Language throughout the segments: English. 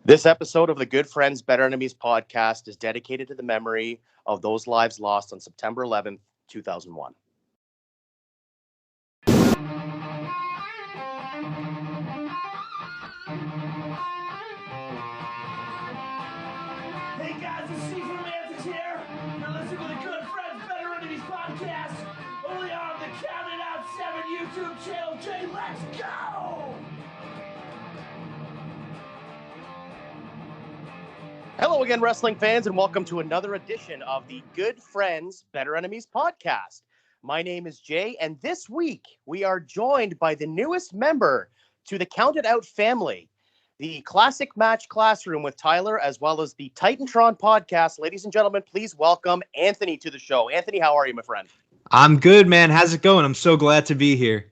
This episode of the Good Friends, Better Enemies podcast is dedicated to the memory of those lives lost on September 11th, 2001. Hey guys, it's Steve from Mantis here. You're listening to the Good Friends, Better Enemies podcast. Only on the Counted Out 7 YouTube channel. Jay, let's go! Hello again, wrestling fans, and welcome to another edition of the Good Friends, Better Enemies podcast. My name is Jay, and this week we are joined by the newest member to the Counted Out family, the Classic Match Classroom with Tyler, as well as the Titantron podcast. Ladies and gentlemen, please welcome Anthony to the show. Anthony, how are you, my friend? I'm good, man. How's it going? I'm so glad to be here.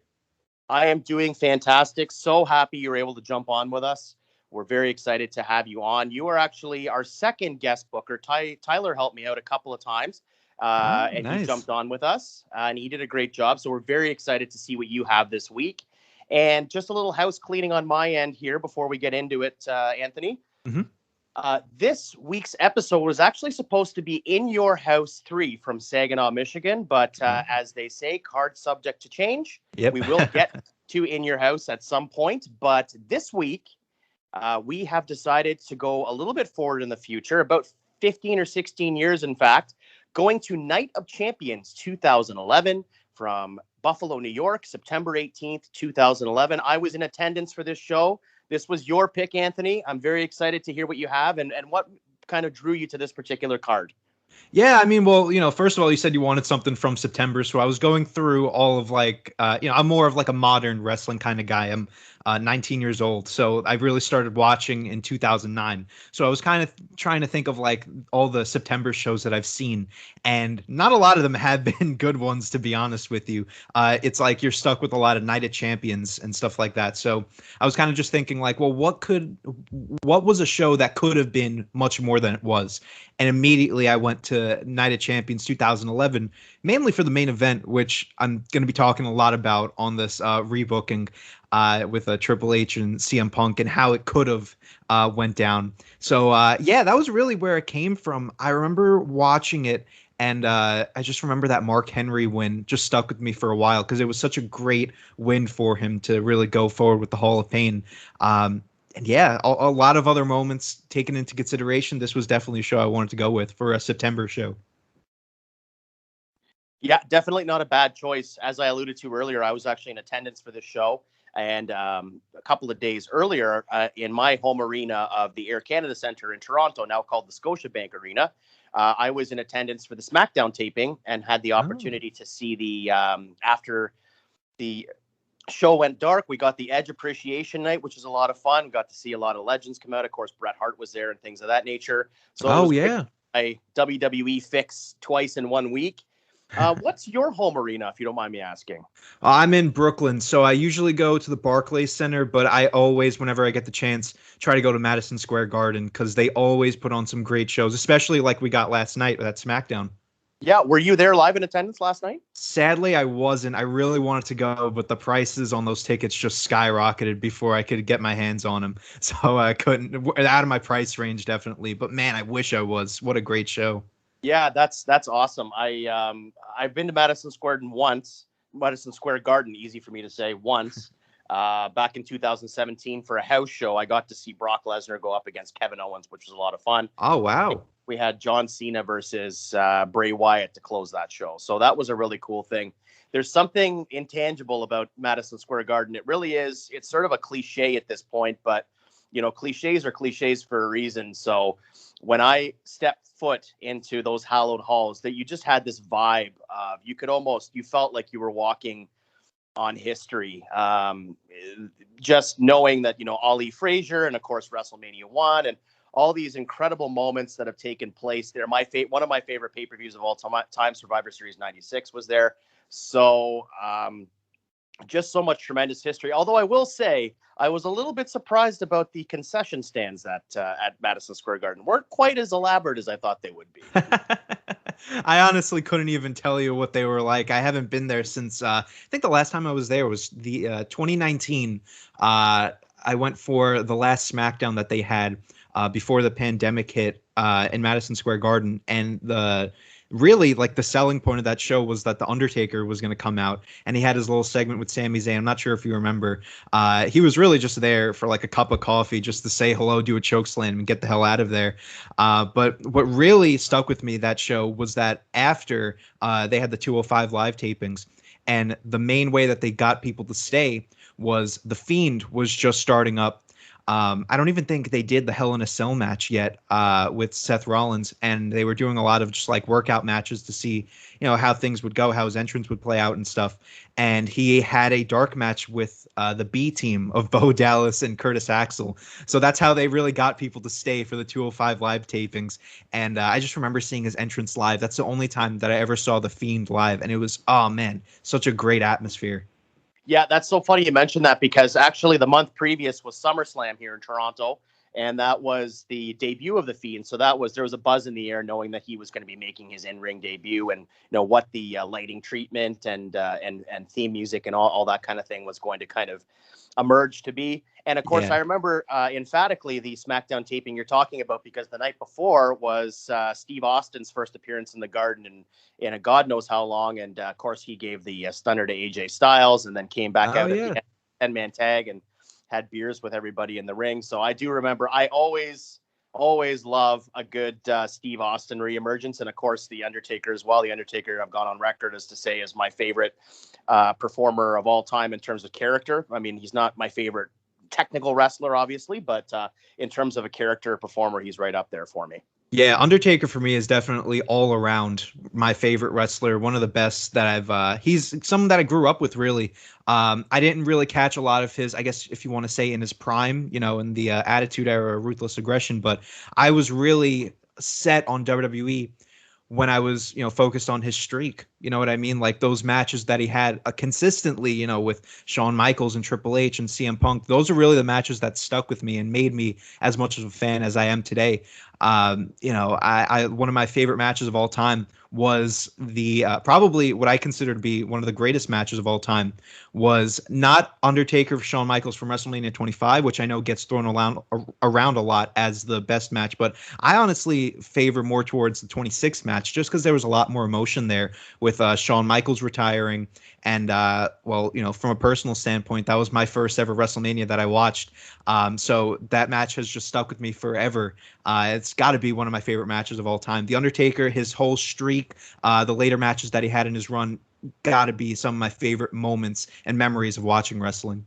I am doing fantastic. So happy you're able to jump on with us. We're very excited to have you on. You are actually our second guest booker. Tyler helped me out a couple of times, and nice. He jumped on with us, and he did a great job. So we're very excited to see what you have this week. And just a little house cleaning on my end here before we get into it, Anthony. Mm-hmm. This week's episode was actually supposed to be In Your House 3 from Saginaw, Michigan. But as they say, card subject to change. Yep. We will get to In Your House at some point. But this week, we have decided to go a little bit forward in the future, about 15 or 16 years, in fact, going to Night of Champions 2011 from Buffalo, New York, September 18th, 2011. I was in attendance for this show. This was your pick, Anthony. I'm very excited to hear what you have and what kind of drew you to this particular card. Yeah, I mean, well, first of all, you said you wanted something from September, so I was going through all of I'm more of like a modern wrestling kind of guy. I'm 19 years old, so I really started watching in 2009. So I was kind of trying to think of like all the September shows that I've seen, and not a lot of them have been good ones, to be honest with you. It's like you're stuck with a lot of Night of Champions and stuff like that. So I was kind of just thinking like, well, what was a show that could have been much more than it was? And immediately I went to Night of Champions 2011, mainly for the main event, which I'm going to be talking a lot about on this rebooking with Triple H and CM Punk and how it could have went down. So, that was really where it came from. I remember watching it, and I just remember that Mark Henry win just stuck with me for a while because it was such a great win for him to really go forward with the Hall of Pain. And yeah, a lot of other moments taken into consideration. This was definitely a show I wanted to go with for a September show. Yeah, definitely not a bad choice. As I alluded to earlier, I was actually in attendance for this show. And a couple of days earlier, in my home arena of the Air Canada Centre in Toronto, now called the Scotiabank Arena, I was in attendance for the SmackDown taping and had the opportunity to see the after the show went dark, we got the Edge Appreciation Night, which was a lot of fun. Got to see a lot of legends come out. Of course, Bret Hart was there and things of that nature. So a WWE fix twice in 1 week. What's your home arena, if you don't mind me asking? I'm in Brooklyn, so I usually go to the Barclays Center, but I always, whenever I get the chance, try to go to Madison Square Garden because they always put on some great shows, especially like we got last night with that SmackDown. Yeah, were you there live in attendance last night? Sadly, I wasn't. I really wanted to go, but the prices on those tickets just skyrocketed before I could get my hands on them. So I couldn't, out of my price range, definitely. But man, I wish I was. What a great show. Yeah, that's awesome. I've been to Madison Square Garden, easy for me to say, once. Back in 2017 for a house show. I got to see Brock Lesnar go up against Kevin Owens, which was a lot of fun. Oh, wow. We had John Cena versus Bray Wyatt to close that show. So that was a really cool thing. There's something intangible about Madison Square Garden. It really is. It's sort of a cliche at this point, but, cliches are cliches for a reason. So when I stepped foot into those hallowed halls, that you just had this vibe of, you felt like you were walking on history. Just knowing that, Ali Frazier and, of course, WrestleMania 1 and all these incredible moments that have taken place there. One of my favorite pay-per-views of all time, Survivor Series 96 was there. So just so much tremendous history. Although I will say I was a little bit surprised about the concession stands at Madison Square Garden. Weren't quite as elaborate as I thought they would be. I honestly couldn't even tell you what they were like. I haven't been there since I think the last time I was there was the 2019. I went for the last SmackDown that they had before the pandemic hit in Madison Square Garden, and the really like the selling point of that show was that the Undertaker was going to come out, and he had his little segment with Sami Zayn. I'm not sure if you remember. He was really just there for like a cup of coffee, just to say hello, do a choke slam, and get the hell out of there. But what really stuck with me that show was that after they had the 205 live tapings, and the main way that they got people to stay was The Fiend was just starting up. I don't even think they did the Hell in a Cell match yet with Seth Rollins, and they were doing a lot of just like workout matches to see, how things would go, how his entrance would play out and stuff. And he had a dark match with the B team of Bo Dallas and Curtis Axel. So that's how they really got people to stay for the 205 live tapings. And I just remember seeing his entrance live. That's the only time that I ever saw The Fiend live, and it was, oh man, such a great atmosphere. Yeah, that's so funny you mentioned that, because actually the month previous was SummerSlam here in Toronto, and that was the debut of The Fiend. So there was a buzz in the air knowing that he was going to be making his in-ring debut, and what the lighting treatment and theme music and all that kind of thing was going to kind of emerge to be. And of course, Yeah. I remember emphatically the SmackDown taping you're talking about, because the night before was Steve Austin's first appearance in the Garden in a God knows how long. And of course, he gave the stunner to AJ Styles, and then came back out at the end, 10-man tag, and had beers with everybody in the ring. So I do remember, I always love a good Steve Austin reemergence. And of course, The Undertaker as well. The Undertaker, I've gone on record as to say, is my favorite performer of all time in terms of character. I mean, he's not my favorite technical wrestler, obviously, but in terms of a character performer, he's right up there for me. Yeah, Undertaker for me is definitely all around my favorite wrestler. One of the best that he's someone that I grew up with, really. I didn't really catch a lot of his, I guess, if you want to say, in his prime, in the Attitude Era, Ruthless Aggression, but I was really set on WWE when I was, focused on his streak. You know what I mean? Like those matches that he had consistently, with Shawn Michaels and Triple H and CM Punk. Those are really the matches that stuck with me and made me as much of a fan as I am today. I one of my favorite matches of all time was the probably what I consider to be one of the greatest matches of all time was not Undertaker for Shawn Michaels from WrestleMania 25, which I know gets thrown around a lot as the best match, but I honestly favor more towards the 26 match just because there was a lot more emotion there with Shawn Michaels retiring. And, from a personal standpoint, that was my first ever WrestleMania that I watched. So that match has just stuck with me forever. It's got to be one of my favorite matches of all time. The Undertaker, his whole streak, the later matches that he had in his run, got to be some of my favorite moments and memories of watching wrestling.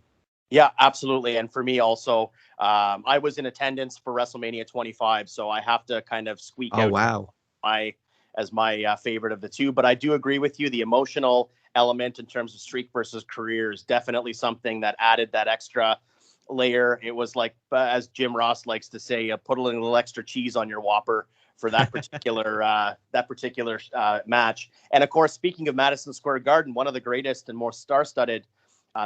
Yeah, absolutely. And for me also, I was in attendance for WrestleMania 25, so I have to kind of squeak out my favorite of the two. But I do agree with you. The emotional element in terms of streak versus career is definitely something that added that extra layer. It was like, as Jim Ross likes to say, put a little extra cheese on your Whopper for that particular match. And of course, speaking of Madison Square Garden, one of the greatest and most star-studded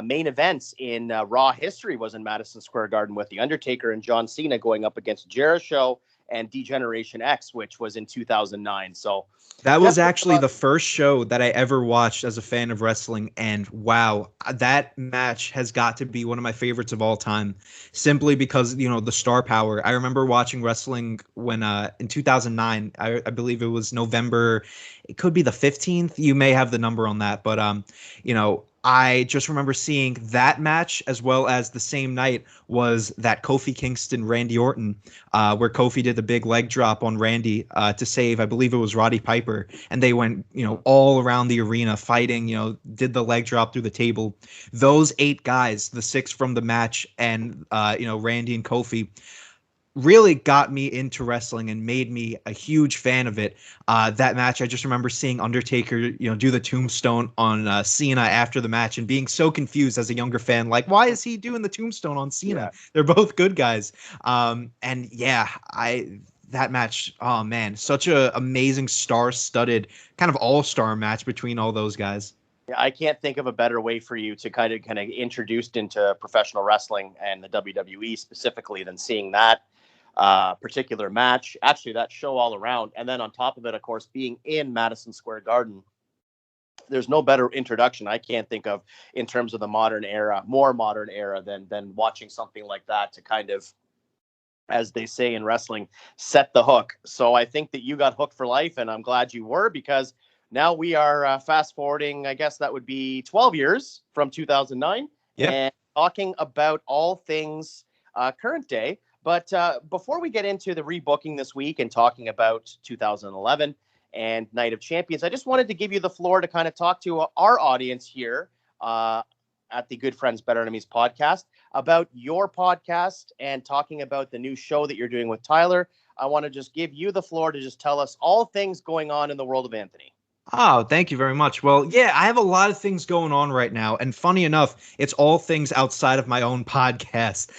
main events in Raw history was in Madison Square Garden, with The Undertaker and John Cena going up against Jericho and D-Generation X, which was in 2009. So that was actually the first show that I ever watched as a fan of wrestling. And wow, that match has got to be one of my favorites of all time, simply because, the star power. I remember watching wrestling when in 2009, I believe it was November. It could be the 15th. You may have the number on that. But, I just remember seeing that match, as well as the same night was that Kofi Kingston, Randy Orton, where Kofi did the big leg drop on Randy to save, I believe it was Roddy Piper. And they went, all around the arena fighting, did the leg drop through the table. Those 8 guys, the 6 from the match, and, Randy and Kofi, really got me into wrestling and made me a huge fan of it. That match, I just remember seeing Undertaker, do the tombstone on Cena after the match and being so confused as a younger fan, like, why is he doing the tombstone on Cena? Yeah. They're both good guys. And yeah, that match, oh man, such a amazing star-studded kind of all-star match between all those guys. I can't think of a better way for you to kind of introduced into professional wrestling and the WWE specifically than seeing that particular match, actually that show all around. And then on top of it, of course, being in Madison Square Garden, there's no better introduction I can't think of in terms of the more modern era than watching something like that to kind of as they say in wrestling, set the hook. So I think that you got hooked for life, and I'm glad you were, because now we are fast forwarding, I guess that would be 12 years from 2009, Yep. and talking about all things current day. But before we get into the rebooking this week and talking about 2011 and Night of Champions, I just wanted to give you the floor to kind of talk to our audience here at the Good Friends, Better Enemies podcast about your podcast and talking about the new show that you're doing with Tyler. I want to just give you the floor to just tell us all things going on in the world of Anthony. Oh, thank you very much. Well, yeah, I have a lot of things going on right now. And funny enough, it's all things outside of my own podcast.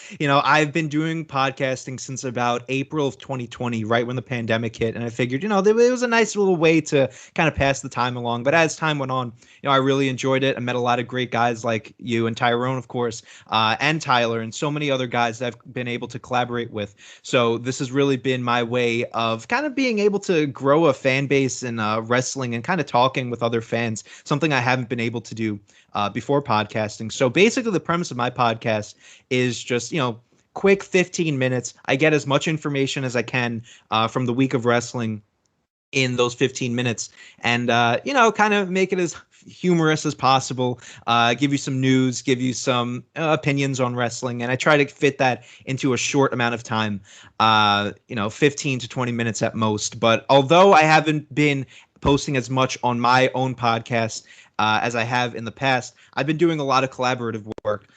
I've been doing podcasting since about April of 2020, right when the pandemic hit. And I figured, it was a nice little way to kind of pass the time along. But as time went on, I really enjoyed it. I met a lot of great guys like you and Tyrone, of course, and Tyler, and so many other guys that I've been able to collaborate with. So this has really been my way of kind of being able to grow a fan base in wrestling and kind of talking with other fans, something I haven't been able to do before podcasting. So basically the premise of my podcast is just, quick 15 minutes. I get as much information as I can from the week of wrestling in those 15 minutes and, kind of make it as humorous as possible, give you some news, give you some opinions on wrestling. And I try to fit that into a short amount of time, 15 to 20 minutes at most. But although I haven't been posting as much on my own podcast as I have in the past, I've been doing a lot of collaborative work.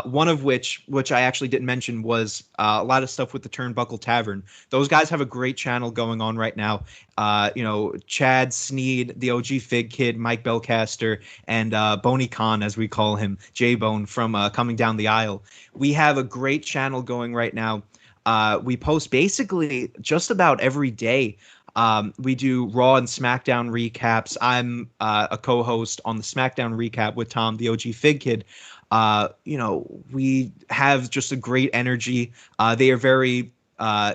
One of which I actually didn't mention, was a lot of stuff with the Turnbuckle Tavern. Those guys have a great channel going on right now. Chad Sneed, the OG Fig Kid, Mike Belcaster, and Boney Khan, as we call him, J-Bone from Coming Down the Aisle. We have a great channel going right now. We post basically just about every day. We do Raw and SmackDown recaps. I'm a co-host on the SmackDown recap with Tom, the OG Fig Kid. We have just a great energy. They are very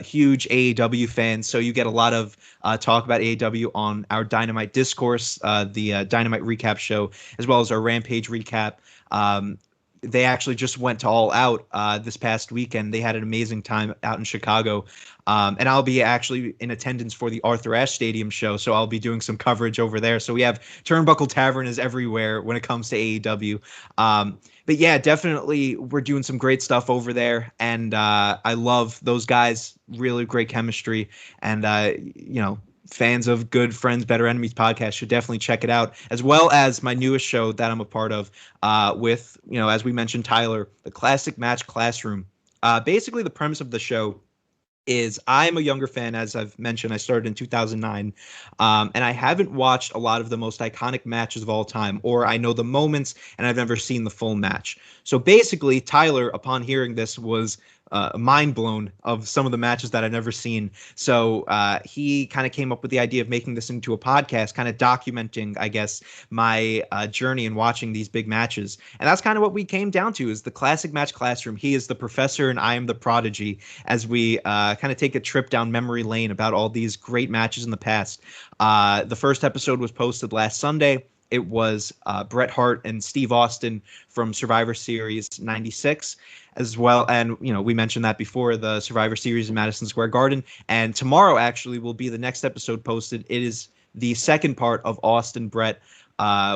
huge AEW fans, so you get a lot of talk about AEW on our Dynamite Discourse, the Dynamite recap show, as well as our Rampage recap. They actually just went to All Out this past weekend. They had an amazing time out in Chicago. And I'll be actually in attendance for the Arthur Ashe Stadium show, so I'll be doing some coverage over there. So we have Turnbuckle Tavern is everywhere when it comes to AEW. But yeah, definitely we're doing some great stuff over there. And I love those guys. Really great chemistry. And, fans of Good Friends, Better Enemies podcast should definitely check it out, as well as my newest show that I'm a part of with, as we mentioned, Tyler, the Classic Match Classroom. Basically, the premise of the show is I'm a younger fan, as I've mentioned. I started in 2009, and I haven't watched a lot of the most iconic matches of all time, or I know the moments, and I've never seen the full match. So basically, Tyler, upon hearing this, was mind blown of some of the matches that I've never seen. So he kind of came up with the idea of making this into a podcast, kind of documenting, I guess, my journey in watching these big matches. And that's kind of what we came down to, is the Classic Match Classroom. He is the professor and I am the prodigy, as we kind of take a trip down memory lane about all these great matches in the past. The first episode was posted last Sunday. It was Bret Hart and Steve Austin from Survivor Series 96. As well, and we mentioned that before, the Survivor Series in Madison Square Garden. And tomorrow actually will be the next episode posted. It is the second part of Austin Bret,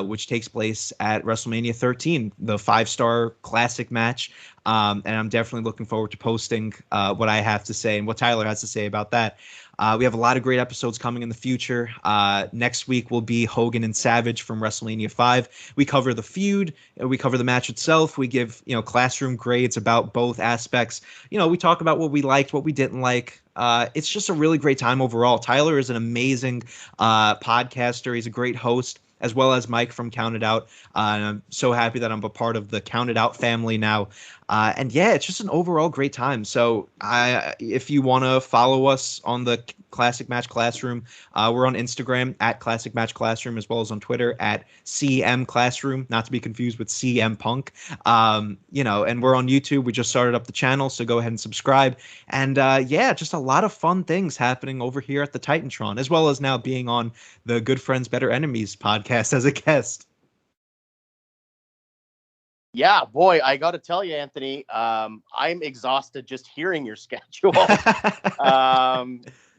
which takes place at WrestleMania 13, the 5-star classic match. And I'm definitely looking forward to posting what I have to say and what Tyler has to say about that. We have a lot of great episodes coming in the future. Next week will be Hogan and Savage from WrestleMania 5. We cover the feud. We cover the match itself. We give, classroom grades about both aspects. We talk about what we liked, what we didn't like. It's just a really great time overall. Tyler is an amazing podcaster. He's a great host, as well as Mike from Count It Out. And I'm so happy that I'm a part of the Count It Out family now. And yeah, it's just an overall great time. So if you want to follow us on the Classic Match Classroom, we're on Instagram at Classic Match Classroom, as well as on Twitter at CM Classroom, not to be confused with CM Punk. And we're on YouTube. We just started up the channel, so go ahead and subscribe. And just a lot of fun things happening over here at the Titantron, as well as now being on the Good Friends, Better Enemies podcast as a guest. Yeah, boy, I got to tell you, Anthony, I'm exhausted just hearing your schedule.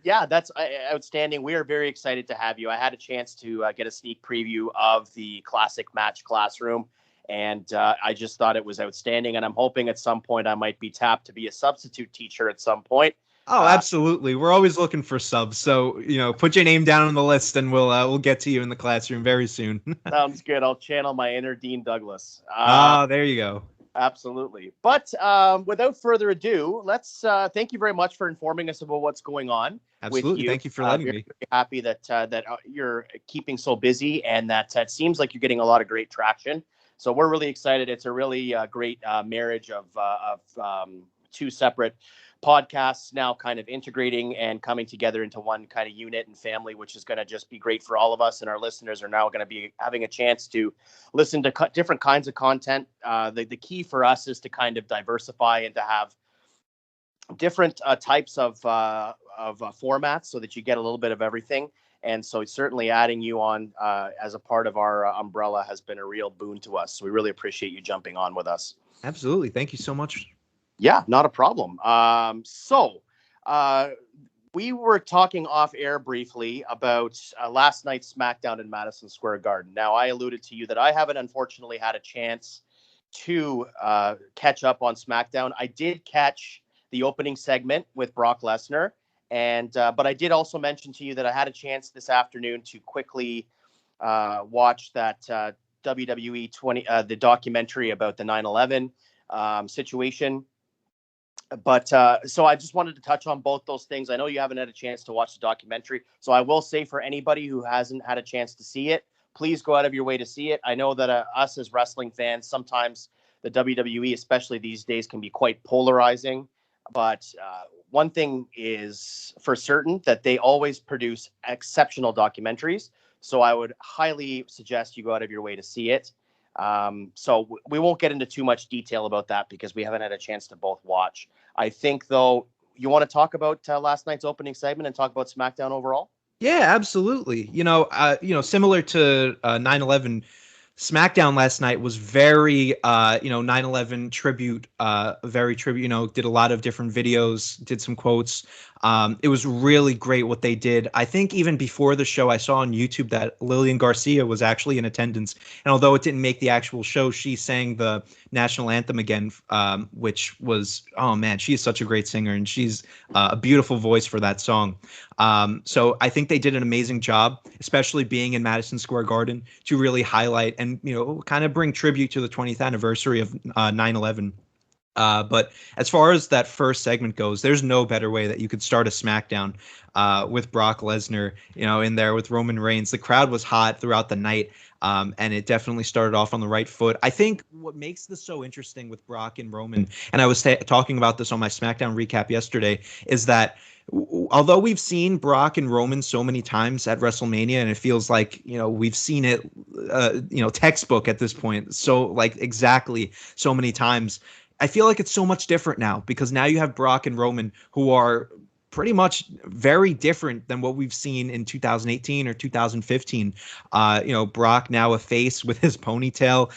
Yeah, that's outstanding. We are very excited to have you. I had a chance to get a sneak preview of the classic match Classroom, and I just thought it was outstanding. And I'm hoping at some point I might be tapped to be a substitute teacher at some point. Oh, absolutely. We're always looking for subs. So, put your name down on the list and we'll get to you in the classroom very soon. Sounds good. I'll channel my inner Dean Douglas. There you go. Absolutely. But without further ado, let's thank you very much for informing us about what's going on. Absolutely. With you. Thank you for letting me. Very happy that you're keeping so busy, and that it seems like you're getting a lot of great traction. So we're really excited. It's a really great marriage of two separate podcasts now kind of integrating and coming together into one kind of unit and family, which is going to just be great for all of us. And our listeners are now going to be having a chance to listen to different kinds of content. The key for us is to kind of diversify and to have different types of formats so that you get a little bit of everything. And so certainly adding you on as a part of our umbrella has been a real boon to us. So we really appreciate you jumping on with us. Absolutely. Thank you so much. Yeah, not a problem. So we were talking off air briefly about last night's SmackDown in Madison Square Garden. Now, I alluded to you that I haven't unfortunately had a chance to catch up on SmackDown. I did catch the opening segment with Brock Lesnar, and but I did also mention to you that I had a chance this afternoon to quickly watch that WWE the documentary about the 9/11 situation. But so I just wanted to touch on both those things. I know you haven't had a chance to watch the documentary, so I will say for anybody who hasn't had a chance to see it, please go out of your way to see it. I know that us as wrestling fans, sometimes the WWE, especially these days, can be quite polarizing. But one thing is for certain, that they always produce exceptional documentaries. So I would highly suggest you go out of your way to see it. So we won't get into too much detail about that because we haven't had a chance to both watch. I think, though, you want to talk about last night's opening segment and talk about SmackDown overall? Yeah, absolutely. Similar to 9/11, SmackDown last night was very 9/11 tribute, very tribute, did a lot of different videos, did some quotes. It was really great what they did. I think even before the show, I saw on YouTube that Lillian Garcia was actually in attendance. And although it didn't make the actual show, she sang the national anthem again, which was, oh man, she is such a great singer, and she's a beautiful voice for that song. So I think they did an amazing job, especially being in Madison Square Garden, to really highlight and, kind of bring tribute to the 20th anniversary of 9/11. But as far as that first segment goes, there's no better way that you could start a SmackDown with Brock Lesnar, in there with Roman Reigns. The crowd was hot throughout the night, and it definitely started off on the right foot. I think what makes this so interesting with Brock and Roman, and I was talking about this on my SmackDown recap yesterday, is that although we've seen Brock and Roman so many times at WrestleMania, and it feels like, we've seen it, textbook at this point, so like exactly so many times, I feel like it's so much different now because now you have Brock and Roman who are pretty much very different than what we've seen in 2018 or 2015. Brock now a face with his ponytail,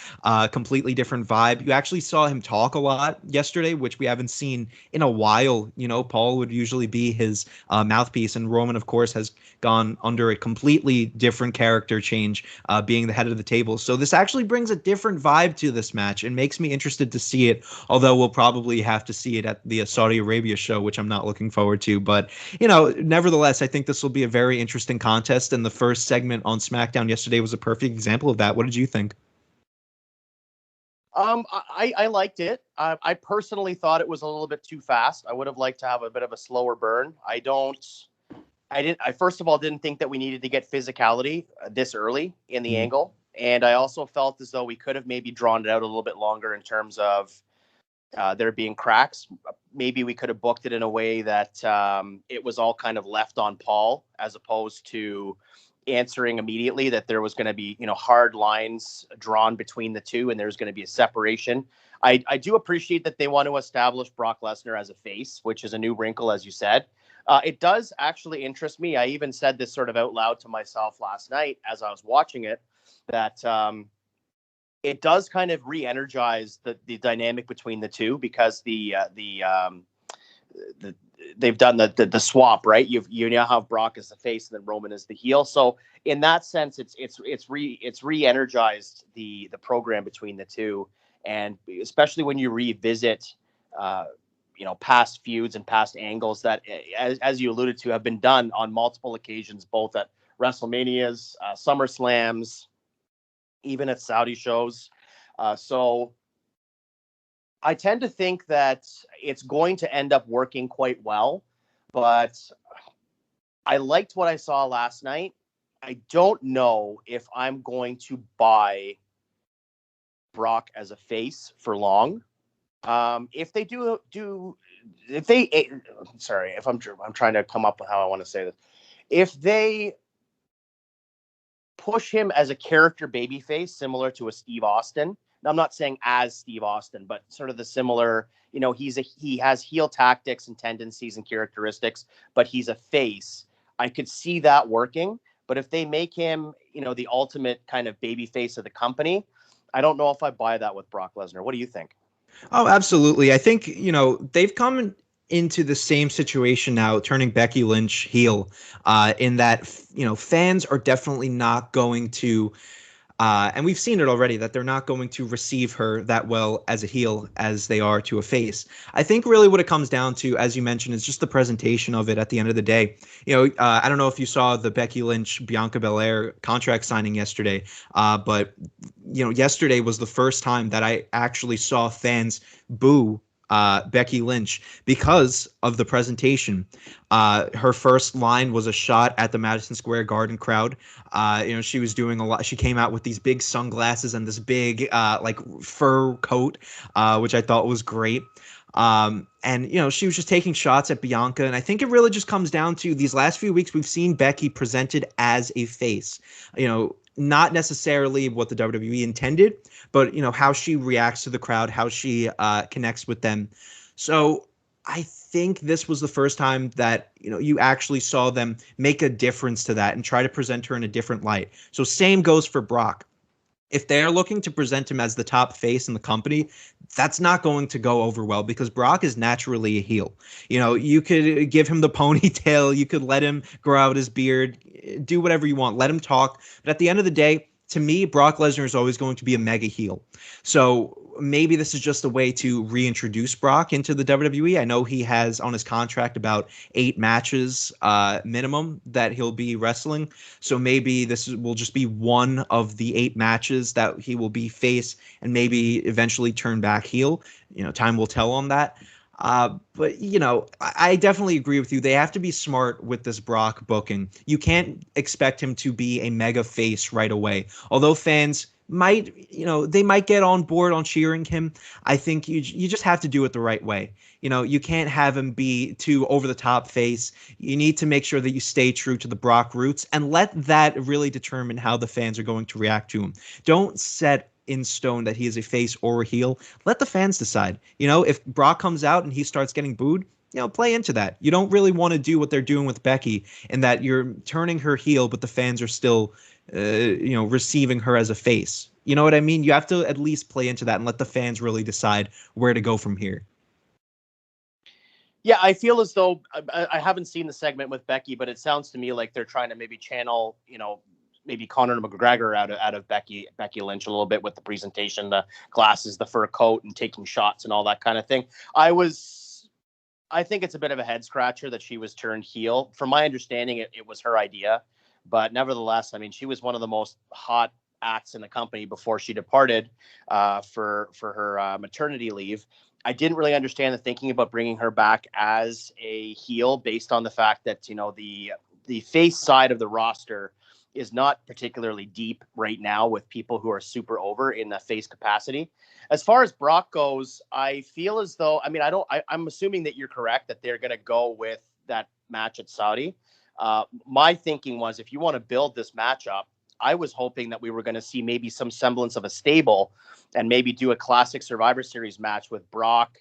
completely different vibe. You actually saw him talk a lot yesterday, which we haven't seen in a while. Paul would usually be his mouthpiece, and Roman, of course, has gone under a completely different character change, being the head of the table. So this actually brings a different vibe to this match and makes me interested to see it, although we'll probably have to see it at the Saudi Arabia show, which I'm not looking forward to. But, nevertheless, I think this will be a very interesting contest. And the first segment on SmackDown yesterday was a perfect example of that. What did you think? I liked it. I personally thought it was a little bit too fast. I would have liked to have a bit of a slower burn. I first of all didn't think that we needed to get physicality this early in the angle. And I also felt as though we could have maybe drawn it out a little bit longer in terms of there being cracks. Maybe we could have booked it in a way that it was all kind of left on Paul, as opposed to answering immediately that there was going to be, hard lines drawn between the two and there's going to be a separation. I do appreciate that they want to establish Brock Lesnar as a face, which is a new wrinkle, as you said. It does actually interest me. I even said this sort of out loud to myself last night as I was watching it, that it does kind of re-energize the dynamic between the two, because they've done the swap, right? You now have Brock as the face and then Roman as the heel. So in that sense, it's re-energized the program between the two, and especially when you revisit past feuds and past angles that, as you alluded to, have been done on multiple occasions, both at WrestleManias, SummerSlams, even at Saudi shows. So I tend to think that it's going to end up working quite well, but I liked what I saw last night. I don't know if I'm going to buy Brock as a face for long. If they I'm trying to come up with how I want to say this. If they push him as a character babyface, similar to a Steve Austin. Now, I'm not saying as Steve Austin, but sort of the similar, he has heel tactics and tendencies and characteristics, but he's a face. I could see that working. But if they make him, the ultimate kind of babyface of the company, I don't know if I buy that with Brock Lesnar. What do you think? Oh, absolutely. I think, they've come into the same situation now, turning Becky Lynch heel, in that, fans are definitely not going to, and we've seen it already, that they're not going to receive her that well as a heel as they are to a face. I think really what it comes down to, as you mentioned, is just the presentation of it at the end of the day. I don't know if you saw the Becky Lynch, Bianca Belair contract signing yesterday, but, yesterday was the first time that I actually saw fans boo Becky Lynch because of the presentation. Her first line was a shot at the Madison Square Garden crowd. She was doing a lot. She came out with these big sunglasses and this big like fur coat, which I thought was great. And she was just taking shots at Bianca. And I think it really just comes down to these last few weeks, we've seen Becky presented as a face, not necessarily what the WWE intended, but, how she reacts to the crowd, how she connects with them. So I think this was the first time that, you actually saw them make a difference to that and try to present her in a different light. So same goes for Brock. If they're looking to present him as the top face in the company, that's not going to go over well because Brock is naturally a heel. You could give him the ponytail, you could let him grow out his beard, do whatever you want, let him talk. But at the end of the day, to me, Brock Lesnar is always going to be a mega heel. So maybe this is just a way to reintroduce Brock into the WWE. I know he has on his contract about 8 matches minimum that he'll be wrestling. So maybe will just be one of the 8 matches that he will be face and maybe eventually turn back heel. Time will tell on that. But, I definitely agree with you. They have to be smart with this Brock booking. You can't expect him to be a mega face right away. Although fans might, they might get on board on cheering him. I think you just have to do it the right way. You can't have him be too over the top face. You need to make sure that you stay true to the Brock roots and let that really determine how the fans are going to react to him. Don't set in stone that he is a face or a heel. Let the fans decide. If Brock comes out and he starts getting booed, play into that. You don't really want to do what they're doing with Becky in that you're turning her heel, but the fans are still, receiving her as a face. You know what I mean? You have to at least play into that and let the fans really decide where to go from here. Yeah, I feel as though I haven't seen the segment with Becky, but it sounds to me like they're trying to maybe channel, maybe Conor McGregor out of Becky Lynch a little bit with the presentation, the glasses, the fur coat, and taking shots and all that kind of thing. I think it's a bit of a head scratcher that she was turned heel. From my understanding, it was her idea, but nevertheless, I mean, she was one of the most hot acts in the company before she departed for her maternity leave. I didn't really understand the thinking about bringing her back as a heel based on the fact that, the face side of the roster is not particularly deep right now with people who are super over in the face capacity. As far as Brock goes, I feel as though, I'm assuming that you're correct, that they're going to go with that match at Saudi. My thinking was, if you want to build this matchup, I was hoping that we were going to see maybe some semblance of a stable and maybe do a classic Survivor Series match with Brock,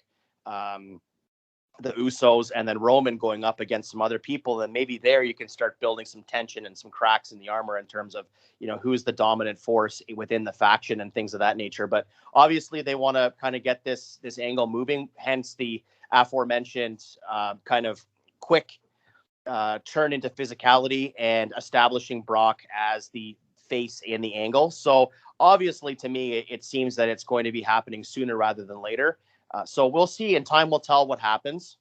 the Usos and then Roman going up against some other people, and maybe there you can start building some tension and some cracks in the armor in terms of, who's the dominant force within the faction and things of that nature. But obviously they want to kind of get this angle moving, hence the aforementioned kind of quick turn into physicality and establishing Brock as the face in the angle. So obviously to me, it seems that it's going to be happening sooner rather than later. So we'll see, and time will tell what happens.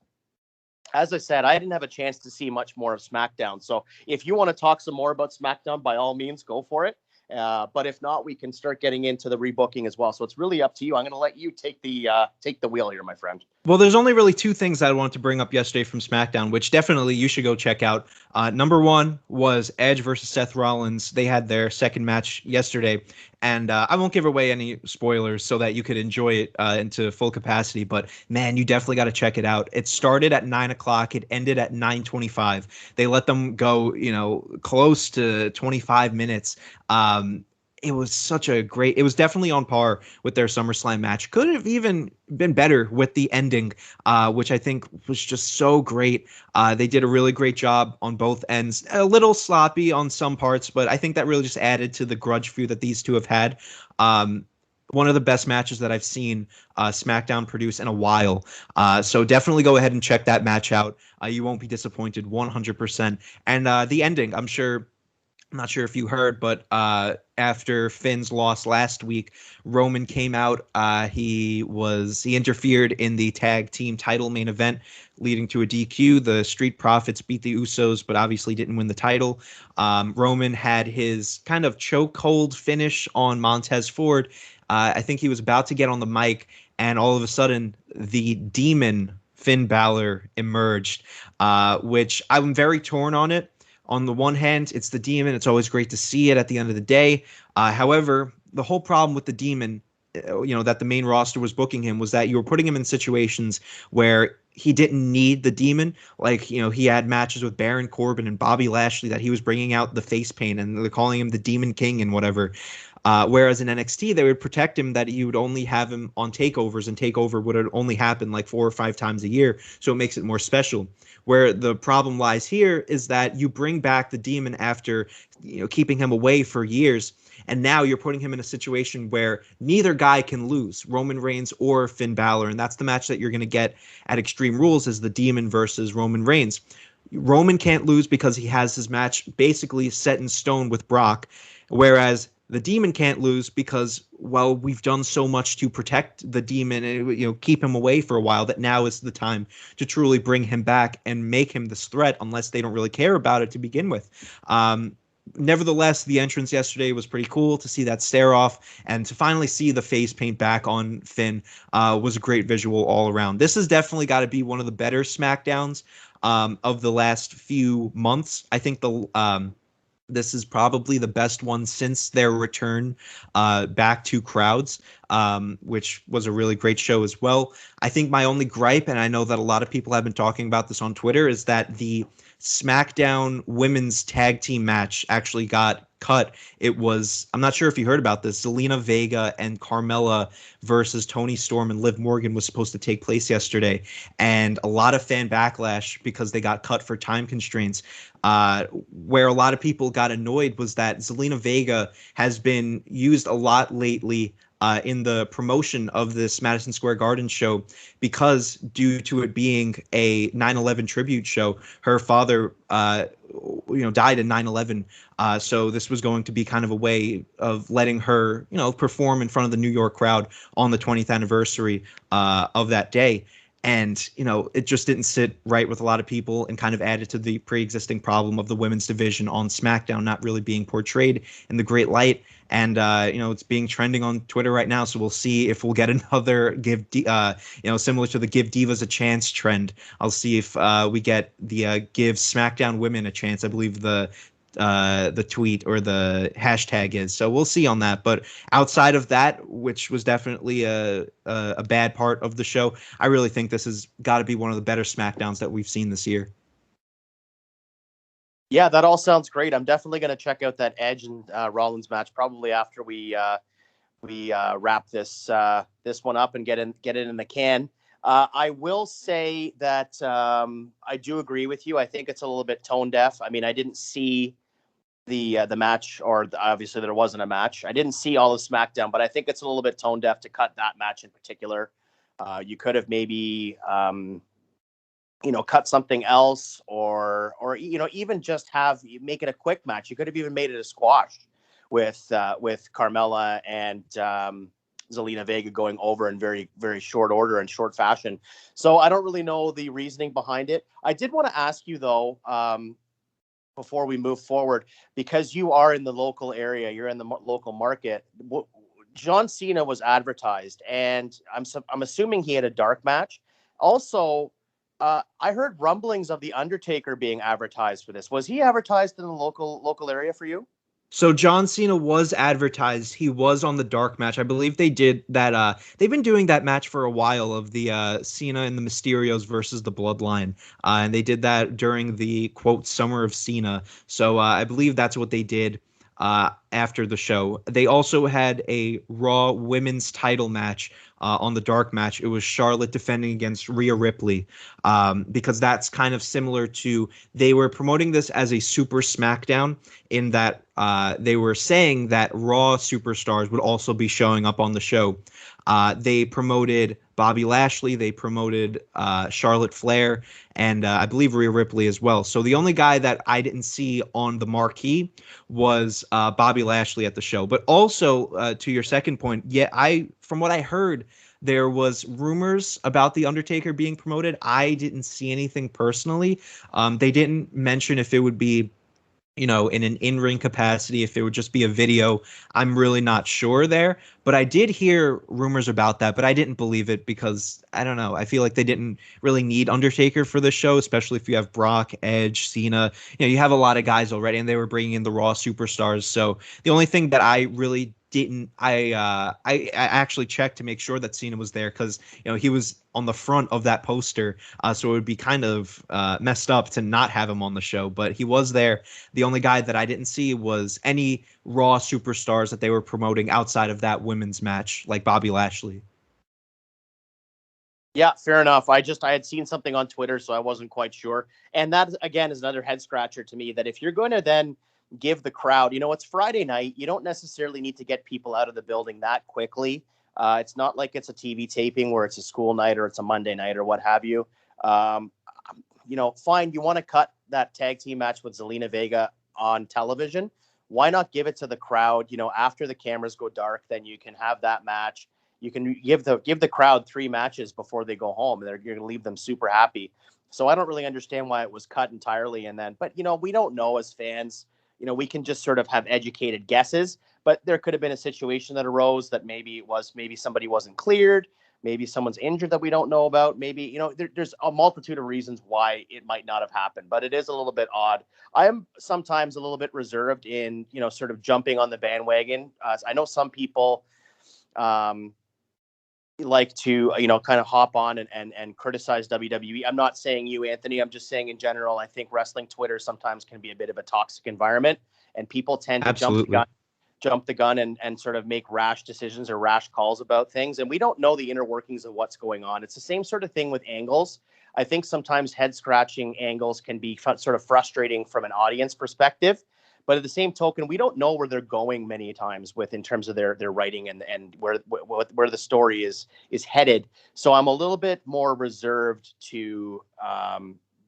As I said, I didn't have a chance to see much more of SmackDown. So if you want to talk some more about SmackDown, by all means, go for it. But if not, we can start getting into the rebooking as well. So it's really up to you. I'm going to let you take the wheel here, my friend. Well, there's only really two things that I wanted to bring up yesterday from SmackDown, which definitely you should go check out. Number one was Edge versus Seth Rollins. They had their second match yesterday, and I won't give away any spoilers so that you could enjoy it into full capacity. But man, you definitely got to check it out. It started at 9 o'clock. It ended at 9:25. They let them go, close to 25 minutes. It was it was definitely on par with their SummerSlam match. Could have even been better with the ending, which I think was just so great. They did a really great job on both ends. A little sloppy on some parts, but I think that really just added to the grudge feud that these two have had. One of the best matches that I've seen SmackDown produce in a while. So definitely go ahead and check that match out. You won't be disappointed 100%. And the ending, I'm not sure if you heard, but after Finn's loss last week, Roman came out. He interfered in the tag team title main event, leading to a DQ. The Street Profits beat the Usos, but obviously didn't win the title. Roman had his kind of chokehold finish on Montez Ford. I think he was about to get on the mic, and all of a sudden, the demon Finn Balor emerged, which I'm very torn on it. On the one hand, it's the demon. It's always great to see it at the end of the day. However, the whole problem with the demon, that the main roster was booking him, was that you were putting him in situations where he didn't need the demon. Like, he had matches with Baron Corbin and Bobby Lashley that he was bringing out the face paint, and they're calling him the Demon King and whatever. Whereas in NXT, they would protect him that you would only have him on takeovers, and takeover would only happen like 4 or 5 times a year. So it makes it more special. Where the problem lies here is that you bring back the demon after, keeping him away for years. And now you're putting him in a situation where neither guy can lose, Roman Reigns or Finn Balor. And that's the match that you're going to get at Extreme Rules, is the demon versus Roman Reigns. Roman can't lose because he has his match basically set in stone with Brock. Whereas the demon can't lose because, well, we've done so much to protect the demon and, keep him away for a while, that now is the time to truly bring him back and make him this threat, unless they don't really care about it to begin with. Nevertheless, the entrance yesterday was pretty cool to see that stare off, and to finally see the face paint back on Finn was a great visual all around. This has definitely got to be one of the better SmackDowns of the last few months. I think this is probably the best one since their return back to crowds, which was a really great show as well. I think my only gripe, and I know that a lot of people have been talking about this on Twitter, is that the SmackDown women's tag team match actually got cut. It was, I'm not sure if you heard about this, Zelina Vega and Carmella versus Toni Storm and Liv Morgan was supposed to take place yesterday. And a lot of fan backlash because they got cut for time constraints. Where a lot of people got annoyed was that Zelina Vega has been used a lot lately in the promotion of this Madison Square Garden show, because due to it being a 9/11 tribute show, her father, died in 9/11. So this was going to be kind of a way of letting her, perform in front of the New York crowd on the 20th anniversary of that day. And, it just didn't sit right with a lot of people, and kind of added to the pre-existing problem of the women's division on SmackDown not really being portrayed in the great light. And, it's being trending on Twitter right now. So we'll see if we'll get another similar to the Give Divas a Chance trend. I'll see if we get the Give SmackDown Women a Chance. I believe the tweet or the hashtag is. So we'll see on that. But outside of that, which was definitely a bad part of the show, I really think this has got to be one of the better SmackDowns that we've seen this year. Yeah, that all sounds great. I'm definitely going to check out that Edge and Rollins match probably after we wrap this one up and get it in the can. I will say that I do agree with you. I think it's a little bit tone deaf. I mean, I didn't see the match, or obviously there wasn't a match. I didn't see all of SmackDown, but I think it's a little bit tone deaf to cut that match in particular. You could have maybe cut something else, or even just make it a quick match. You could have even made it a squash with Carmella and Zelina Vega going over in very, very short order and short fashion. So I don't really know the reasoning behind it. I did want to ask you though, before we move forward, because you are in the local area, you're in the local market. John Cena was advertised, and I'm assuming he had a dark match. Also, I heard rumblings of the Undertaker being advertised for this. Was he advertised in the local area for you? So John Cena was advertised. He was on the dark match. I believe they did that. They've been doing that match for a while, of the Cena and the Mysterios versus the Bloodline. And they did that during the quote Summer of Cena. So I believe that's what they did after the show. They also had a Raw women's title match on the dark match. It was Charlotte defending against Rhea Ripley, because that's kind of similar to, they were promoting this as a Super SmackDown, in that they were saying that Raw superstars would also be showing up on the show. They promoted Bobby Lashley, they promoted Charlotte Flair, and I believe Rhea Ripley as well. So the only guy that I didn't see on the marquee was Bobby Lashley at the show. But also, to your second point, from what I heard, there was rumors about The Undertaker being promoted. I didn't see anything personally. They didn't mention if it would be, in an in-ring capacity, if it would just be a video. I'm really not sure there, but I did hear rumors about that, but I didn't believe it because, I don't know, I feel like they didn't really need Undertaker for the show, especially if you have Brock, Edge, Cena. You have a lot of guys already, and they were bringing in the Raw superstars. So the only thing that I really didn't, I actually checked to make sure that Cena was there, because he was on the front of that poster, so it would be kind of messed up to not have him on the show, but he was there. The only guy that I didn't see was any Raw superstars that they were promoting outside of that women's match, like Bobby Lashley. Yeah, fair enough. I had seen something on Twitter, so I wasn't quite sure. And that, again, is another head scratcher to me, that if you're going to then give the crowd, it's Friday night, you don't necessarily need to get people out of the building that quickly. It's not like it's a TV taping where it's a school night or it's a Monday night or what have you. Fine, you want to cut that tag team match with Zelina Vega on television. Why not give it to the crowd? After the cameras go dark, then you can have that match. You can give the crowd 3 matches before they go home. You're going to leave them super happy. So I don't really understand why it was cut entirely. But we don't know as fans. We can just sort of have educated guesses. But there could have been a situation that arose that maybe somebody wasn't cleared. Maybe someone's injured that we don't know about. Maybe, there's a multitude of reasons why it might not have happened, but it is a little bit odd. I am sometimes a little bit reserved in, sort of jumping on the bandwagon. I know some people like to, kind of hop on and criticize WWE. I'm not saying you, Anthony. I'm just saying in general, I think wrestling Twitter sometimes can be a bit of a toxic environment, and people tend to jump the gun and sort of make rash decisions or rash calls about things. And we don't know the inner workings of what's going on. It's the same sort of thing with angles. I think sometimes head scratching angles can be sort of frustrating from an audience perspective. But at the same token, we don't know where they're going many times in terms of their writing and where the story is headed. So I'm a little bit more reserved to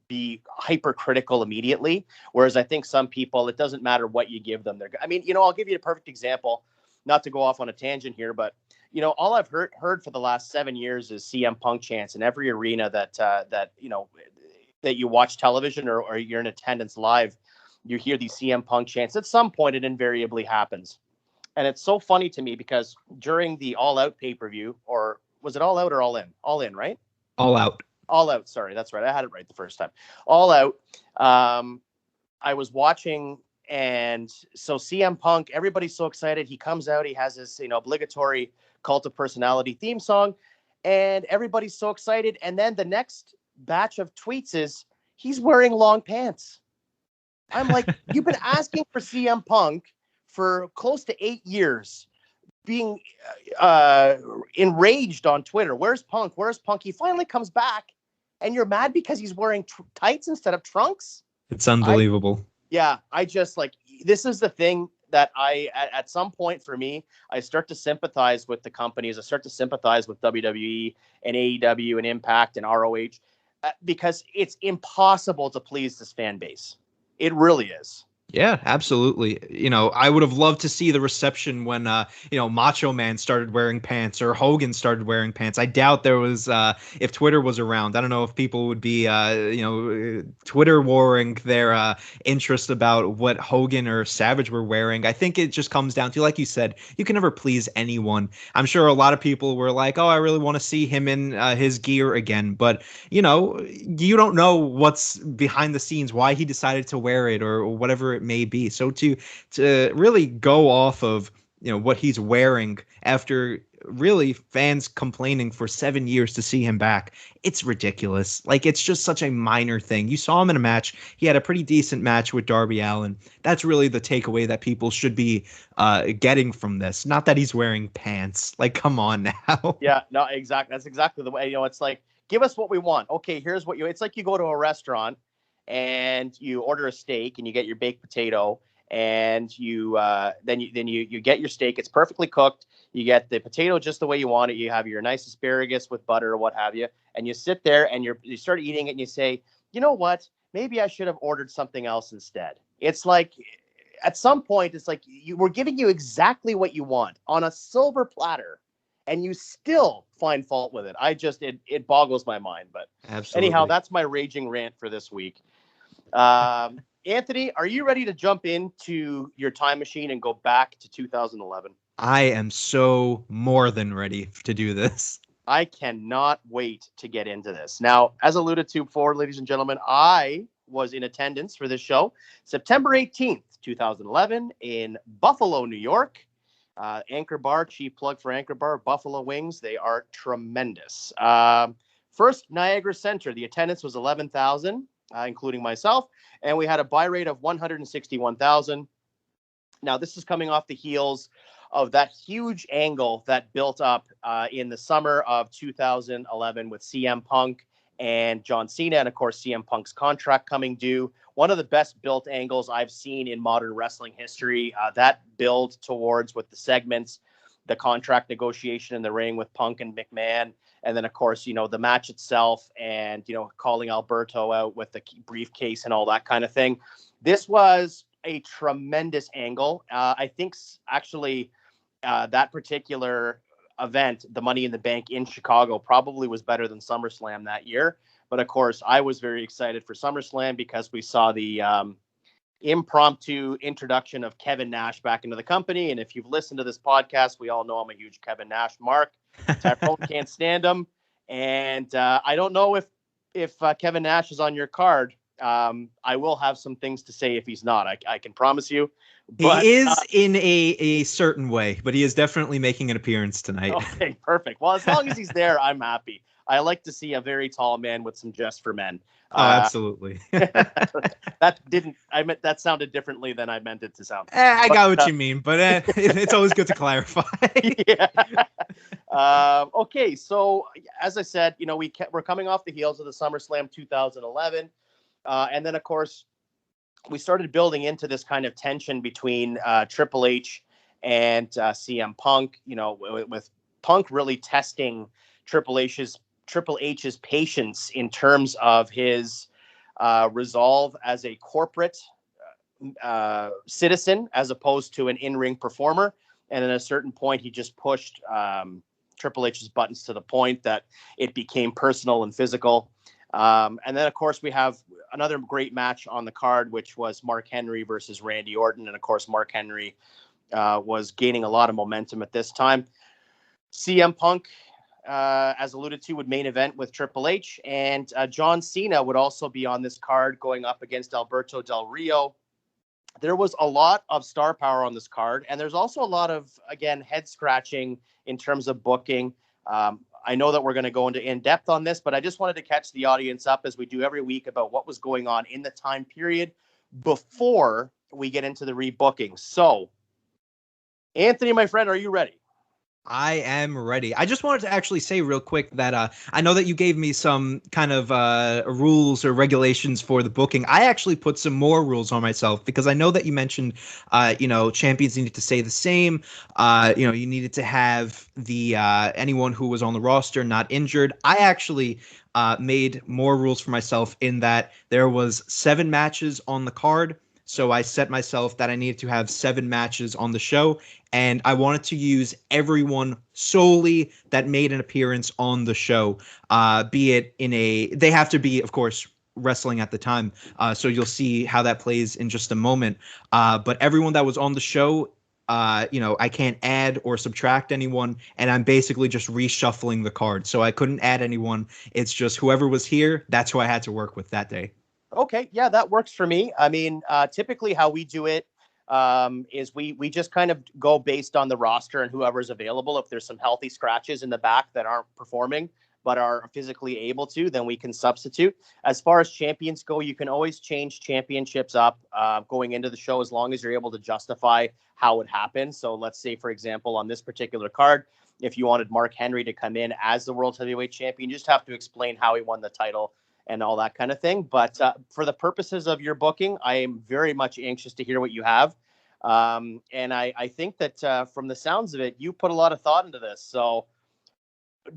be hypercritical immediately. Whereas I think some people, it doesn't matter what you give them. I'll give you a perfect example, not to go off on a tangent here, but all I've heard for the last 7 years is CM Punk chants in every arena that you watch television or you're in attendance live. You hear these CM Punk chants. At some point, it invariably happens. And it's so funny to me because during the All Out pay-per-view, or was it All Out or All In? All In, right? All Out. All Out. Sorry, that's right. I had it right the first time. All Out. I was watching, and so CM Punk, everybody's so excited. He comes out. He has this, obligatory Cult of Personality theme song, and everybody's so excited. And then the next batch of tweets is he's wearing long pants. I'm like, you've been asking for CM Punk for close to 8 years. being enraged on Twitter. Where's Punk? Where's Punk? He finally comes back, and you're mad because he's wearing tights instead of trunks? It's unbelievable. I just like, this is the thing that at some point for me, I start to sympathize with the companies. I start to sympathize with WWE and AEW and Impact and ROH because it's impossible to please this fan base. It really is. Yeah, absolutely. I would have loved to see the reception when, Macho Man started wearing pants or Hogan started wearing pants. I doubt there was, if Twitter was around, I don't know if people would be, Twitter warring their interest about what Hogan or Savage were wearing. I think it just comes down to, like you said, you can never please anyone. I'm sure a lot of people were like, oh, I really want to see him in his gear again. But, you don't know what's behind the scenes, why he decided to wear it or whatever it may be. So to really go off of what he's wearing after really fans complaining for 7 years to see him back, it's ridiculous. Like, it's just such a minor thing. You saw him in a match. He had a pretty decent match with Darby Allin. That's really the takeaway that people should be getting from this. Not that he's wearing pants. Like, come on now. Yeah, no, exactly. That's exactly the way. It's like, give us what we want. Okay, here's what it's like. You go to a restaurant and you order a steak and you get your baked potato and you then you get your steak. It's perfectly cooked. You get the potato just the way you want it. You have your nice asparagus with butter or what have you, and you sit there and you start eating it and you say, you know what? Maybe I should have ordered something else instead. It's like, at some point, it's like we're giving you exactly what you want on a silver platter, and you still find fault with it. It boggles my mind. But Absolutely. Anyhow, that's my raging rant for this week. Anthony, are you ready to jump into your time machine and go back to 2011? I am so more than ready to do this. I cannot wait to get into this. Now, as alluded to before, ladies and gentlemen, I was in attendance for this show September 18th, 2011 in Buffalo, New York. Anchor Bar, cheap plug for Anchor Bar, Buffalo Wings. They are tremendous. First, Niagara Center. The attendance was 11,000, including myself, and we had a buy rate of 161,000. Now, this is coming off the heels of that huge angle that built up in the summer of 2011 with CM Punk and John Cena, and of course CM Punk's contract coming due. One of the best built angles I've seen in modern wrestling history. That build towards with the segments, the contract negotiation in the ring with Punk and McMahon, and then of course the match itself, and calling Alberto out with the briefcase and all that kind of thing. This was a tremendous angle. I think actually that particular event, the Money in the Bank in Chicago, probably was better than SummerSlam that year. But of course, I was very excited for SummerSlam because we saw the impromptu introduction of Kevin Nash back into the company. And if you've listened to this podcast, we all know I'm a huge Kevin Nash mark. Tyrone can't stand him. And I don't know if Kevin Nash is on your card. I will have some things to say if he's not. I can promise you. But, he is in a certain way, but he is definitely making an appearance tonight. Okay, perfect. Well, as long as he's there, I'm happy. I like to see a very tall man with some Just for Men. Oh, absolutely. That sounded differently than I meant it to sound. I got what you mean, but it's always good to clarify. Yeah. Okay, so as I said, we're coming off the heels of the SummerSlam 2011. And then, of course, we started building into this kind of tension between Triple H and CM Punk, with Punk really testing Triple H's patience in terms of his resolve as a corporate citizen as opposed to an in-ring performer. And at a certain point, he just pushed Triple H's buttons to the point that it became personal and physical. And then, of course, we have another great match on the card, which was Mark Henry versus Randy Orton. And, of course, Mark Henry was gaining a lot of momentum at this time. CM Punk, as alluded to, would main event with Triple H. And John Cena would also be on this card going up against Alberto Del Rio. There was a lot of star power on this card. And there's also a lot of, again, head scratching in terms of booking. I know that we're going to go into in-depth on this, but I just wanted to catch the audience up as we do every week about what was going on in the time period before we get into the rebooking. So, Anthony, my friend, are you ready? I am ready. I just wanted to actually say real quick that I know that you gave me some kind of rules or regulations for the booking. I actually put some more rules on myself because I know that you mentioned, champions needed to stay the same. You needed to have the anyone who was on the roster not injured. I actually made more rules for myself in that there was 7 matches on the card. So I set myself that I needed to have 7 matches on the show, and I wanted to use everyone solely that made an appearance on the show, be it they have to be, of course, wrestling at the time. So you'll see how that plays in just a moment. But everyone that was on the show, I can't add or subtract anyone, and I'm basically just reshuffling the card. So I couldn't add anyone. It's just whoever was here, that's who I had to work with that day. Okay, yeah, that works for me. I mean, typically how we do it is we just kind of go based on the roster and whoever's available. If there's some healthy scratches in the back that aren't performing but are physically able to, then we can substitute. As far as champions go, you can always change championships up going into the show as long as you're able to justify how it happened. So let's say, for example, on this particular card, if you wanted Mark Henry to come in as the World Heavyweight Champion, you just have to explain how he won the title and all that kind of thing. But for the purposes of your booking, I am very much anxious to hear what you have. And I think that from the sounds of it, you put a lot of thought into this. So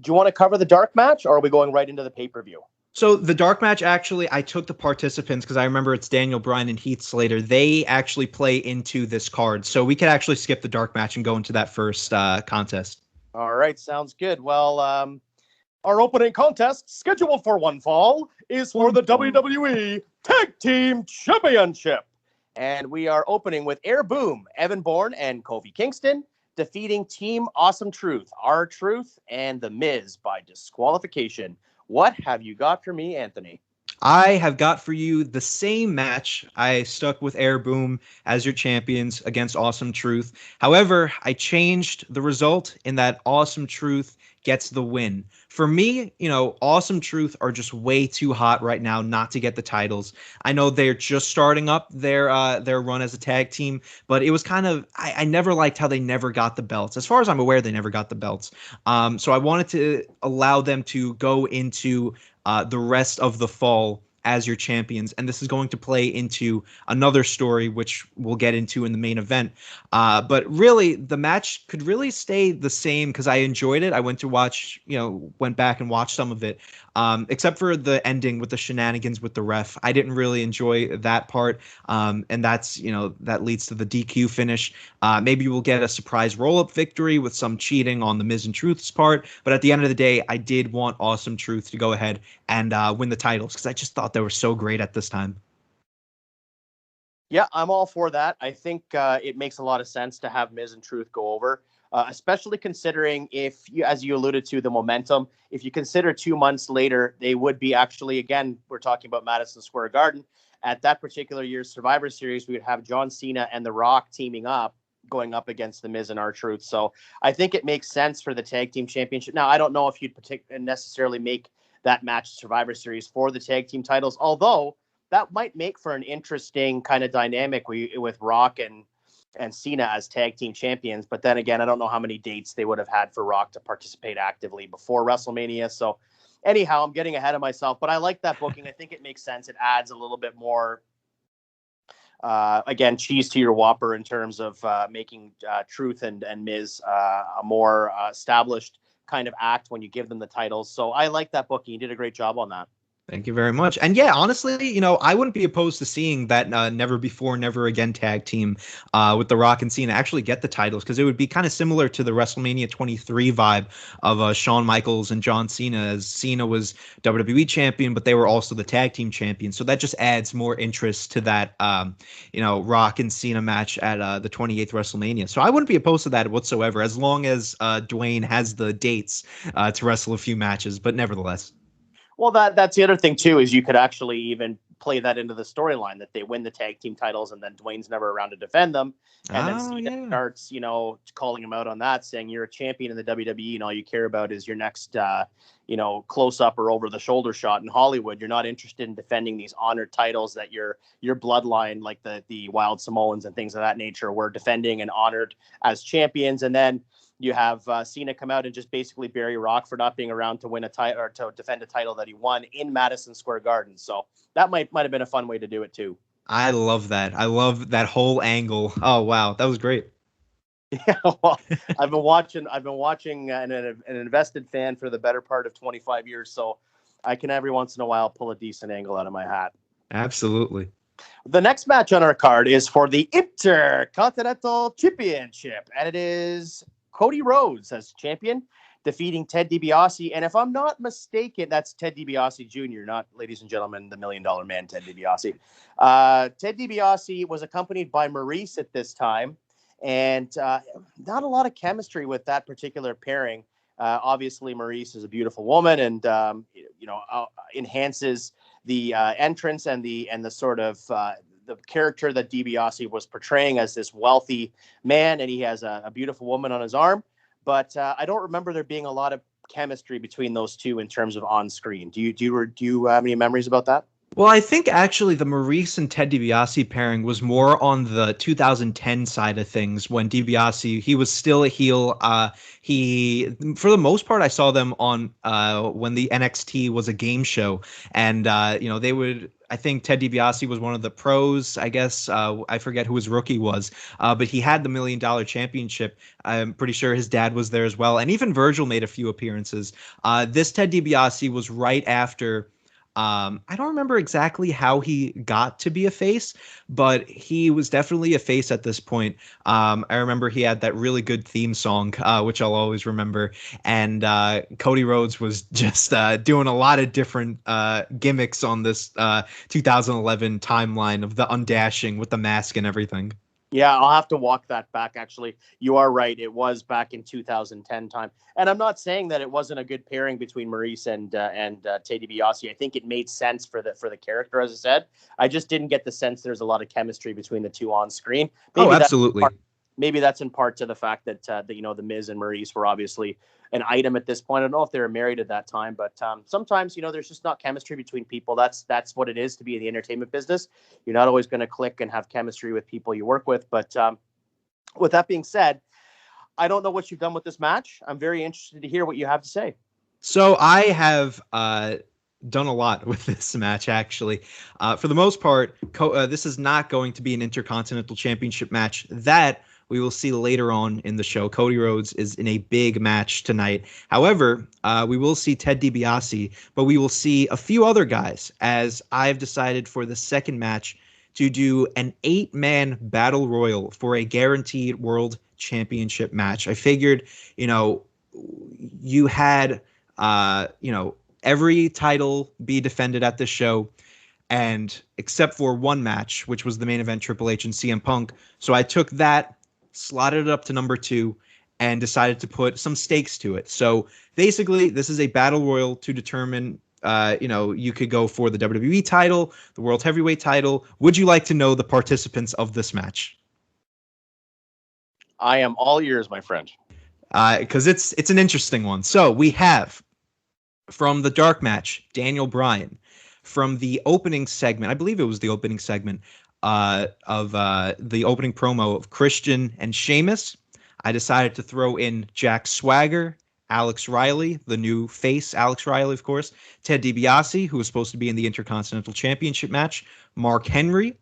do you want to cover the dark match, or are we going right into the pay-per-view? So the dark match, actually, I took the participants because I remember it's Daniel Bryan and Heath Slater. They actually play into this card. So we could actually skip the dark match and go into that first contest. All right, sounds good. Well, our opening contest, scheduled for one fall, is for the WWE Tag Team Championship. And we are opening with Air Boom, Evan Bourne, and Kofi Kingston, defeating Team Awesome Truth, R-Truth, and The Miz by disqualification. What have you got for me, Anthony? I have got for you the same match. I stuck with Air Boom as your champions against Awesome Truth. However, I changed the result in that Awesome Truth gets the win. For me, Awesome Truth are just way too hot right now not to get the titles. I know they're just starting up their run as a tag team, but it was kind of I never liked how they never got the belts. As far as I'm aware, they never got the belts. So I wanted to allow them to go into the rest of the fall as your champions, and this is going to play into another story which we'll get into in the main event. But really, the match could really stay the same because I enjoyed it. I went back and watched some of it, except for the ending with the shenanigans with the ref. I didn't really enjoy that part, and that's that leads to the DQ finish. Maybe we'll get a surprise roll-up victory with some cheating on the Miz and Truth's part, but at the end of the day, I did want Awesome Truth to go ahead and win the titles because I just thought they were so great at this time. Yeah, I'm all for that. I think it makes a lot of sense to have Miz and Truth go over, especially considering if you, as you alluded to, the momentum. If you consider 2 months later, they would be actually, again, we're talking about Madison Square Garden. At that particular year's Survivor Series, we would have John Cena and The Rock teaming up, going up against The Miz and R-Truth. So I think it makes sense for the Tag Team Championship. Now, I don't know if you'd necessarily make that match Survivor Series for the tag team titles, although that might make for an interesting kind of dynamic with Rock and Cena as tag team champions. But then again, I don't know how many dates they would have had for Rock to participate actively before WrestleMania. So anyhow, I'm getting ahead of myself, but I like that booking. I think it makes sense. It adds a little bit more, again, cheese to your Whopper in terms of making Truth and Miz a more established kind of act when you give them the titles. So I like that booking. You did a great job on that. Thank you very much. And yeah, honestly, I wouldn't be opposed to seeing that Never Before, Never Again tag team with The Rock and Cena actually get the titles, because it would be kind of similar to the WrestleMania 23 vibe of Shawn Michaels and John Cena, as Cena was WWE champion, but they were also the tag team champions. So that just adds more interest to that, Rock and Cena match at the 28th WrestleMania. So I wouldn't be opposed to that whatsoever, as long as Dwayne has the dates to wrestle a few matches, but nevertheless. Well, that's the other thing too, is you could actually even play that into the storyline that they win the tag team titles and then Dwayne's never around to defend them. And then Cena starts, calling him out on that, saying you're a champion in the WWE and all you care about is your next, close up or over the shoulder shot in Hollywood. You're not interested in defending these honored titles that your bloodline, like the Wild Samoans and things of that nature, were defending and honored as champions. And then You have Cena come out and just basically bury Rock for not being around to win a title or to defend a title that he won in Madison Square Garden. So that might have been a fun way to do it too. I love that. I love that whole angle. Oh wow, that was great. Yeah, well, I've been watching an invested fan for the better part of 25 years, so I can every once in a while pull a decent angle out of my hat. Absolutely. The next match on our card is for the Intercontinental Championship, and it is Cody Rhodes as champion, defeating Ted DiBiase. And if I'm not mistaken, that's Ted DiBiase Jr., not, ladies and gentlemen, the $1 Million Man, Ted DiBiase. Ted DiBiase was accompanied by Maurice at this time, and not a lot of chemistry with that particular pairing. Obviously, Maurice is a beautiful woman, and enhances the entrance and the sort of the character that DiBiase was portraying as this wealthy man, and he has a beautiful woman on his arm. But I don't remember there being a lot of chemistry between those two in terms of on screen. Do you have any memories about that? Well, I think actually the Maurice and Ted DiBiase pairing was more on the 2010 side of things when DiBiase, he was still a heel. He, for the most part, I saw them on when the NXT was a game show. And, they would, I think Ted DiBiase was one of the pros, I guess. I forget who his rookie was, but he had the $1 Million Championship. I'm pretty sure his dad was there as well. And even Virgil made a few appearances. This Ted DiBiase was right after... I don't remember exactly how he got to be a face, but he was definitely a face at this point. I remember he had that really good theme song, which I'll always remember. And Cody Rhodes was just doing a lot of different gimmicks on this 2011 timeline of the undashing with the mask and everything. Yeah, I'll have to walk that back, actually. You are right. It was back in 2010 time. And I'm not saying that it wasn't a good pairing between Maurice and Ted DiBiase. I think it made sense for the character, as I said. I just didn't get the sense there's a lot of chemistry between the two on screen. Maybe absolutely. Maybe that's in part to the fact that, the Miz and Maurice were obviously an item at this point. I don't know if they were married at that time, but sometimes, there's just not chemistry between people. That's what it is to be in the entertainment business. You're not always going to click and have chemistry with people you work with. But with that being said, I don't know what you've done with this match. I'm very interested to hear what you have to say. So I have done a lot with this match, actually. For the most part, this is not going to be an Intercontinental Championship match. That we will see later on in the show. Cody Rhodes is in a big match tonight. However, we will see Ted DiBiase, but we will see a few other guys, as I've decided for the second match to do an 8-man battle royal for a guaranteed world championship match. I figured, you had, every title be defended at this show, and except for one match, which was the main event, Triple H and CM Punk. So I took that, slotted it up to number 2, and decided to put some stakes to it. So basically, this is a battle royal to determine, you could go for the WWE title, the World Heavyweight title. Would you like to know the participants of this match? I am all ears, my friend. Because it's an interesting one. So we have, from the dark match, Daniel Bryan. From the opening segment, I believe it was the opening segment, of the opening promo of Christian and Sheamus, I decided to throw in Jack Swagger, Alex Riley, the new face, Alex Riley, of course, Ted DiBiase, who was supposed to be in the Intercontinental Championship match, Mark Henry,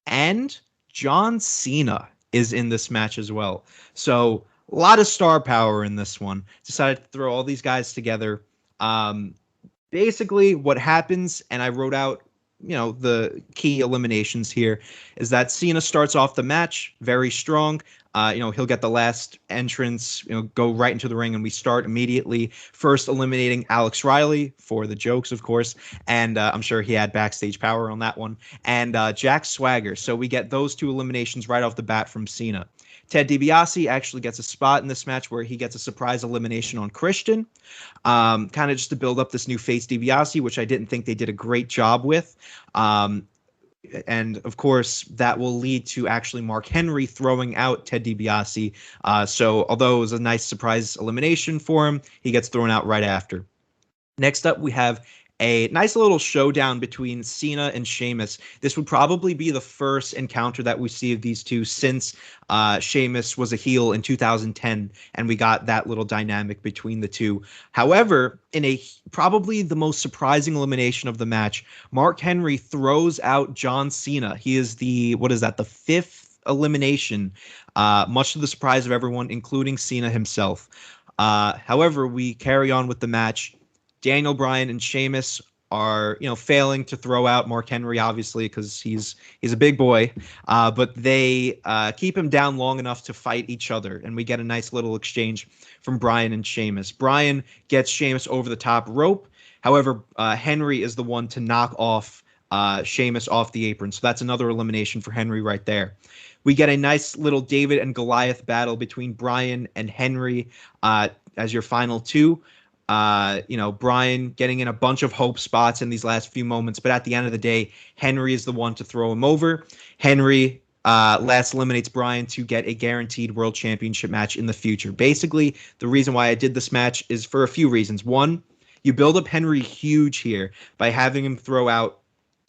and John Cena is in this match as well. So a lot of star power in this one. Decided to throw all these guys together. Basically what happens, and I wrote out, the key eliminations here, is that Cena starts off the match very strong. He'll get the last entrance, go right into the ring, and we start immediately. First eliminating Alex Riley for the jokes, of course, and I'm sure he had backstage power on that one, and Jack Swagger. So we get those two eliminations right off the bat from Cena. Ted DiBiase actually gets a spot in this match where he gets a surprise elimination on Christian, kind of just to build up this new face DiBiase, which I didn't think they did a great job with. And of course, that will lead to actually Mark Henry throwing out Ted DiBiase. So although it was a nice surprise elimination for him, he gets thrown out right after. Next up, we have a nice little showdown between Cena and Sheamus. This would probably be the first encounter that we see of these two since Sheamus was a heel in 2010, and we got that little dynamic between the two. However, in a probably the most surprising elimination of the match, Mark Henry throws out John Cena. He is the, what is that, the fifth elimination, much to the surprise of everyone, including Cena himself. However, we carry on with the match. Daniel Bryan and Sheamus are, failing to throw out Mark Henry, obviously, because he's a big boy. But they keep him down long enough to fight each other, and we get a nice little exchange from Bryan and Sheamus. Bryan gets Sheamus over the top rope. However, Henry is the one to knock off Sheamus off the apron. So that's another elimination for Henry right there. We get a nice little David and Goliath battle between Bryan and Henry as your final two. Bryan getting in a bunch of hope spots in these last few moments, but at the end of the day, Henry is the one to throw him over. Henry last eliminates Bryan to get a guaranteed world championship match in the future. Basically, the reason why I did this match is for a few reasons. One, you build up Henry huge here by having him throw out.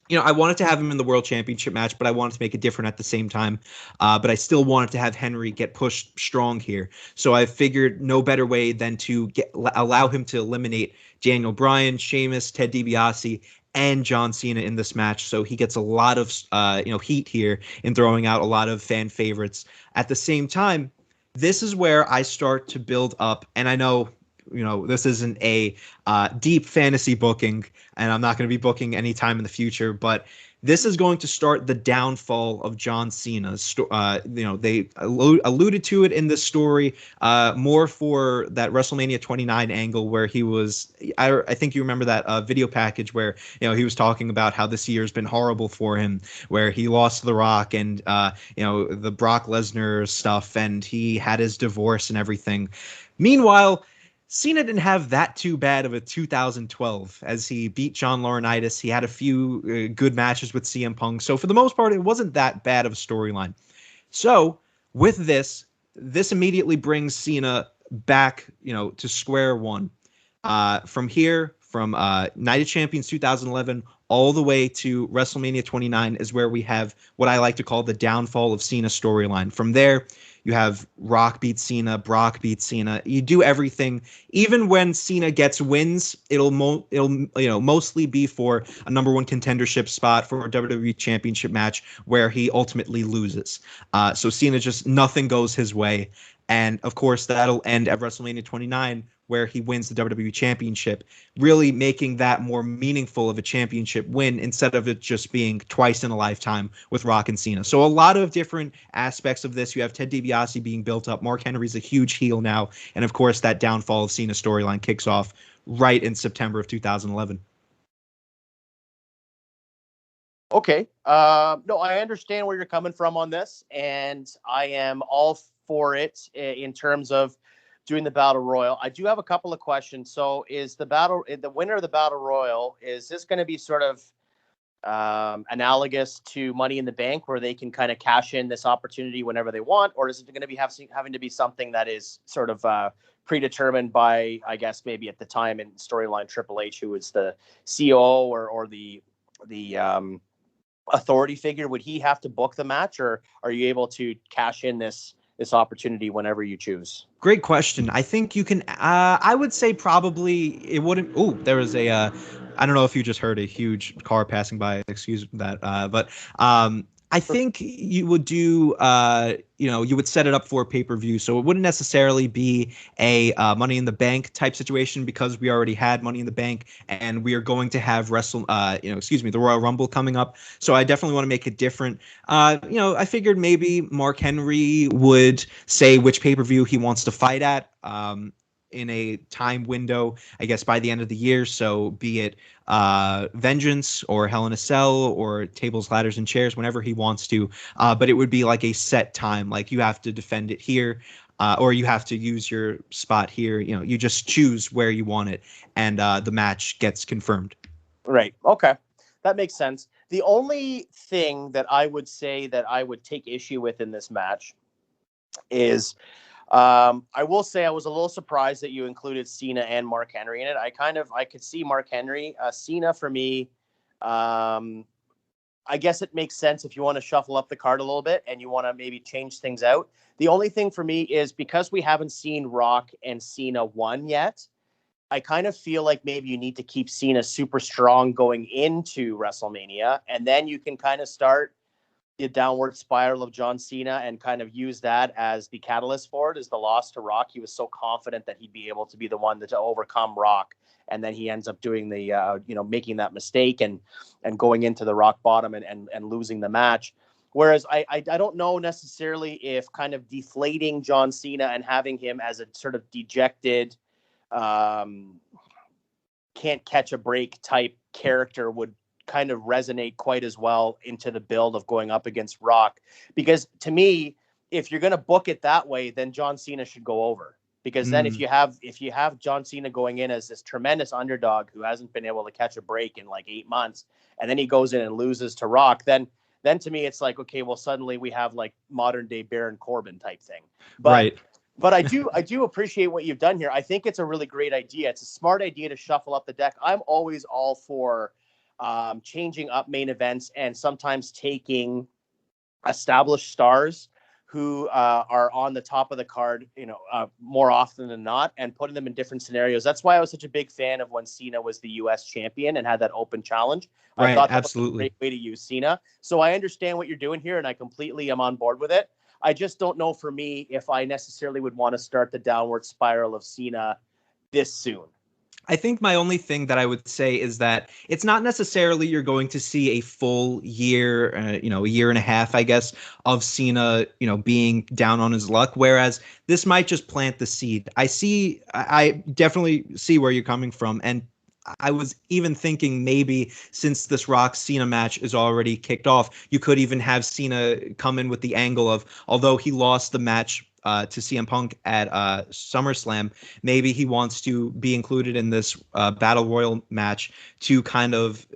I wanted to have him in the world championship match, but I wanted to make it different at the same time. But I still wanted to have Henry get pushed strong here. So I figured no better way than to allow him to eliminate Daniel Bryan, Sheamus, Ted DiBiase, and John Cena in this match. So he gets a lot of heat here in throwing out a lot of fan favorites. At the same time, this is where I start to build up, and I know this isn't a deep fantasy booking, and I'm not going to be booking anytime in the future, but this is going to start the downfall of John Cena. They alluded to it in this story more for that WrestleMania 29 angle where he was, I think you remember that video package where, he was talking about how this year's been horrible for him, where he lost The Rock and, the Brock Lesnar stuff, and he had his divorce and everything. Meanwhile, Cena didn't have that too bad of a 2012 as he beat John Laurinaitis. He had a few good matches with CM Punk. So for the most part, it wasn't that bad of a storyline. So with this immediately brings Cena back, to square one. From here, from Night of Champions 2011 all the way to WrestleMania 29 is where we have what I like to call the downfall of Cena storyline. From there, you have Rock beats Cena, Brock beats Cena. You do everything. Even when Cena gets wins, it'll mostly be for a number one contendership spot for a WWE Championship match where he ultimately loses. So Cena just nothing goes his way. And of course, that'll end at WrestleMania 29, where he wins the WWE Championship, really making that more meaningful of a championship win instead of it just being twice in a lifetime with Rock and Cena. So a lot of different aspects of this. You have Ted DiBiase being built up. Mark Henry's a huge heel now. And of course, that downfall of Cena storyline kicks off right in September of 2011. Okay. No, I understand where you're coming from on this, and I am all for it in terms of doing the Battle Royal. I do have a couple of questions. So is the winner of the Battle Royal, is this going to be sort of analogous to Money in the Bank where they can kind of cash in this opportunity whenever they want? Or is it going to be having to be something that is sort of predetermined by, I guess, maybe at the time in storyline Triple H, who is the COO or the authority figure? Would he have to book the match, or are you able to cash in this opportunity whenever you choose? Great question. I think you can, I would say probably it wouldn't. Oh, there was a, I don't know if you just heard a huge car passing by, excuse that. But I think you would do, you would set it up for a pay-per-view. So it wouldn't necessarily be a Money in the Bank type situation because we already had Money in the Bank and we are going to have the Royal Rumble coming up. So I definitely want to make it different. I figured maybe Mark Henry would say which pay-per-view he wants to fight at. In a time window, I guess by the end of the year. So be it Vengeance or Hell in a Cell or Tables, Ladders, and Chairs, whenever he wants to. But it would be like a set time, like you have to defend it here, or you have to use your spot here. You just choose where you want it, and the match gets confirmed. Right. Okay. That makes sense. The only thing that I would say that I would take issue with in this match is I will say I was a little surprised that you included Cena and Mark Henry in it. I could see Mark Henry. Cena for me, I guess it makes sense if you want to shuffle up the card a little bit and you want to maybe change things out. The only thing for me is because we haven't seen Rock and Cena 1 yet, I kind of feel like maybe you need to keep Cena super strong going into WrestleMania, and then you can kind of start the downward spiral of John Cena and kind of use that as the catalyst for it. Is the loss to Rock. He was so confident that he'd be able to be the one to overcome Rock. And then he ends up doing the, making that mistake and going into the rock bottom and losing the match. Whereas I don't know necessarily if kind of deflating John Cena and having him as a sort of dejected, can't catch a break type character would kind of resonate quite as well into the build of going up against Rock. Because to me, if you're going to book it that way, then John Cena should go over. Because then if you have John Cena going in as this tremendous underdog who hasn't been able to catch a break in like 8 months, and then he goes in and loses to Rock, then to me it's like, okay, well suddenly we have like modern day Baron Corbin type thing. But, right. But I do appreciate what you've done here. I think it's a really great idea. It's a smart idea to shuffle up the deck. I'm always all for changing up main events and sometimes taking established stars who are on the top of the card, more often than not, and putting them in different scenarios. That's why I was such a big fan of when Cena was the U.S. champion and had that open challenge. Right, I thought that absolutely. was a great way to use Cena. So I understand what you're doing here, and I completely am on board with it. I just don't know for me if I necessarily would want to start the downward spiral of Cena this soon. I think my only thing that I would say is that it's not necessarily you're going to see a full year, a year and a half, I guess, of Cena, being down on his luck. Whereas this might just plant the seed. I definitely see where you're coming from. And I was even thinking maybe since this Rock Cena match is already kicked off, you could even have Cena come in with the angle of, although he lost the match to CM Punk at SummerSlam, maybe he wants to be included in this Battle Royal match to kind of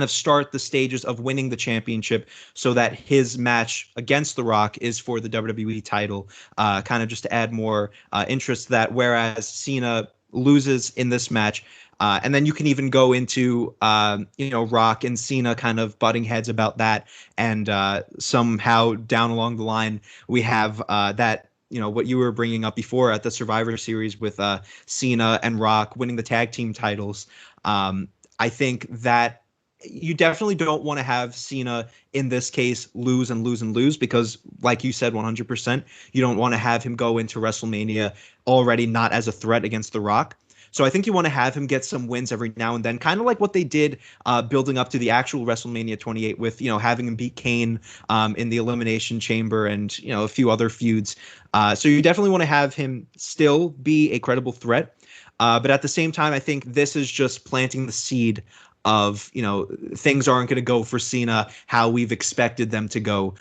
start the stages of winning the championship so that his match against The Rock is for the WWE title, kind of just to add more interest to that, whereas Cena loses in this match. And then you can even go into, Rock and Cena kind of butting heads about that. And somehow down along the line, we have that, what you were bringing up before at the Survivor Series with Cena and Rock winning the tag team titles. I think that you definitely don't want to have Cena in this case lose and lose and lose because, like you said, 100%, you don't want to have him go into WrestleMania already not as a threat against The Rock. So I think you want to have him get some wins every now and then, kind of like what they did building up to the actual WrestleMania 28 with, having him beat Kane in the Elimination Chamber and, a few other feuds. So you definitely want to have him still be a credible threat. But at the same time, I think this is just planting the seed of, things aren't going to go for Cena how we've expected them to go,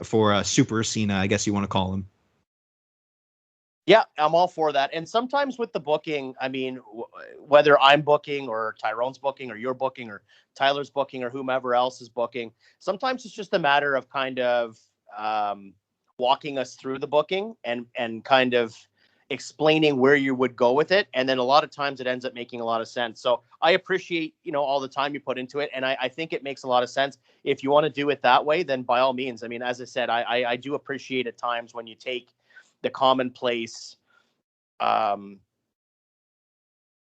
for Super Cena, I guess you want to call him. Yeah, I'm all for that. And sometimes with the booking, I mean, whether I'm booking or Tyrone's booking or you're booking or Tyler's booking or whomever else is booking, sometimes it's just a matter of kind of walking us through the booking and kind of explaining where you would go with it. And then a lot of times it ends up making a lot of sense. So I appreciate, all the time you put into it. And I think it makes a lot of sense. If you want to do it that way, then by all means. I mean, as I said, I do appreciate at times when you take the commonplace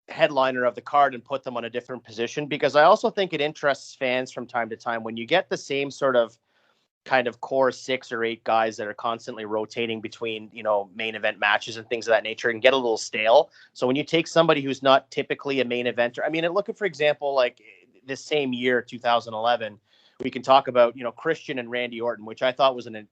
headliner of the card and put them on a different position, because I also think it interests fans from time to time when you get the same sort of kind of core 6 or 8 guys that are constantly rotating between, main event matches and things of that nature and get a little stale. So when you take somebody who's not typically a main eventer, I mean, look at, for example, like this same year, 2011, we can talk about, Christian and Randy Orton, which I thought was an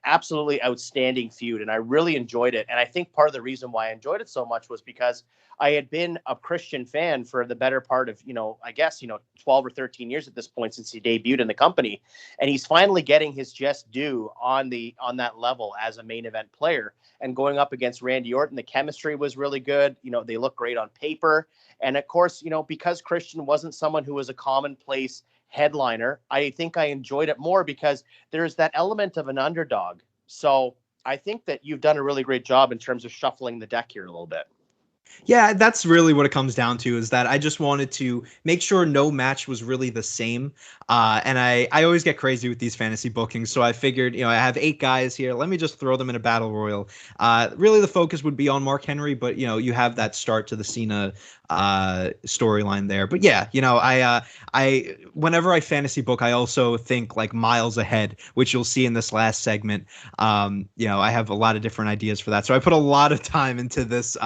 absolutely outstanding feud. And I really enjoyed it. And I think part of the reason why I enjoyed it so much was because I had been a Christian fan for the better part of, 12 or 13 years at this point since he debuted in the company. And he's finally getting his just due on that level as a main event player. And going up against Randy Orton, the chemistry was really good. They look great on paper. And of course, because Christian wasn't someone who was a commonplace headliner, I think I enjoyed it more because there's that element of an underdog. So I think that you've done a really great job in terms of shuffling the deck here a little bit. Yeah, that's really what it comes down to, is that I just wanted to make sure no match was really the same. And I always get crazy with these fantasy bookings. So I figured, I have 8 guys here. Let me just throw them in a battle royal. Really, the focus would be on Mark Henry, but, you have that start to the Cena storyline there. But yeah, I whenever I fantasy book, I also think like miles ahead, which you'll see in this last segment. I have a lot of different ideas for that. So I put a lot of time into this,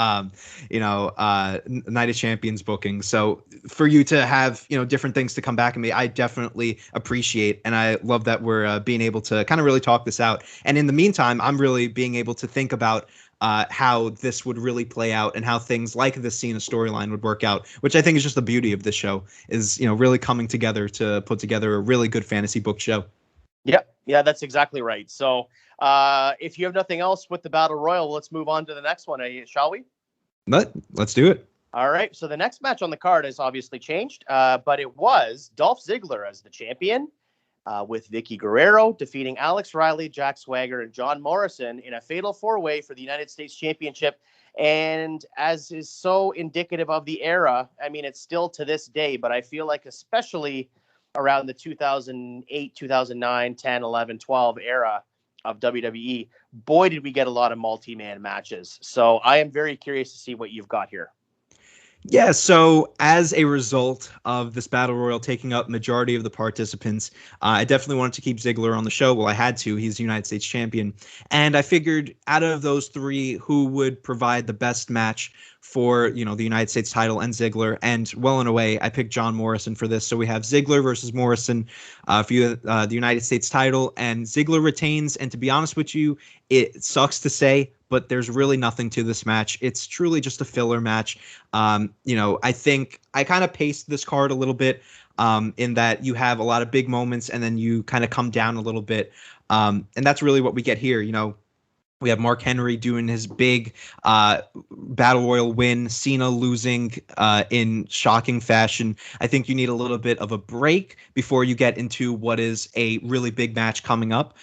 Night of Champions booking. So for you to have, different things to come back at me, I definitely appreciate. And I love that we're being able to kind of really talk this out. And in the meantime, I'm really being able to think about how this would really play out and how things like the Cena storyline would work out, which I think is just the beauty of this show, is, really coming together to put together a really good fantasy book show. Yeah, that's exactly right. So if you have nothing else with the Battle Royal, let's move on to the next one, shall we? Let's do it. All right. So the next match on the card has obviously changed, but it was Dolph Ziggler as the champion, with Vicky Guerrero defeating Alex Riley, Jack Swagger, and John Morrison in a fatal 4-way for the United States Championship. And as is so indicative of the era, I mean, it's still to this day, but I feel like especially around the 2008, 2009, 10, 11, 12 era of WWE, boy, did we get a lot of multi-man matches. So I am very curious to see what you've got here. Yeah, so as a result of this battle royal taking up majority of the participants, I definitely wanted to keep Ziggler on the show. Well, I had to. He's the United States champion. And I figured out of those 3, who would provide the best match for, the United States title and Ziggler. And well and away, I picked John Morrison for this. So we have Ziggler versus Morrison for the United States title. And Ziggler retains. And to be honest with you, it sucks to say, but there's really nothing to this match. It's truly just a filler match. I think I kind of paced this card a little bit in that you have a lot of big moments and then you kind of come down a little bit. And that's really what we get here. We have Mark Henry doing his big Battle Royal win, Cena losing in shocking fashion. I think you need a little bit of a break before you get into what is a really big match coming up.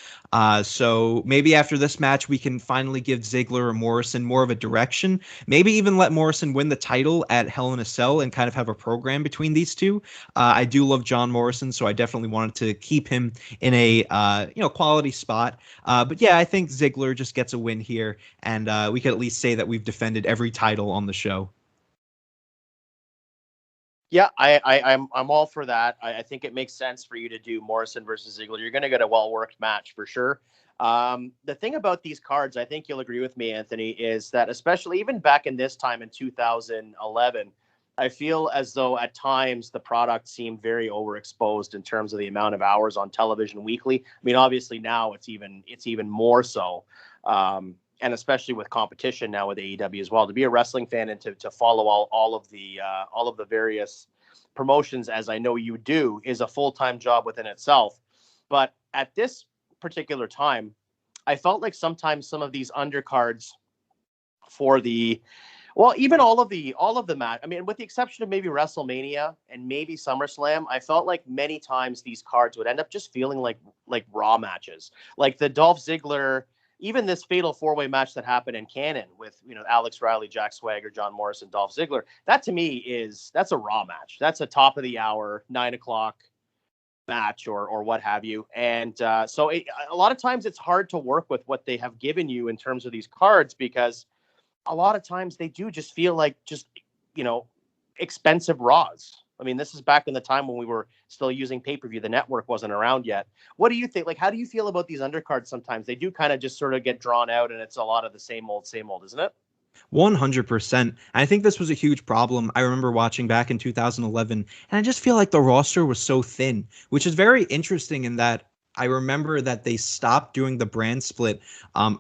So maybe after this match, we can finally give Ziggler or Morrison more of a direction. Maybe even let Morrison win the title at Hell in a Cell and kind of have a program between these two. I do love John Morrison, so I definitely wanted to keep him in a quality spot. But yeah, I think Ziggler just gets a win here, and we could at least say that we've defended every title on the show. Yeah, I'm all for that. I think it makes sense for you to do Morrison versus Ziggler. You're going to get a well-worked match for sure. The thing about these cards, I think you'll agree with me, Anthony, is that especially even back in this time in 2011, I feel as though at times the product seemed very overexposed in terms of the amount of hours on television weekly. I mean, obviously now it's even more so. And especially with competition now with AEW as well, to be a wrestling fan and to follow all of the various promotions, as I know you do, is a full-time job within itself. But at this particular time, I felt like sometimes some of these undercards for even all of the match. I mean, with the exception of maybe WrestleMania and maybe SummerSlam, I felt like many times these cards would end up just feeling like Raw matches, like the Dolph Ziggler. Even this fatal 4-way match that happened in Canon with, Alex Riley, Jack Swagger, John Morrison, Dolph Ziggler, that to me that's a Raw match. That's a top of the hour, 9:00 match or what have you. And so a lot of times it's hard to work with what they have given you in terms of these cards, because a lot of times they do just feel like expensive Raws. I mean, this is back in the time when we were still using pay-per-view. The network wasn't around yet. What do you think? Like, how do you feel about these undercards sometimes? They do kind of just sort of get drawn out, and it's a lot of the same old, isn't it? 100%. I think this was a huge problem. I remember watching back in 2011, and I just feel like the roster was so thin, which is very interesting in that I remember that they stopped doing the brand split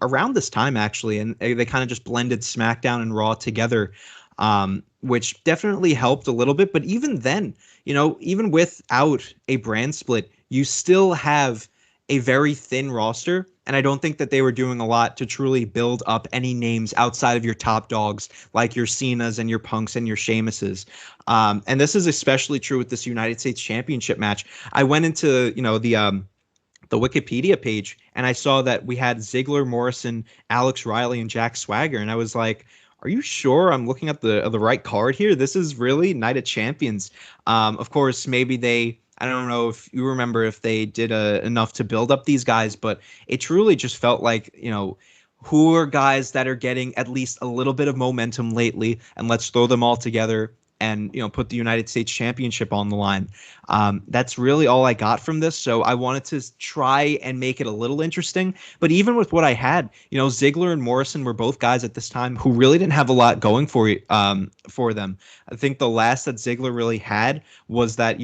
around this time, actually, and they kind of just blended SmackDown and Raw together. Which definitely helped a little bit. But even then, even without a brand split, you still have a very thin roster. And I don't think that they were doing a lot to truly build up any names outside of your top dogs, like your Cenas and your Punks and your Sheamuses. And this is especially true with this United States Championship match. I went into, the Wikipedia page, and I saw that we had Ziggler, Morrison, Alex Riley, and Jack Swagger, and I was like, "Are you sure I'm looking at the right card here? This is really Night of Champions." Of course, maybe they. I don't know if you remember if they did enough to build up these guys, but it truly just felt like, who are guys that are getting at least a little bit of momentum lately, and let's throw them all together and put the United States Championship on the line. That's really all I got from this. So I wanted to try and make it a little interesting. But even with what I had, Ziggler and Morrison were both guys at this time who really didn't have a lot going for them. I think the last that Ziggler really had was that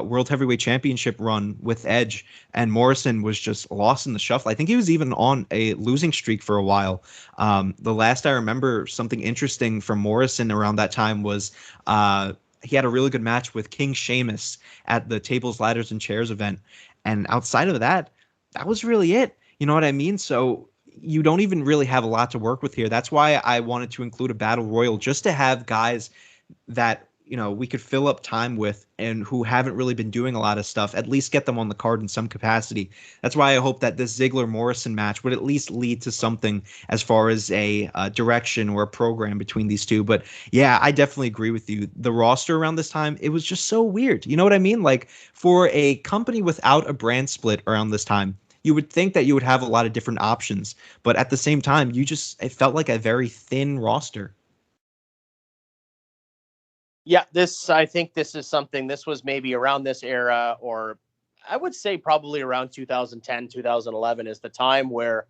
World Heavyweight Championship run with Edge, and Morrison was just lost in the shuffle. I think he was even on a losing streak for a while. The last I remember something interesting from Morrison around that time was he had a really good match with King Sheamus at the Tables, Ladders, and Chairs event. And outside of that, that was really it. You know what I mean? So you don't even really have a lot to work with here. That's why I wanted to include a battle royal, just to have guys that we could fill up time with and who haven't really been doing a lot of stuff, at least get them on the card in some capacity. That's why I hope that this Ziggler-Morrison match would at least lead to something as far as a direction or a program between these two. But yeah, I definitely agree with you. The roster around this time, it was just so weird. You know what I mean? Like, for a company without a brand split around this time, you would think that you would have a lot of different options, but at the same time, it felt like a very thin roster. Yeah, I think this was maybe around this era, or I would say probably around 2010, 2011 is the time where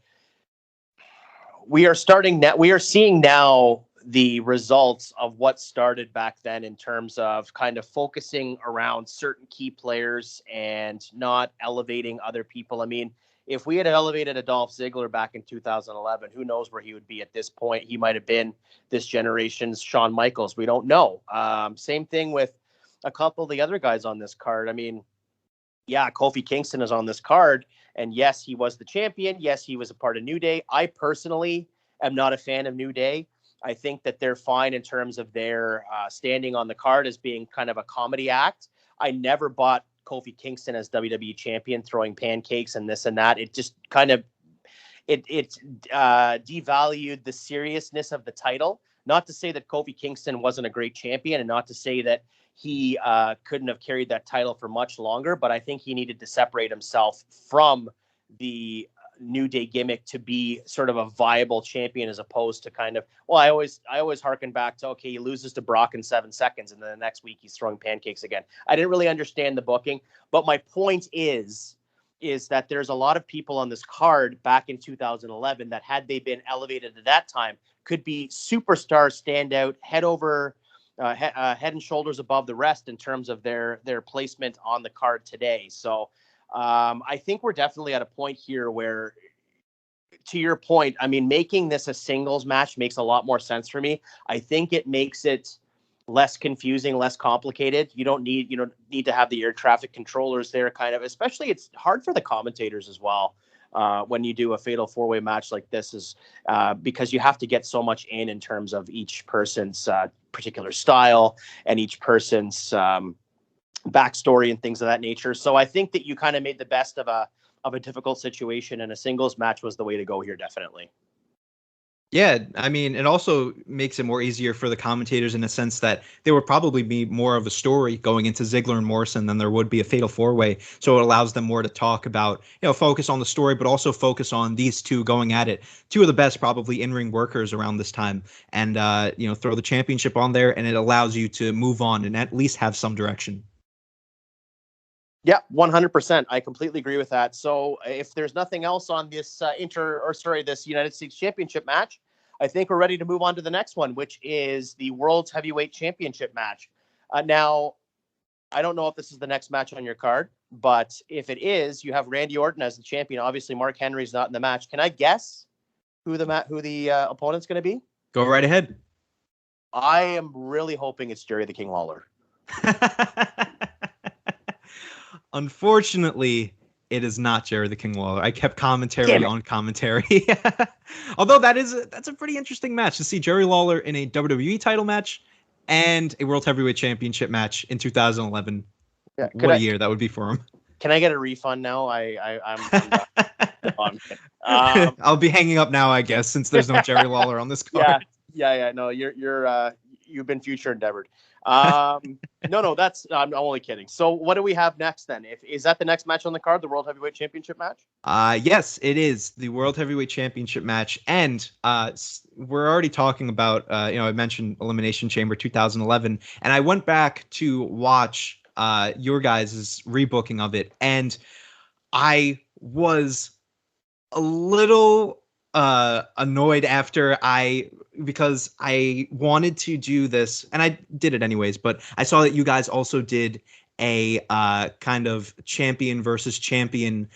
we are seeing now the results of what started back then in terms of kind of focusing around certain key players and not elevating other people. I mean, if we had elevated a Dolph Ziggler back in 2011, who knows where he would be at this point? He might have been this generation's Shawn Michaels. We don't know. Same thing with a couple of the other guys on this card. I mean, yeah, Kofi Kingston is on this card, and yes, he was the champion. Yes, he was a part of New Day. I personally am not a fan of New Day. I think that they're fine in terms of their standing on the card as being kind of a comedy act. I never bought Kofi Kingston as WWE champion, throwing pancakes and this and that. It just kind of devalued the seriousness of the title. Not to say that Kofi Kingston wasn't a great champion, and not to say that he couldn't have carried that title for much longer, but I think he needed to separate himself from the New Day gimmick to be sort of a viable champion, as opposed to kind of, well, I always harken back to, okay, he loses to Brock in 7 seconds and then the next week he's throwing pancakes again. I didn't really understand the booking, but my point is that there's a lot of people on this card back in 2011 that, had they been elevated at that time, could be superstars, standout, head and shoulders above the rest in terms of their placement on the card today. So I think we're definitely at a point here where, to your point, I mean, making this a singles match makes a lot more sense for me. I think it makes it less confusing, less complicated. You don't need to have the air traffic controllers there, kind of, especially it's hard for the commentators as well. When you do a fatal 4-way match like this, is because you have to get so much in terms of each person's particular style and each person's backstory and things of that nature. So I think that you kind of made the best of a difficult situation, and a singles match was the way to go here, definitely. Yeah, I mean, it also makes it more easier for the commentators in a sense that there would probably be more of a story going into Ziggler and Morrison than there would be a fatal 4-way. So it allows them more to talk about, focus on the story, but also focus on these two going at it. Two of the best probably in-ring workers around this time, and, throw the championship on there, and it allows you to move on and at least have some direction. Yeah, 100%. I completely agree with that. So if there's nothing else on this this United States Championship match, I think we're ready to move on to the next one, which is the World Heavyweight Championship match. Now, I don't know if this is the next match on your card, but if it is, you have Randy Orton as the champion. Obviously, Mark Henry's not in the match. Can I guess who the opponent's going to be? Go right ahead. I am really hoping it's Jerry the King Lawler. Unfortunately, it is not Jerry the King Lawler. I kept commentary on commentary. Although that's a pretty interesting match to see Jerry Lawler in a WWE title match and a World Heavyweight Championship match in 2011. Yeah, what a year that would be for him. Can I get a refund now? I'm done. No, I'm kidding. I'll be hanging up now, I guess, since there's no Jerry Lawler on this card. Yeah. No, you've been future endeavored. No, that's I'm only kidding. So what do we have next then? Is that the next match on the card, the World Heavyweight Championship match? Yes, it is the World Heavyweight Championship match, and we're already talking about I mentioned Elimination Chamber 2011, and I went back to watch your guys' rebooking of it, and I was a little annoyed because I wanted to do this, and I did it anyways, but I saw that you guys also did a kind of champion versus champion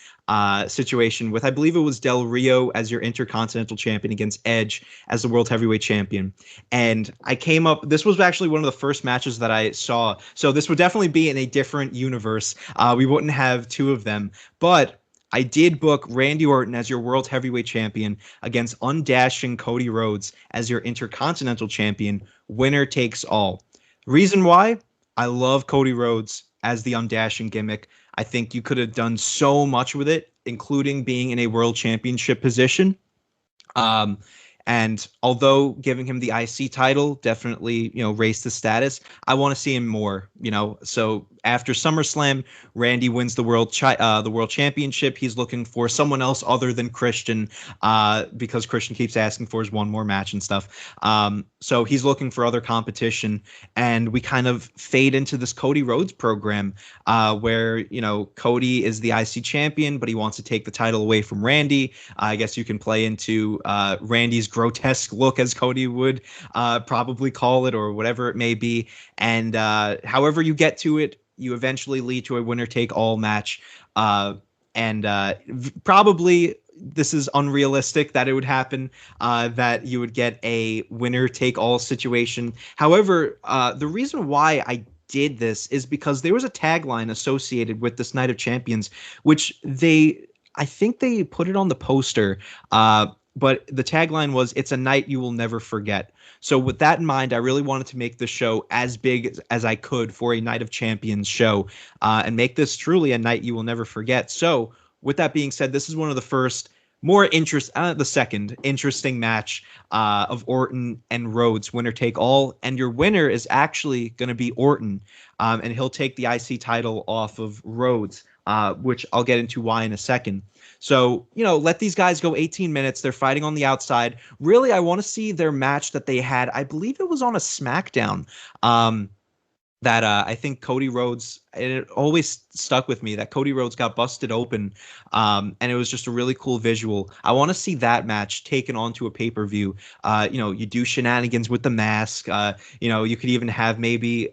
situation with, I believe it was Del Rio as your Intercontinental Champion against Edge as the World Heavyweight Champion. And I came up, this was actually one of the first matches that I saw. So this would definitely be in a different universe. We wouldn't have two of them, but I did book Randy Orton as your World Heavyweight Champion against undashing Cody Rhodes as your Intercontinental Champion. Winner takes all. Reason why? I love Cody Rhodes as the undashing gimmick. I think you could have done so much with it, including being in a world championship position. And although giving him the IC title definitely, raised the status, I want to see him more, So after SummerSlam, Randy wins the world championship. He's looking for someone else other than Christian, because Christian keeps asking for his one more match and stuff. So he's looking for other competition, and we kind of fade into this Cody Rhodes program, where Cody is the IC champion, but he wants to take the title away from Randy. I guess you can play into Randy's grotesque look, as Cody would probably call it, or whatever it may be. And however you get to it, you eventually lead to a winner-take-all match. Probably this is unrealistic that it would happen, that you would get a winner-take-all situation. However, the reason why I did this is because there was a tagline associated with this Night of Champions, which I think they put it on the poster, but the tagline was, "It's a night you will never forget." So with that in mind, I really wanted to make the show as big as I could for a Night of Champions show, and make this truly a night you will never forget. So with that being said, this is one of the the second interesting match of Orton and Rhodes, winner take all. And your winner is actually going to be Orton, and he'll take the IC title off of Rhodes, which I'll get into why in a second. So, let these guys go 18 minutes. They're fighting on the outside. Really, I want to see their match that they had. I believe it was on a SmackDown, that I think Cody Rhodes, it always stuck with me that Cody Rhodes got busted open, and it was just a really cool visual. I want to see that match taken onto a pay-per-view. You do shenanigans with the mask. You could even have maybe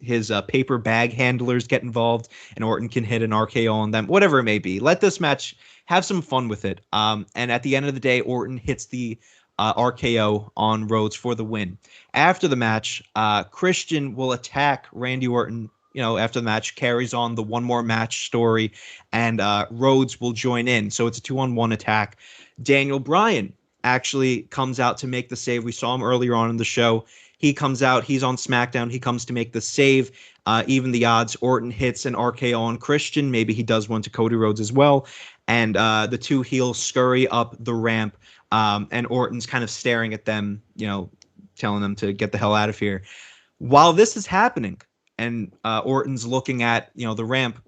his paper bag handlers get involved, and Orton can hit an RKO on them, whatever it may be. Let this match have some fun with it. And at the end of the day, Orton hits the RKO on Rhodes for the win. After the match, Christian will attack Randy Orton. After the match, carries on the one more match story, and Rhodes will join in. So it's a 2-on-1 attack. Daniel Bryan actually comes out to make the save. We saw him earlier on in the show. He comes out. He's on SmackDown. He comes to make the save. Even the odds. Orton hits an RKO on Christian. Maybe he does one to Cody Rhodes as well. And the two heels scurry up the ramp. And Orton's kind of staring at them, telling them to get the hell out of here. While this is happening, and Orton's looking at, the ramp,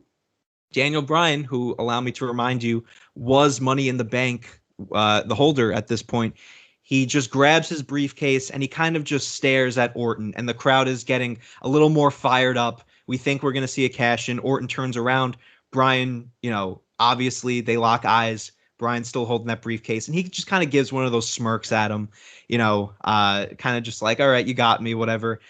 Daniel Bryan, who, allow me to remind you, was Money in the Bank, the holder at this point, he just grabs his briefcase and he kind of just stares at Orton, and the crowd is getting a little more fired up. We think we're going to see a cash in. Orton turns around. Bryan, obviously they lock eyes. Bryan's still holding that briefcase, and he just kind of gives one of those smirks at him, kind of just like, all right, you got me, whatever.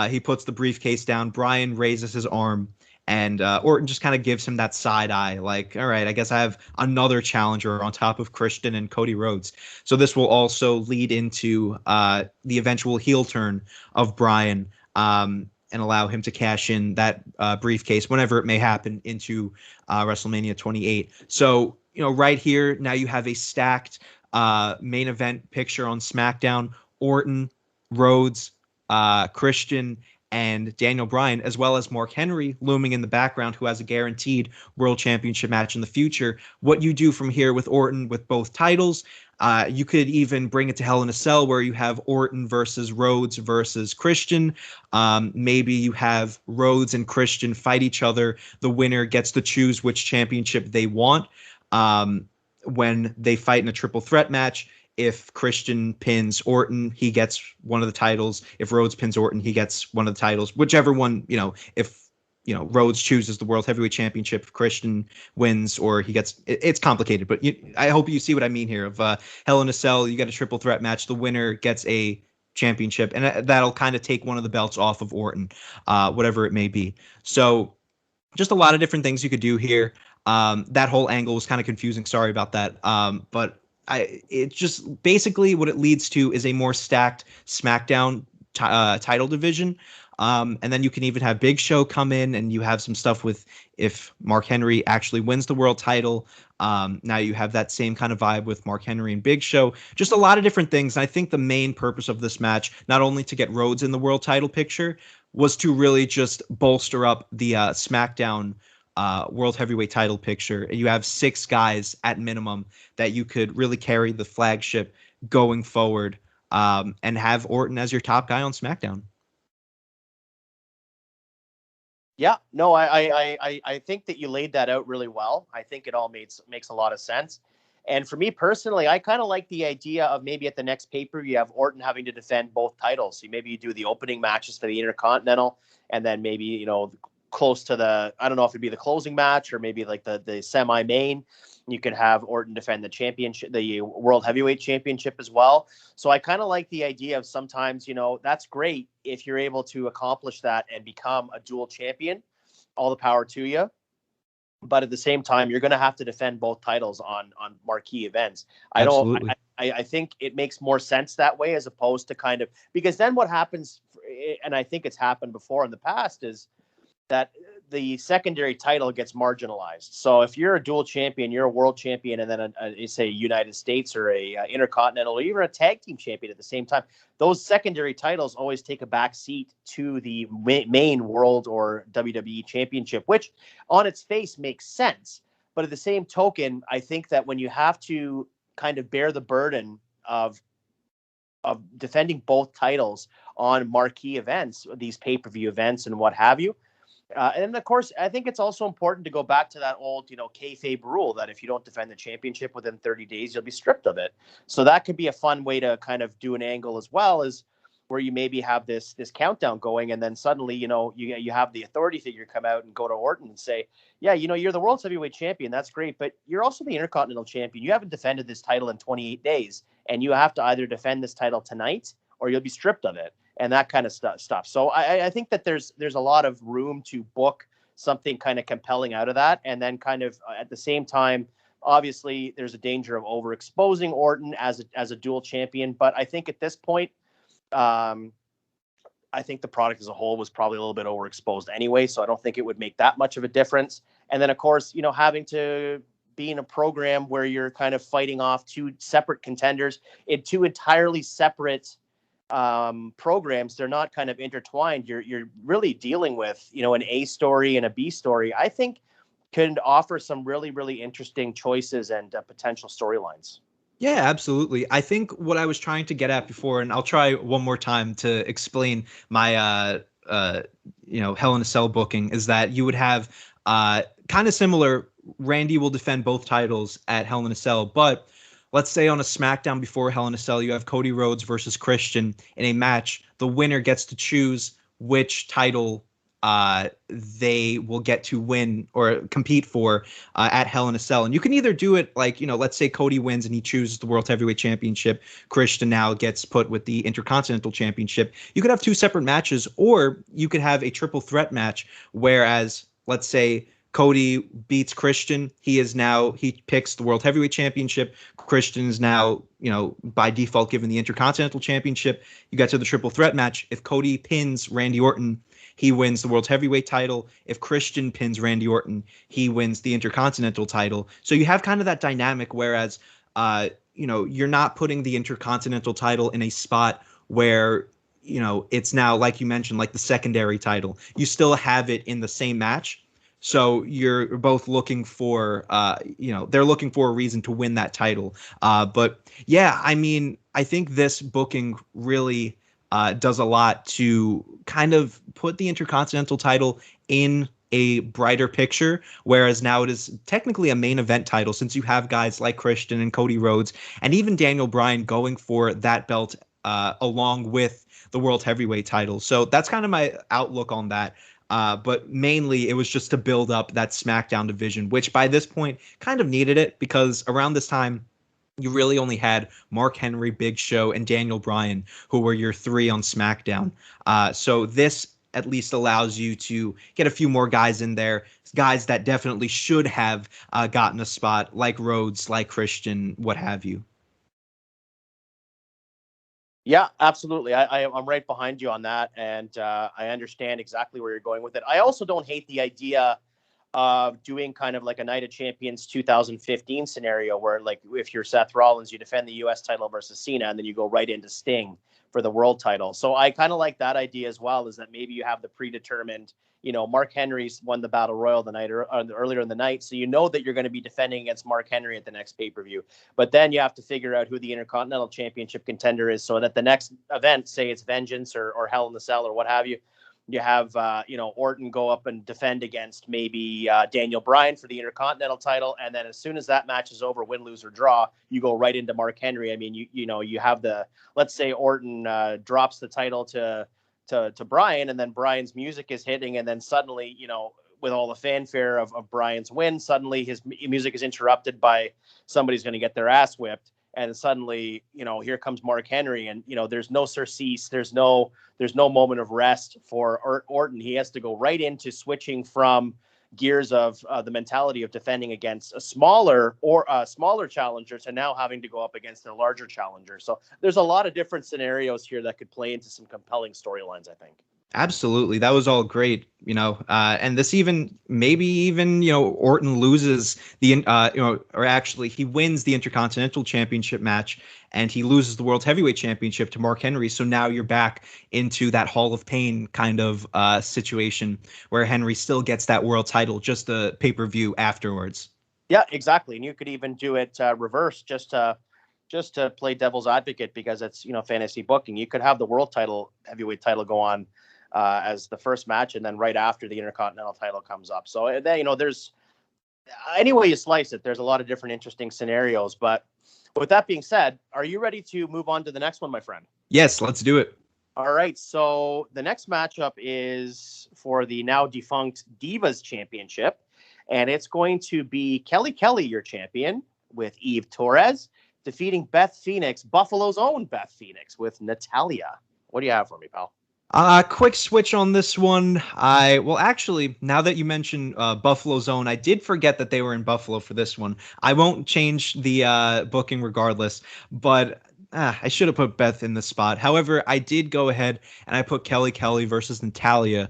He puts the briefcase down. Bryan raises his arm, and Orton just kind of gives him that side eye, like, all right, I guess I have another challenger on top of Christian and Cody Rhodes. So this will also lead into the eventual heel turn of Bryan, and allow him to cash in that briefcase whenever it may happen into WrestleMania 28. So, right here, now you have a stacked main event picture on SmackDown. Orton, Rhodes, Christian, and Daniel Bryan, as well as Mark Henry looming in the background, who has a guaranteed world championship match in the future. What you do from here with Orton with both titles, you could even bring it to Hell in a Cell, where you have Orton versus Rhodes versus Christian. Maybe you have Rhodes and Christian fight each other. The winner gets to choose which championship they want. When they fight in a triple threat match, if Christian pins Orton, he gets one of the titles. If Rhodes pins Orton, he gets one of the titles. Whichever one, if Rhodes chooses the World Heavyweight Championship, if Christian wins, or he gets, it's complicated, but I hope you see what I mean here. Of Hell in a Cell, you get a triple threat match. The winner gets a championship, and that'll kind of take one of the belts off of Orton, whatever it may be. So just a lot of different things you could do here. That whole angle was kind of confusing. Sorry about that. But it just basically what it leads to is a more stacked SmackDown title division. And then you can even have Big Show come in, and you have some stuff with if Mark Henry actually wins the world title. Now you have that same kind of vibe with Mark Henry and Big Show. Just a lot of different things. And I think the main purpose of this match, not only to get Rhodes in the world title picture, was to really just bolster up the SmackDown World Heavyweight title picture. You have 6 guys at minimum that you could really carry the flagship going forward, and have Orton as your top guy on SmackDown. Yeah, no, I think that you laid that out really well. I think it all makes a lot of sense. And for me personally, I kind of like the idea of maybe at the next pay-per-view, you have Orton having to defend both titles. So maybe you do the opening matches for the Intercontinental, and then maybe, close to the, I don't know if it'd be the closing match or maybe like the semi-main, you could have Orton defend the championship, the World Heavyweight Championship as well. So I kind of like the idea of sometimes, that's great if you're able to accomplish that and become a dual champion. All the power to you. But at the same time, you're going to have to defend both titles on marquee events. I think it makes more sense that way, as opposed to kind of, because then what happens, and I think it's happened before in the past, is that the secondary title gets marginalized. So if you're a dual champion, you're a world champion, and then say a United States or a Intercontinental or even a tag team champion at the same time, those secondary titles always take a back seat to the main world or WWE championship, which on its face makes sense. But at the same token, I think that when you have to kind of bear the burden of defending both titles on marquee events, these pay-per-view events and what have you, and of course, I think it's also important to go back to that old, kayfabe rule that if you don't defend the championship within 30 days, you'll be stripped of it. So that could be a fun way to kind of do an angle as well, as where you maybe have this countdown going, and then suddenly, you have the authority figure come out and go to Orton and say, yeah, you're the world heavyweight champion. That's great. But you're also the Intercontinental champion. You haven't defended this title in 28 days, and you have to either defend this title tonight or you'll be stripped of it. And that kind of stuff. So I think that there's a lot of room to book something kind of compelling out of that. And then kind of at the same time, obviously there's a danger of overexposing Orton as a dual champion. But I think at this point, I think the product as a whole was probably a little bit overexposed anyway. So I don't think it would make that much of a difference. And then, of course, having to be in a program where you're kind of fighting off 2 separate contenders in 2 entirely separate programs, they're not kind of intertwined. You're really dealing with an A story and a B story. I think could offer some really, really interesting choices and potential storylines. Yeah, absolutely. I think what I was trying to get at before, and I'll try one more time to explain my Hell in a Cell booking, is that you would have kind of similar. Randy will defend both titles at Hell in a Cell, but let's say on a SmackDown before Hell in a Cell, you have Cody Rhodes versus Christian in a match. The winner gets to choose which title they will get to win or compete for at Hell in a Cell. And you can either do it like, let's say Cody wins and he chooses the World Heavyweight Championship. Christian now gets put with the Intercontinental Championship. You could have 2 separate matches, or you could have a triple threat match, whereas let's say Cody beats Christian. He picks the World Heavyweight Championship. Christian is now, by default given the Intercontinental Championship. You get to the triple threat match. If Cody pins Randy Orton, he wins the World Heavyweight title. If Christian pins Randy Orton, he wins the Intercontinental title. So you have kind of that dynamic, whereas, you're not putting the Intercontinental title in a spot where it's now, like you mentioned, like the secondary title. You still have it in the same match. So you're both looking for, they're looking for a reason to win that title. But yeah, I mean, I think this booking really does a lot to kind of put the Intercontinental title in a brighter picture, whereas now it is technically a main event title, since you have guys like Christian and Cody Rhodes and even Daniel Bryan going for that belt along with the World Heavyweight title. So that's kind of my outlook on that. But mainly it was just to build up that SmackDown division, which by this point kind of needed it, because around this time, you really only had Mark Henry, Big Show, and Daniel Bryan, who were your three on SmackDown. So this at least allows you to get a few more guys in there, guys that definitely should have gotten a spot, like Rhodes, like Christian, what have you. Yeah, absolutely. I'm right behind you on that, and I understand exactly where you're going with it. I also don't hate the idea of doing kind of like a Night of Champions 2015 scenario where, like, if you're Seth Rollins, you defend the U.S. title versus Cena, and then you go right into Sting for the world title. So I kind of like that idea as well, is that maybe you have the predetermined, Mark Henry's won the Battle Royal the night earlier in the night. So you know that you're going to be defending against Mark Henry at the next pay-per-view. But then you have to figure out who the Intercontinental Championship contender is, so that the next event, say it's Vengeance or Hell in the Cell or what have you, you have, Orton go up and defend against maybe Daniel Bryan for the Intercontinental title. And then as soon as that match is over, win, lose, or draw, you go right into Mark Henry. I mean, you have let's say Orton drops the title to Bryan, and then Bryan's music is hitting. And then suddenly, with all the fanfare of Bryan's win, suddenly his music is interrupted by somebody's going to get their ass whipped. And suddenly, here comes Mark Henry, and there's no surcease, there's no moment of rest for Orton. He has to go right into switching from gears of the mentality of defending against a smaller challenger to now having to go up against a larger challenger. So there's a lot of different scenarios here that could play into some compelling storylines, I think. Absolutely. That was all great, and this maybe even, Orton loses or actually he wins the Intercontinental Championship match and he loses the World Heavyweight Championship to Mark Henry. So now you're back into that Hall of Pain kind of situation where Henry still gets that world title, just the pay-per-view afterwards. Yeah, exactly. And you could even do it reverse, just to play devil's advocate, because it's, fantasy booking. You could have the world title, heavyweight title, go on as the first match, and then right after the Intercontinental title comes up. So then, there's, any way you slice it, there's a lot of different interesting scenarios. But with that being said, are you ready to move on to the next one, my friend? Yes, let's do it. All right. So the next matchup is for the now defunct Divas Championship, and it's going to be Kelly Kelly, your champion, with Eve Torres, defeating Beth Phoenix, Buffalo's own Beth Phoenix, with Natalia. What do you have for me, pal? Quick switch on this one. Actually, now that you mentioned Buffalo's own, I did forget that they were in Buffalo for this one. I won't change the booking regardless, but I should have put Beth in the spot. However, I did go ahead and I put Kelly Kelly versus Natalia,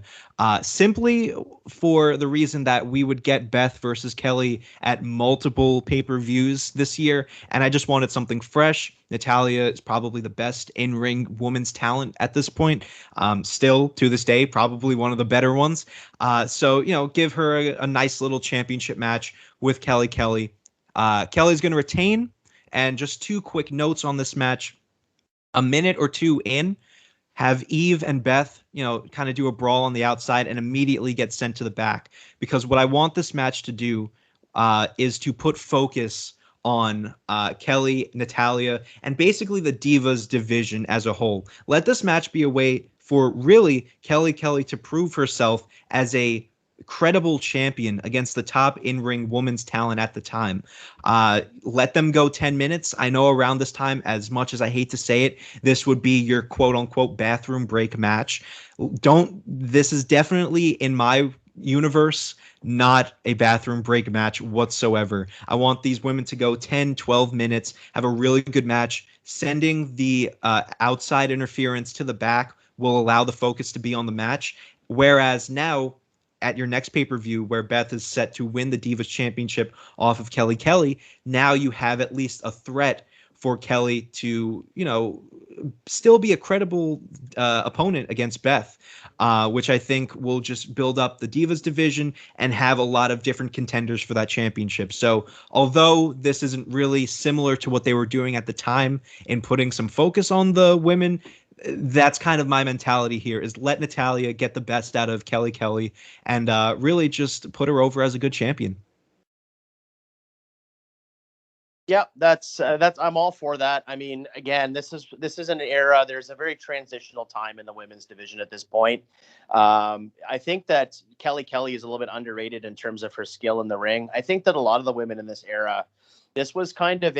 simply for the reason that we would get Beth versus Kelly at multiple pay-per-views this year, and I just wanted something fresh. Natalia is probably the best in-ring women's talent at this point. Still, to this day, probably one of the better ones. So, give her a nice little championship match with Kelly Kelly. Kelly's going to retain. And just two quick notes on this match. A minute or two in, have Eve and Beth, kind of do a brawl on the outside and immediately get sent to the back. Because what I want this match to do is to put focus on Kelly, Natalia, and basically the Divas division as a whole. Let this match be a way for really Kelly Kelly to prove herself as a credible champion against the top in-ring women's talent at the time. Let them go 10 minutes. I know around this time, as much as I hate to say it, this would be your quote-unquote bathroom break match. This is definitely, in my universe, not a bathroom break match whatsoever. I want these women to go 10, 12 minutes, have a really good match. Sending the outside interference to the back will allow the focus to be on the match. Whereas now, at your next pay-per-view, where Beth is set to win the Divas Championship off of Kelly Kelly, now you have at least a threat for Kelly to, still be a credible opponent against Beth, which I think will just build up the Divas division and have a lot of different contenders for that championship. So although this isn't really similar to what they were doing at the time in putting some focus on the women, that's kind of my mentality here, is let Natalia get the best out of Kelly and really just put her over as a good champion. Yeah, that's I'm all for that. I mean, again, this is an era. There's a very transitional time in the women's division at this point. I think that Kelly is a little bit underrated in terms of her skill in the ring. I think that a lot of the women in this era, this was kind of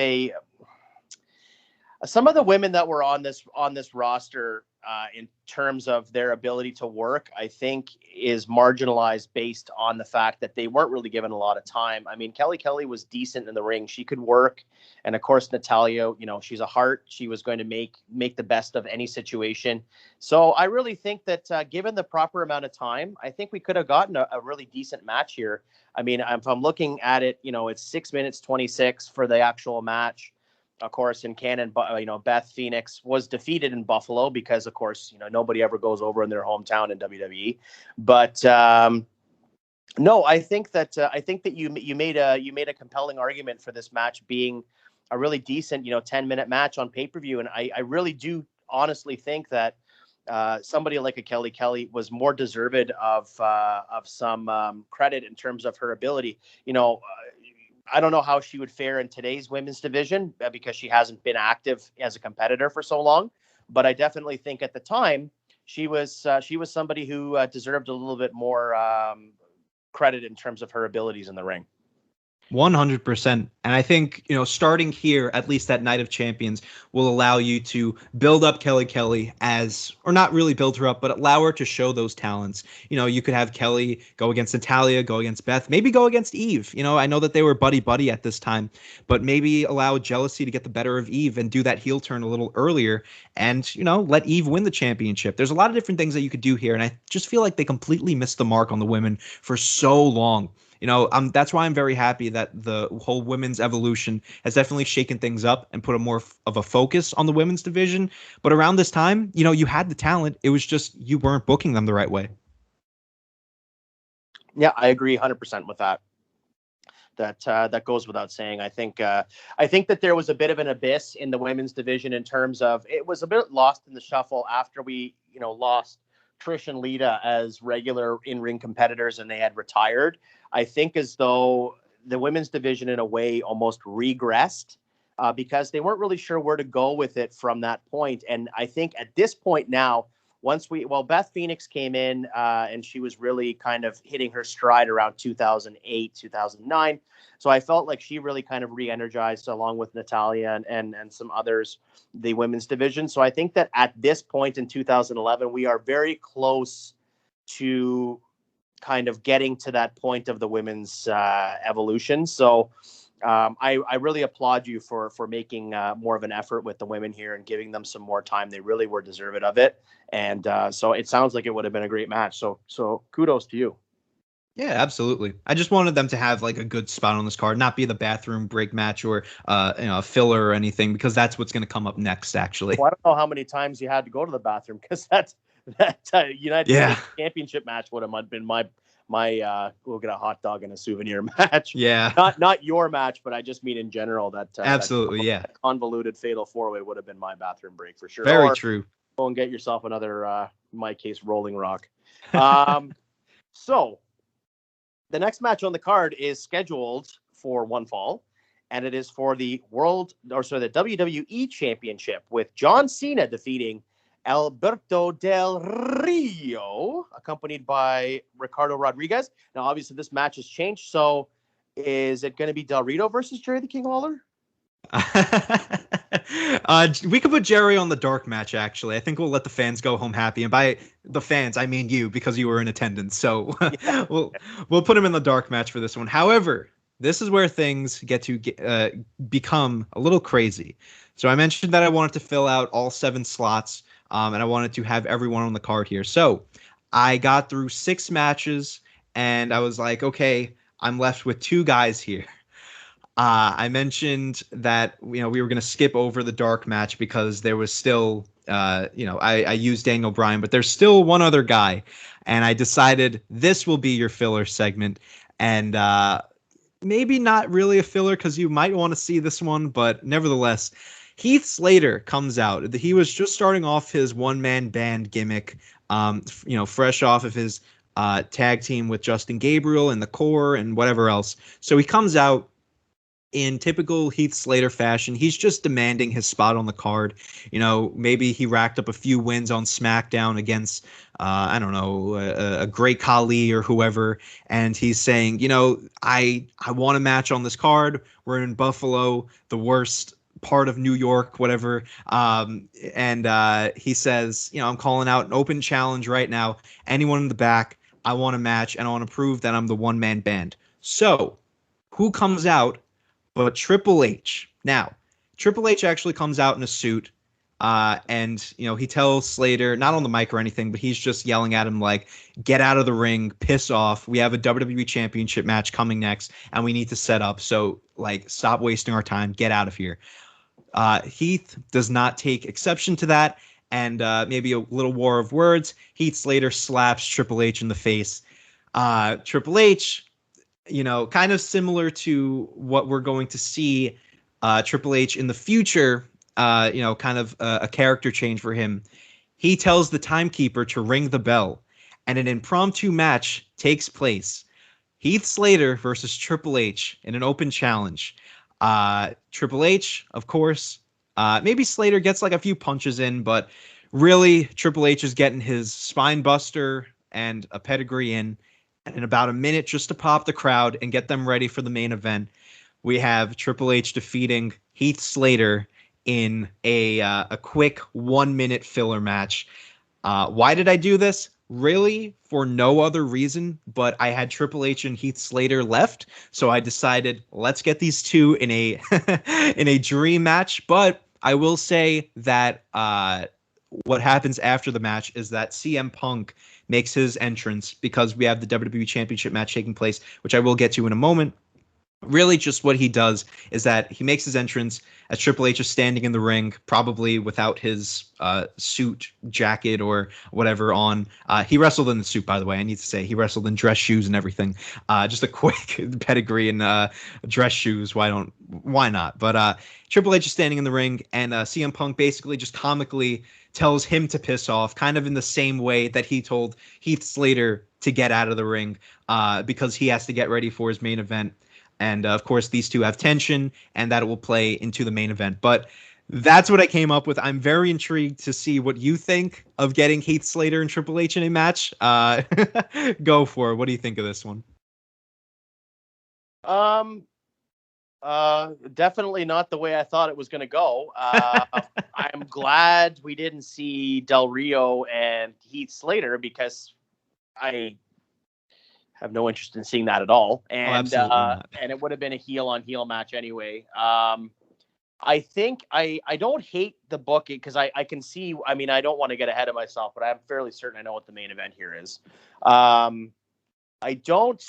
some of the women that were on this roster in terms of their ability to work, I think is marginalized based on the fact that they weren't really given a lot of time. I mean, Kelly was decent in the ring. She could work. And of course, Natalia, she's a heart. She was going to make the best of any situation. So I really think that given the proper amount of time, I think we could have gotten a really decent match here. I mean, if I'm looking at it, it's 6 minutes 26 for the actual match. Of course, in canon, Beth Phoenix was defeated in Buffalo because, of course, nobody ever goes over in their hometown in WWE. But no, I think that you made a compelling argument for this match being a really decent 10-minute match on pay-per-view, and I really do honestly think that somebody like a Kelly was more deserved of some credit in terms of her ability. I don't know how she would fare in today's women's division because she hasn't been active as a competitor for so long. But I definitely think at the time she was somebody who deserved a little bit more credit in terms of her abilities in the ring. 100%. And I think, starting here, at least at Night of Champions, will allow you to build up Kelly or not really build her up, but allow her to show those talents. You could have Kelly go against Natalia, go against Beth, maybe go against Eve. I know that they were buddy at this time, but maybe allow jealousy to get the better of Eve and do that heel turn a little earlier and, let Eve win the championship. There's a lot of different things that you could do here. And I just feel like they completely missed the mark on the women for so long. That's why I'm very happy that the whole women's evolution has definitely shaken things up and put a more of a focus on the women's division. But around this time, you had the talent. It was just you weren't booking them the right way. Yeah, I agree 100% with that. That goes without saying. I think that there was a bit of an abyss in the women's division in terms of it was a bit lost in the shuffle after we lost Trish and Lita as regular in-ring competitors and they had retired. I think as though the women's division in a way almost regressed because they weren't really sure where to go with it from that point. And I think at this point now, Beth Phoenix came in and she was really kind of hitting her stride around 2008, 2009. So I felt like she really kind of re-energized along with Natalia and some others, the women's division. So I think that at this point in 2011, we are very close to kind of getting to that point of the women's evolution. So I really applaud you for making more of an effort with the women here and giving them some more time. They really were deserving of it. And so it sounds like it would have been a great match. So kudos to you. Yeah, absolutely. I just wanted them to have like a good spot on this card, not be the bathroom break match or a filler or anything, because that's what's going to come up next, actually. Well, I don't know how many times you had to go to the bathroom because that United States Championship match would have been my we'll get a hot dog and a souvenir match. Yeah. Not your match, but I just mean in general that absolutely, that convoluted fatal four-way would have been my bathroom break for sure. Very true. Go and get yourself another, in my case, Rolling Rock. So the next match on the card is scheduled for one fall, and it is for the WWE Championship with John Cena defeating Alberto Del Rio, accompanied by Ricardo Rodriguez. Now, obviously, this match has changed. So, is it going to be Del Rio versus Jerry the King Lawler? We could put Jerry on the dark match, actually. I think we'll let the fans go home happy. And by the fans, I mean you, because you were in attendance. So we'll put him in the dark match for this one. However, this is where things get to become a little crazy. So I mentioned that I wanted to fill out all 7 slots. And I wanted to have everyone on the card here. So I got through 6 matches and I was like, okay, I'm left with 2 guys here. I mentioned that we were going to skip over the dark match because there was still I used Daniel Bryan, but there's still one other guy, and I decided this will be your filler segment, and maybe not really a filler because you might want to see this one, but nevertheless, Heath Slater comes out. He was just starting off his one-man band gimmick, fresh off of his tag team with Justin Gabriel and the Core and whatever else. So he comes out in typical Heath Slater fashion. He's just demanding his spot on the card. Maybe he racked up a few wins on SmackDown against, I don't know, a Great Khali or whoever. And he's saying, I want a match on this card. We're in Buffalo, the worst part of New York, whatever. And he says, I'm calling out an open challenge right now. Anyone in the back, I want a match, and I want to prove that I'm the one-man band. So who comes out but Triple H? Now, Triple H actually comes out in a suit, and he tells Slater, not on the mic or anything, but he's just yelling at him like, "Get out of the ring, piss off. We have a WWE Championship match coming next, and we need to set up. So, stop wasting our time. Get out of here." Heath does not take exception to that, and maybe a little war of words. Heath Slater slaps Triple H in the face. Triple H, kind of similar to what we're going to see Triple H in the future, kind of a character change for him. He tells the timekeeper to ring the bell, and an impromptu match takes place. Heath Slater versus Triple H in an open challenge. Triple H, of course. Maybe Slater gets a few punches in, but really Triple H is getting his spine buster and a pedigree in about a minute just to pop the crowd and get them ready for the main event. We have Triple H defeating Heath Slater in a quick 1-minute filler match. Why did I do this? Really, for no other reason, but I had Triple H and Heath Slater left, so I decided let's get these two in a in a dream match. But I will say that what happens after the match is that CM Punk makes his entrance because we have the WWE Championship match taking place, which I will get to in a moment. Really, just what he does is that he makes his entrance as Triple H is standing in the ring, probably without his suit, jacket, or whatever on. He wrestled in the suit, by the way. I need to say he wrestled in dress shoes and everything. Just a quick pedigree in dress shoes. Why not? But Triple H is standing in the ring, and CM Punk basically just comically tells him to piss off, kind of in the same way that he told Heath Slater to get out of the ring because he has to get ready for his main event. And, of course, these two have tension, and that will play into the main event. But that's what I came up with. I'm very intrigued to see what you think of getting Heath Slater and Triple H in a match. Go for it. What do you think of this one? Definitely not the way I thought it was going to go. I'm glad we didn't see Del Rio and Heath Slater because I have no interest in seeing that at all. And and it would have been a heel on heel match anyway. I think I don't hate the booking because I can see, I mean, I don't want to get ahead of myself, but I'm fairly certain I know what the main event here is. I don't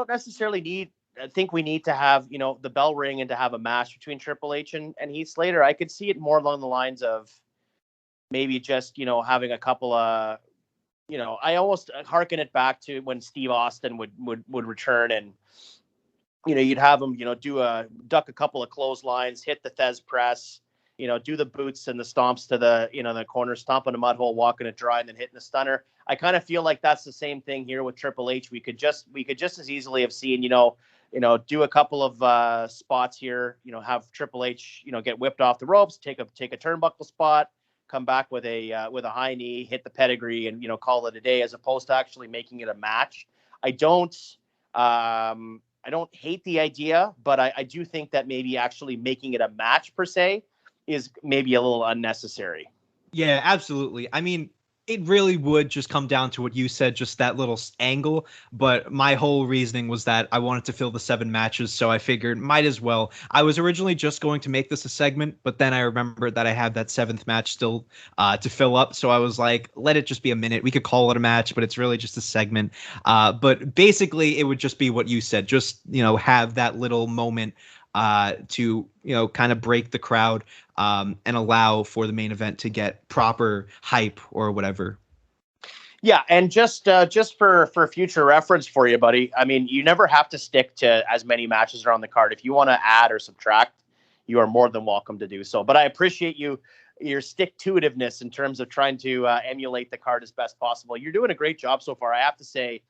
necessarily I think we need to have, the bell ring and to have a match between Triple H and Heath Slater. I could see it more along the lines of maybe just, having a couple of, I almost hearken it back to when Steve Austin would return and, you'd have him, duck a couple of clotheslines, hit the Thez press, do the boots and the stomps to the, the corner, stomp in a mud hole, walking it dry, and then hitting the stunner. I kind of feel like that's the same thing here with Triple H. We could just as easily have seen, do a couple of spots here, have Triple H, get whipped off the ropes, take a turnbuckle spot, come back with a high knee, hit the pedigree, and call it a day, as opposed to actually making it a match. I don't hate the idea, but I do think that maybe actually making it a match per se is maybe a little unnecessary. Yeah, absolutely. I mean, It really would just come down to what you said, just that little angle. But my whole reasoning was that I wanted to fill the 7 matches, so I figured might as well. I was originally just going to make this a segment, but then I remembered that I have that 7th match still to fill up. So I was like, let it just be a minute. We could call it a match, but it's really just a segment. But basically, it would just be what you said. Just, have that little moment to, kind of break the crowd and allow for the main event to get proper hype or whatever. Yeah, and just for future reference for you, buddy. I mean, you never have to stick to as many matches are on the card. If you want to add or subtract, you are more than welcome to do so. But I appreciate your stick-to-itiveness in terms of trying to emulate the card as best possible. You're doing a great job so far. I have to say,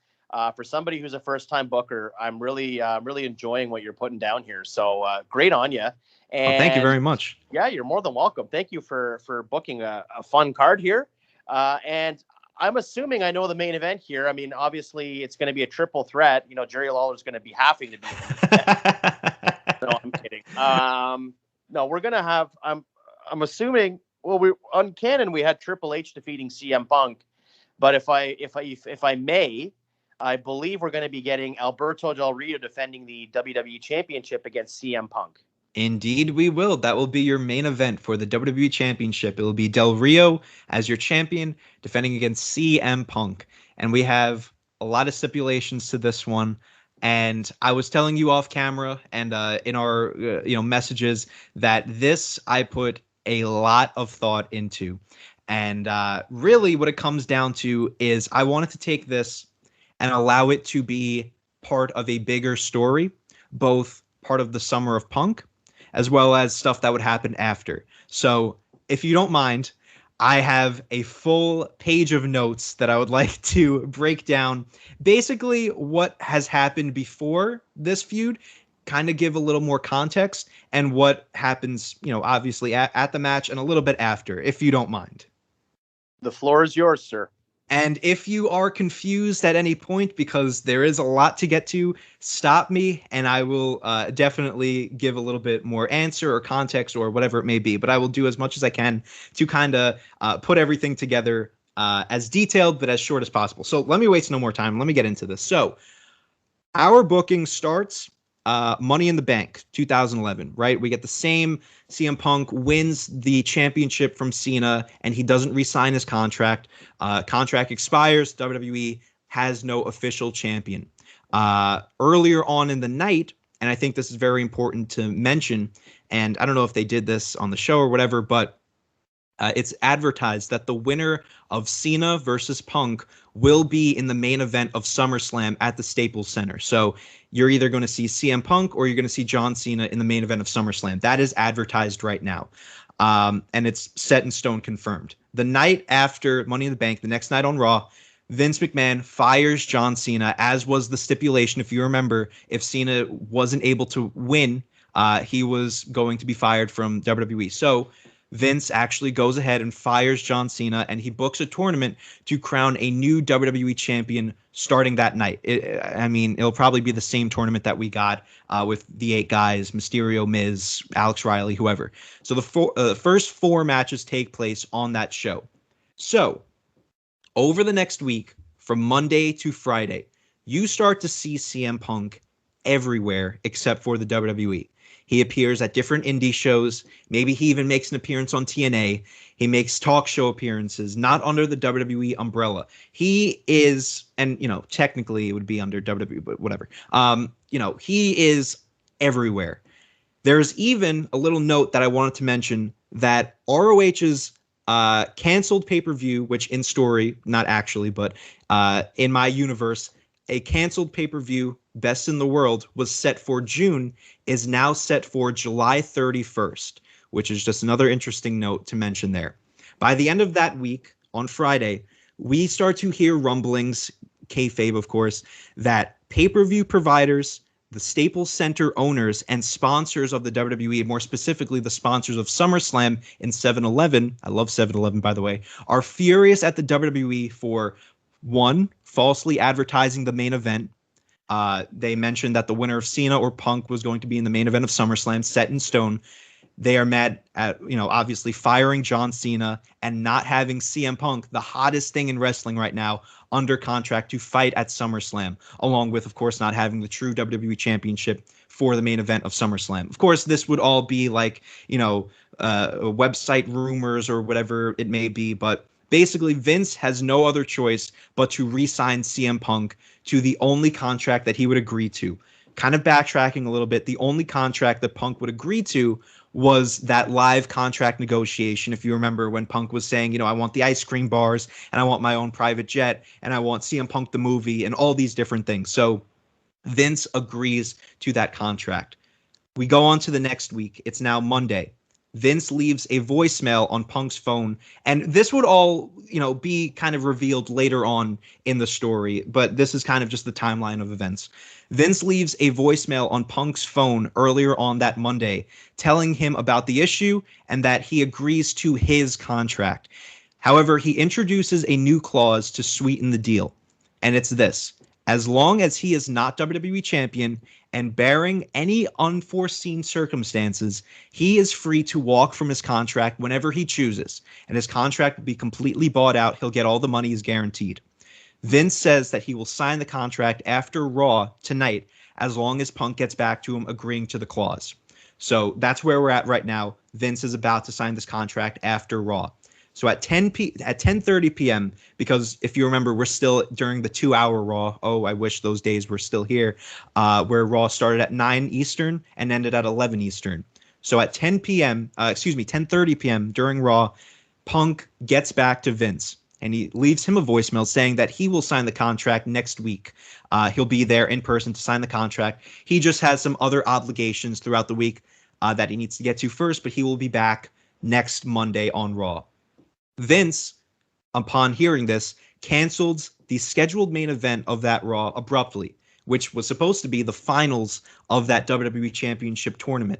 for somebody who's a first-time booker, I'm really enjoying what you're putting down here. So great on you. And thank you very much. Yeah, you're more than welcome. Thank you for booking a fun card here. And I'm assuming I know the main event here. I mean, obviously, it's going to be a triple threat. Jerry Lawler's going to be having to be. No, I'm kidding. No, we're going to have. I'm assuming. Well, we on canon we had Triple H defeating CM Punk, but if I may, I believe we're going to be getting Alberto Del Rio defending the WWE Championship against CM Punk. Indeed, we will. That will be your main event for the WWE Championship. It will be Del Rio as your champion defending against CM Punk. And we have a lot of stipulations to this one. And I was telling you off camera and in our messages that this I put a lot of thought into. And really what it comes down to is I wanted to take this and allow it to be part of a bigger story, both part of the Summer of Punk as well as stuff that would happen after. So if you don't mind, I have a full page of notes that I would like to break down basically what has happened before this feud, kind of give a little more context, and what happens, obviously at the match and a little bit after, if you don't mind. The floor is yours, sir. And if you are confused at any point, because there is a lot to get to, stop me and I will definitely give a little bit more answer or context or whatever it may be. But I will do as much as I can to kind of put everything together as detailed but as short as possible. So let me waste no more time. Let me get into this. So our booking starts Money in the Bank 2011, right? We get the same. CM Punk wins the championship from Cena, and he doesn't re-sign his contract. Contract expires. WWE has no official champion. Earlier on in the night, and I think this is very important to mention, and I don't know if they did this on the show or whatever, but it's advertised that the winner of Cena versus Punk will be in the main event of SummerSlam at the Staples Center. So you're either going to see CM Punk or you're going to see John Cena in the main event of SummerSlam. That is advertised right now. And it's set in stone, confirmed. The night after Money in the Bank, the next night on Raw, Vince McMahon fires John Cena, as was the stipulation. If you remember, if Cena wasn't able to win, he was going to be fired from WWE. So Vince actually goes ahead and fires John Cena, and he books a tournament to crown a new WWE champion starting that night. It'll probably be the same tournament that we got with the 8 guys, Mysterio, Miz, Alex Riley, whoever. So the first 4 matches take place on that show. So over the next week, from Monday to Friday, you start to see CM Punk everywhere except for the WWE. He appears at different indie shows. Maybe he even makes an appearance on TNA. He makes talk show appearances, not under the WWE umbrella. He is, and technically it would be under WWE, but whatever. He is everywhere. There's even a little note that I wanted to mention that ROH's canceled pay-per-view, which in story, not actually, but in my universe, a canceled pay-per-view, Best in the World, was set for June, is now set for July 31st, which is just another interesting note to mention there. By the end of that week, on Friday, we start to hear rumblings, kayfabe of course, that pay-per-view providers, the Staples Center owners, and sponsors of the WWE, more specifically the sponsors of SummerSlam in 7-Eleven, I love 7-Eleven by the way, are furious at the WWE for, one, falsely advertising the main event. They mentioned that the winner of Cena or Punk was going to be in the main event of SummerSlam, set in stone. They are mad at, obviously firing John Cena and not having CM Punk, the hottest thing in wrestling right now, under contract to fight at SummerSlam, along with, of course, not having the true WWE Championship for the main event of SummerSlam. Of course, this would all be like, website rumors or whatever it may be, but basically Vince has no other choice but to re-sign CM Punk to the only contract that he would agree to. Kind of backtracking a little bit, the only contract that Punk would agree to was that live contract negotiation. If you remember when Punk was saying, I want the ice cream bars and I want my own private jet and I want CM Punk the movie and all these different things. So Vince agrees to that contract. We go on to the next week. It's now Monday. Vince leaves a voicemail on Punk's phone, and this would all, be kind of revealed later on in the story, but this is kind of just the timeline of events. Vince leaves a voicemail on Punk's phone earlier on that Monday, telling him about the issue and that he agrees to his contract. However, he introduces a new clause to sweeten the deal, and it's this: as long as he is not WWE champion and barring any unforeseen circumstances, he is free to walk from his contract whenever he chooses, and his contract will be completely bought out. He'll get all the money is guaranteed. Vince says that he will sign the contract after Raw tonight, as long as Punk gets back to him agreeing to the clause. So that's where we're at right now. Vince is about to sign this contract after Raw. So at 10:30 p.m., because if you remember, we're still during the 2-hour Raw. Oh, I wish those days were still here, where Raw started at 9 Eastern and ended at 11 Eastern. So at 10:30 p.m. during Raw, Punk gets back to Vince, and he leaves him a voicemail saying that he will sign the contract next week. He'll be there in person to sign the contract. He just has some other obligations throughout the week that he needs to get to first, but he will be back next Monday on Raw. Vince, upon hearing this, canceled the scheduled main event of that Raw abruptly, which was supposed to be the finals of that WWE Championship tournament.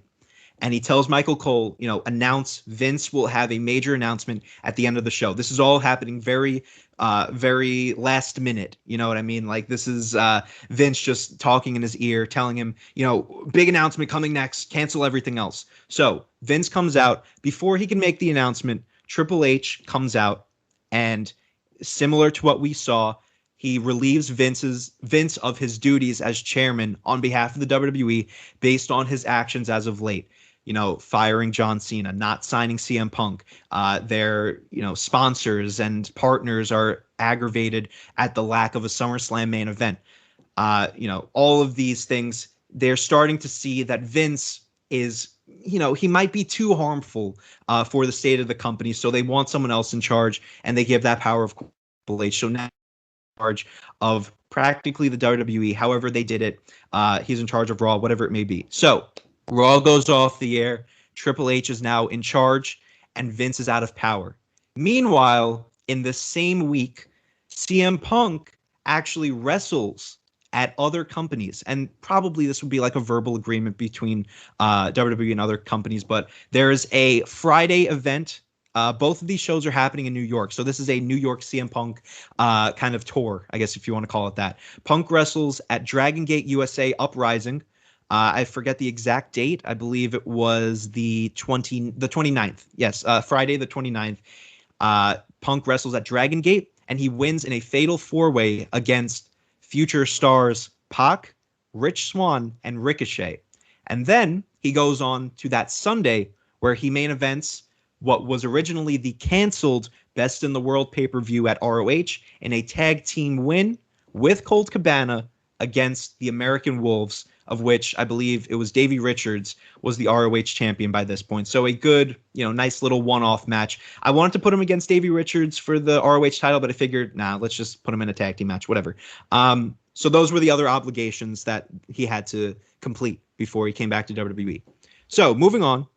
And he tells Michael Cole, announce Vince will have a major announcement at the end of the show. This is all happening very, very last minute. You know what I mean? Like, this is Vince just talking in his ear, telling him, big announcement coming next, cancel everything else. So Vince comes out. Before he can make the announcement, Triple H comes out, and similar to what we saw, he relieves Vince of his duties as chairman on behalf of the WWE based on his actions as of late. Firing John Cena, not signing CM Punk. Their, sponsors and partners are aggravated at the lack of a SummerSlam main event. All of these things, they're starting to see that Vince is, he might be too harmful for the state of the company. So they want someone else in charge, and they give that power of Triple H. So now in charge of practically the WWE, however they did it. He's in charge of Raw, whatever it may be. So Raw goes off the air. Triple H is now in charge, and Vince is out of power. Meanwhile, in the same week, CM Punk actually wrestles at other companies, and probably this would be like a verbal agreement between WWE and other companies, but there is a Friday event. Both of these shows are happening in New York, so this is a New York CM Punk kind of tour, I guess if you want to call it that. Punk wrestles at Dragon Gate USA Uprising. I forget the exact date. I believe it was the 29th. Yes, Friday the 29th. Punk wrestles at Dragon Gate, and he wins in a fatal four-way against future stars Pac, Rich Swann, and Ricochet. And then he goes on to that Sunday where he main events what was originally the canceled Best in the World pay-per-view at ROH in a tag team win with Colt Cabana against the American Wolves, of which I believe it was Davey Richards was the ROH champion by this point. So a good, nice little one-off match. I wanted to put him against Davey Richards for the ROH title, but I figured, let's just put him in a tag team match, whatever. So those were the other obligations that he had to complete before he came back to WWE. So moving on,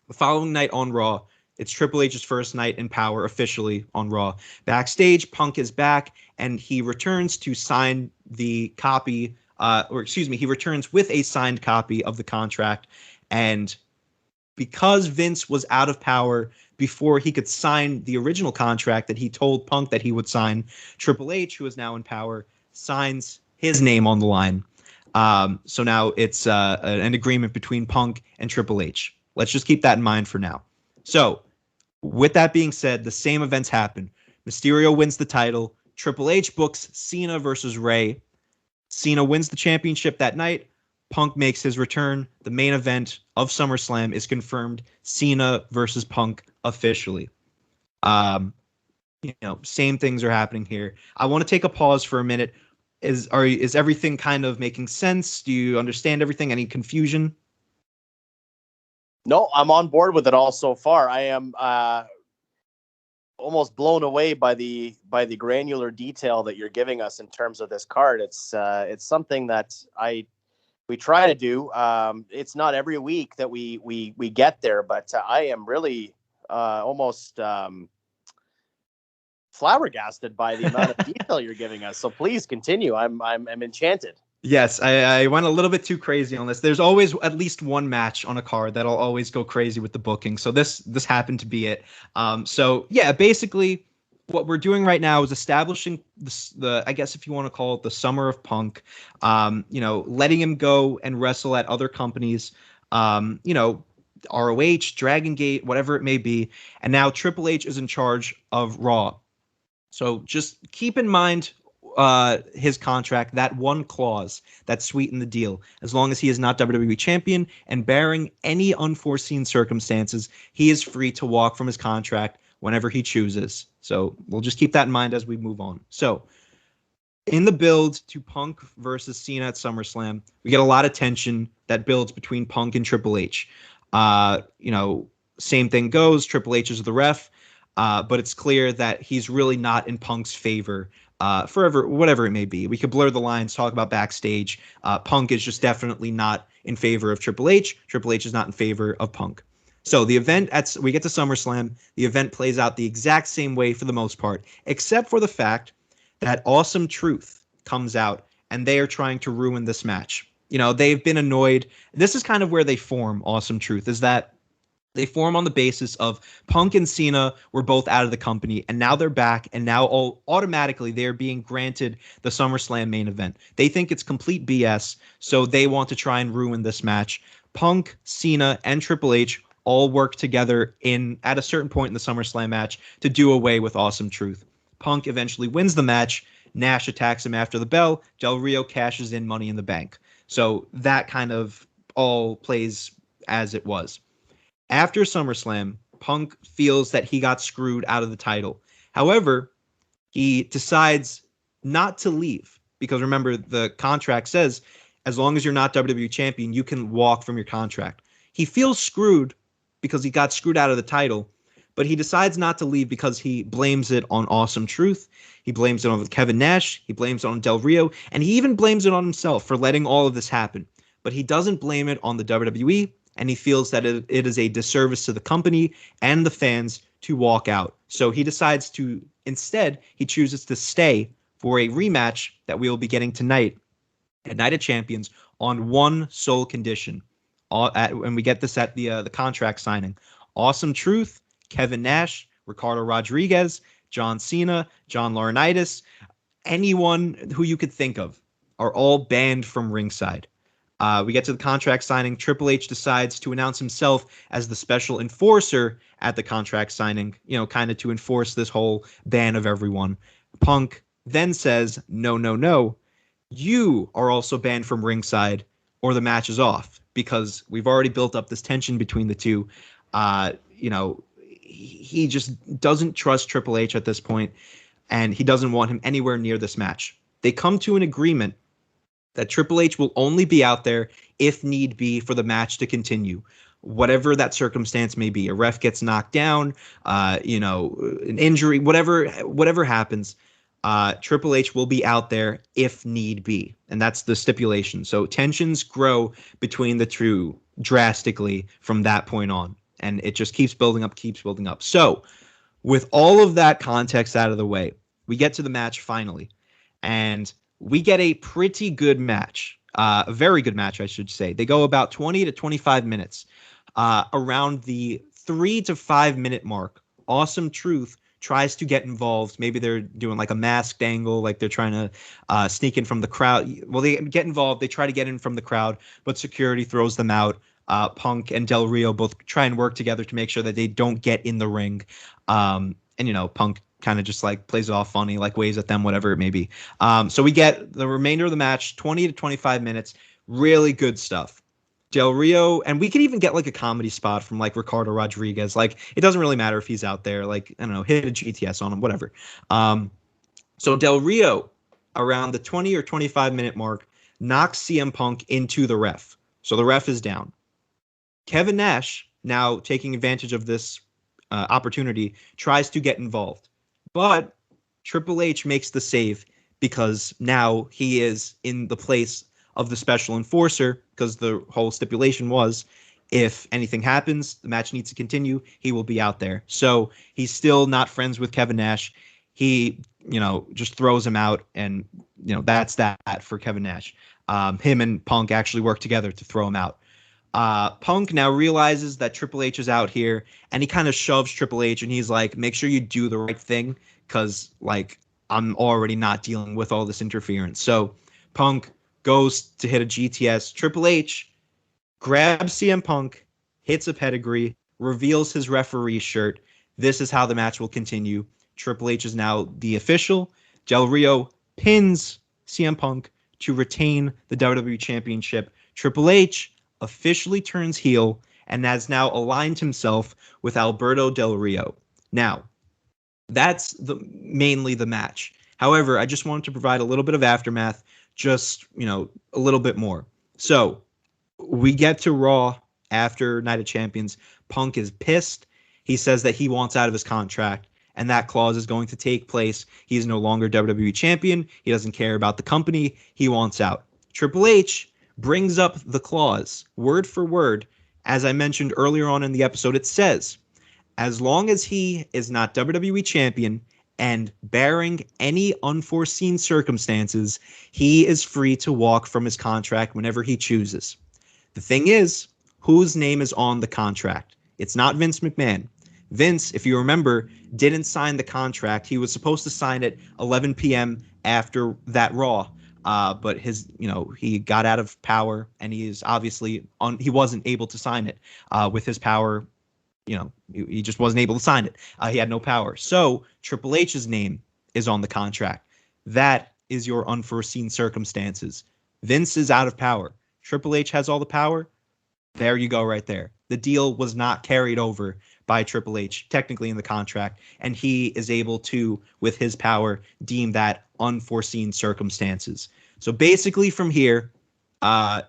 the following night on Raw, it's Triple H's first night in power officially on Raw. Backstage, Punk is back, and he returns to sign the copy, he returns with a signed copy of the contract. And because Vince was out of power before he could sign the original contract that he told Punk that he would sign, Triple H, who is now in power, signs his name on the line. So now it's an agreement between Punk and Triple H. Let's just keep that in mind for now. So, with that being said, the same events happen. Mysterio wins the title. Triple H books Cena versus Rey. Cena wins the championship that night. Punk makes his return. The main event of SummerSlam is confirmed. Cena versus Punk officially. Same things are happening here. I want to take a pause for a minute. Is everything kind of making sense? Do you understand everything? Any confusion? No, I'm on board with it all so far. I am almost blown away by the granular detail that you're giving us in terms of this card. It's something that we try to do. It's not every week that we get there, but I am really almost flabbergasted by the amount of detail you're giving us. So please continue. I'm enchanted. Yes, I went a little bit too crazy on this. There's always at least one match on a card that'll always go crazy with the booking. So this happened to be it. So yeah, basically what we're doing right now is establishing the I guess if you want to call it the summer of Punk. Letting him go and wrestle at other companies. ROH, Dragon Gate, whatever it may be. And now Triple H is in charge of Raw. So just keep in mind his contract, that one clause that sweetened the deal. As long as he is not WWE champion and barring any unforeseen circumstances, he is free to walk from his contract whenever he chooses. So we'll just keep that in mind as we move on. So in the build to Punk versus Cena at SummerSlam, we get a lot of tension that builds between Punk and Triple H. Same thing goes. Triple H is the ref, but it's clear that he's really not in Punk's favor. Forever, whatever it may be. We could blur the lines, talk about backstage. Punk is just definitely not in favor of Triple H. Triple H is not in favor of Punk. So the event, we get to SummerSlam, the event plays out the exact same way for the most part, except for the fact that Awesome Truth comes out and they are trying to ruin this match. They've been annoyed. This is kind of where they form, Awesome Truth, is that they form on the basis of Punk and Cena were both out of the company, and now they're back, and now automatically they're being granted the SummerSlam main event. They think it's complete BS, so they want to try and ruin this match. Punk, Cena, and Triple H all work together at a certain point in the SummerSlam match to do away with Awesome Truth. Punk eventually wins the match. Nash attacks him after the bell. Del Rio cashes in Money in the Bank. So that kind of all plays as it was. After SummerSlam, Punk feels that he got screwed out of the title. However, he decides not to leave because remember, the contract says as long as you're not WWE champion, you can walk from your contract. He feels screwed because he got screwed out of the title, but he decides not to leave because he blames it on Awesome Truth. He blames it on Kevin Nash. He blames it on Del Rio, and he even blames it on himself for letting all of this happen. But he doesn't blame it on the WWE. And he feels that it is a disservice to the company and the fans to walk out. So he decides he chooses to stay for a rematch that we will be getting tonight at Night of Champions on one sole condition. And we get this at the contract signing. Awesome Truth, Kevin Nash, Ricardo Rodriguez, John Cena, John Laurinaitis, anyone who you could think of are all banned from ringside. We get to the contract signing. Triple H decides to announce himself as the special enforcer at the contract signing, kind of to enforce this whole ban of everyone. Punk then says, no, you are also banned from ringside or the match is off because we've already built up this tension between the two. He just doesn't trust Triple H at this point, and he doesn't want him anywhere near this match. They come to an agreement that Triple H will only be out there if need be for the match to continue, whatever that circumstance may be. A ref gets knocked down, an injury, whatever happens. Triple H will be out there if need be, and that's the stipulation. So tensions grow between the two drastically from that point on, and it just keeps building up. So with all of that context out of the way, we get to the match finally, and we get a pretty good match, a very good match, I should say. They go about 20 to 25 minutes. Around the 3 to 5 minute mark, Awesome Truth tries to get involved. Maybe they're doing like a masked angle, like they're trying to sneak in from the crowd. Well, they get involved. They try to get in from the crowd, but security throws them out. Punk and Del Rio both try and work together to make sure that they don't get in the ring. And, Punk kind of just like plays it off funny, like waves at them, whatever it may be. So we get the remainder of the match, 20 to 25 minutes, really good stuff. Del Rio, and we could even get like a comedy spot from like Ricardo Rodriguez. Like, it doesn't really matter if he's out there. Like, I don't know, hit a GTS on him, whatever. So Del Rio, around the 20 or 25-minute mark, knocks CM Punk into the ref. So the ref is down. Kevin Nash, now taking advantage of this opportunity, tries to get involved. But Triple H makes the save because now he is in the place of the special enforcer, because the whole stipulation was if anything happens, the match needs to continue, he will be out there. So he's still not friends with Kevin Nash. He, just throws him out, and, that's that for Kevin Nash. Him and Punk actually work together to throw him out. Punk now realizes that Triple H is out here, and he kind of shoves Triple H, and he's like, make sure you do the right thing, because, like, I'm already not dealing with all this interference. So Punk goes to hit a GTS. Triple H grabs CM Punk, hits a pedigree, reveals his referee shirt. This is how the match will continue. Triple H is now the official. Del Rio pins CM Punk to retain the WWE Championship. Triple H officially turns heel and has now aligned himself with Alberto Del Rio. Now, that's mainly the match. However, I just wanted to provide a little bit of aftermath, just, a little bit more. So we get to Raw after Night of Champions. Punk is pissed. He says that he wants out of his contract, and that clause is going to take place. He's no longer WWE champion. He doesn't care about the company. He wants out. Triple H brings up the clause, word for word. As I mentioned earlier on in the episode, it says, as long as he is not WWE champion and barring any unforeseen circumstances, he is free to walk from his contract whenever he chooses. The thing is, whose name is on the contract? It's not Vince McMahon. Vince, if you remember, didn't sign the contract. He was supposed to sign it 11 p.m. after that Raw. But he got out of power, and he is obviously he wasn't able to sign it with his power. He just wasn't able to sign it. He had no power. So Triple H's name is on the contract. That is your unforeseen circumstances. Vince is out of power. Triple H has all the power. There you go right there. The deal was not carried over by Triple H, technically in the contract, and he is able to, with his power, deem that unforeseen circumstances. So basically from here,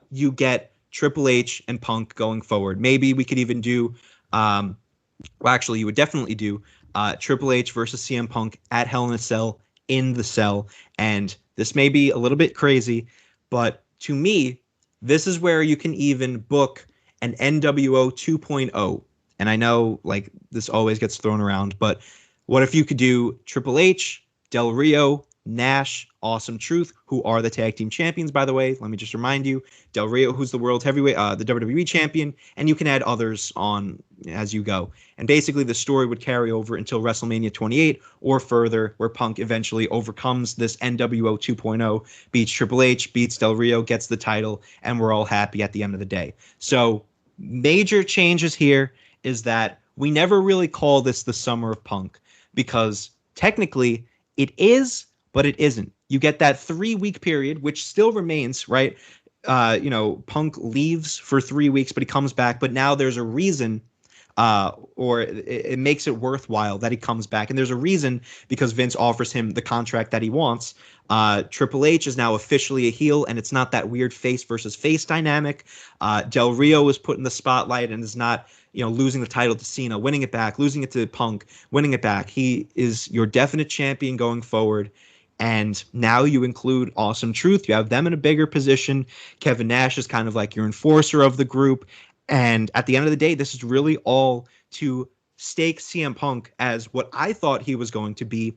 you get Triple H and Punk going forward. Maybe we could even do, you would definitely do Triple H versus CM Punk at Hell in a Cell in the Cell. And this may be a little bit crazy, but to me, this is where you can even book an NWO 2.0. And I know, like, this always gets thrown around, but what if you could do Triple H, Del Rio, Nash, Awesome Truth, who are the tag team champions, by the way. Let me just remind you, Del Rio, who's the world heavyweight, the WWE champion, and you can add others on as you go. And basically the story would carry over until WrestleMania 28 or further, where Punk eventually overcomes this NWO 2.0, beats Triple H, beats Del Rio, gets the title, and we're all happy at the end of the day. So major changes here is that we never really call this the Summer of Punk, because technically it is, but it isn't. You get that 3-week period, which still remains, right? Punk leaves for 3 weeks, but he comes back. But now there's a reason, or it makes it worthwhile that he comes back. And there's a reason, because Vince offers him the contract that he wants. Triple H is now officially a heel, and it's not that weird face versus face dynamic. Del Rio is put in the spotlight and is not, losing the title to Cena, winning it back, losing it to Punk, winning it back. He is your definite champion going forward. And now you include Awesome Truth. You have them in a bigger position. Kevin Nash is kind of like your enforcer of the group. And at the end of the day, this is really all to stake CM Punk as what I thought he was going to be,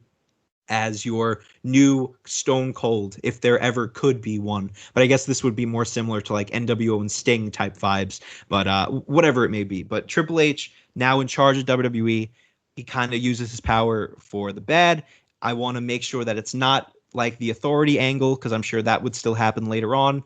as your new Stone Cold, if there ever could be one. But I guess this would be more similar to like NWO and Sting type vibes, but whatever it may be. But Triple H, now in charge of WWE, he kind of uses his power for the bad. I want to make sure that it's not like the authority angle, because I'm sure that would still happen later on.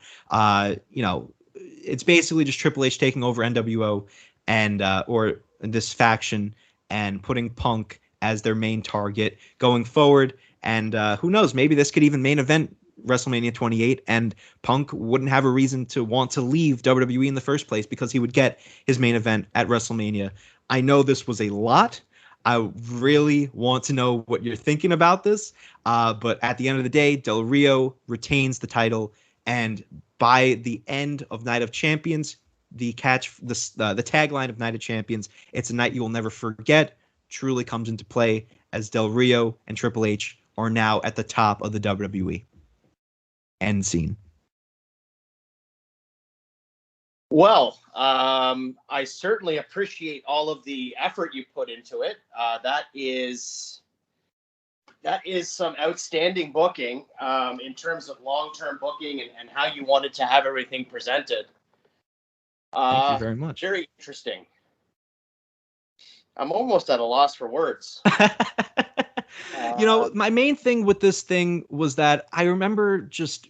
it's basically just Triple H taking over NWO and or this faction and putting Punk as their main target going forward. And who knows, maybe this could even main event WrestleMania 28, and Punk wouldn't have a reason to want to leave WWE in the first place because he would get his main event at WrestleMania. I know this was a lot. I really want to know what you're thinking about this. But at the end of the day, Del Rio retains the title, and by the end of Night of Champions, the tagline of Night of Champions, "It's a night you will never forget," truly comes into play as Del Rio and Triple H are now at the top of the WWE. End scene. Well, I certainly appreciate all of the effort you put into it. That is some outstanding booking in terms of long-term booking and how you wanted to have everything presented. Thank you very much. Very interesting. I'm almost at a loss for words. My main thing with this thing was that I remember just,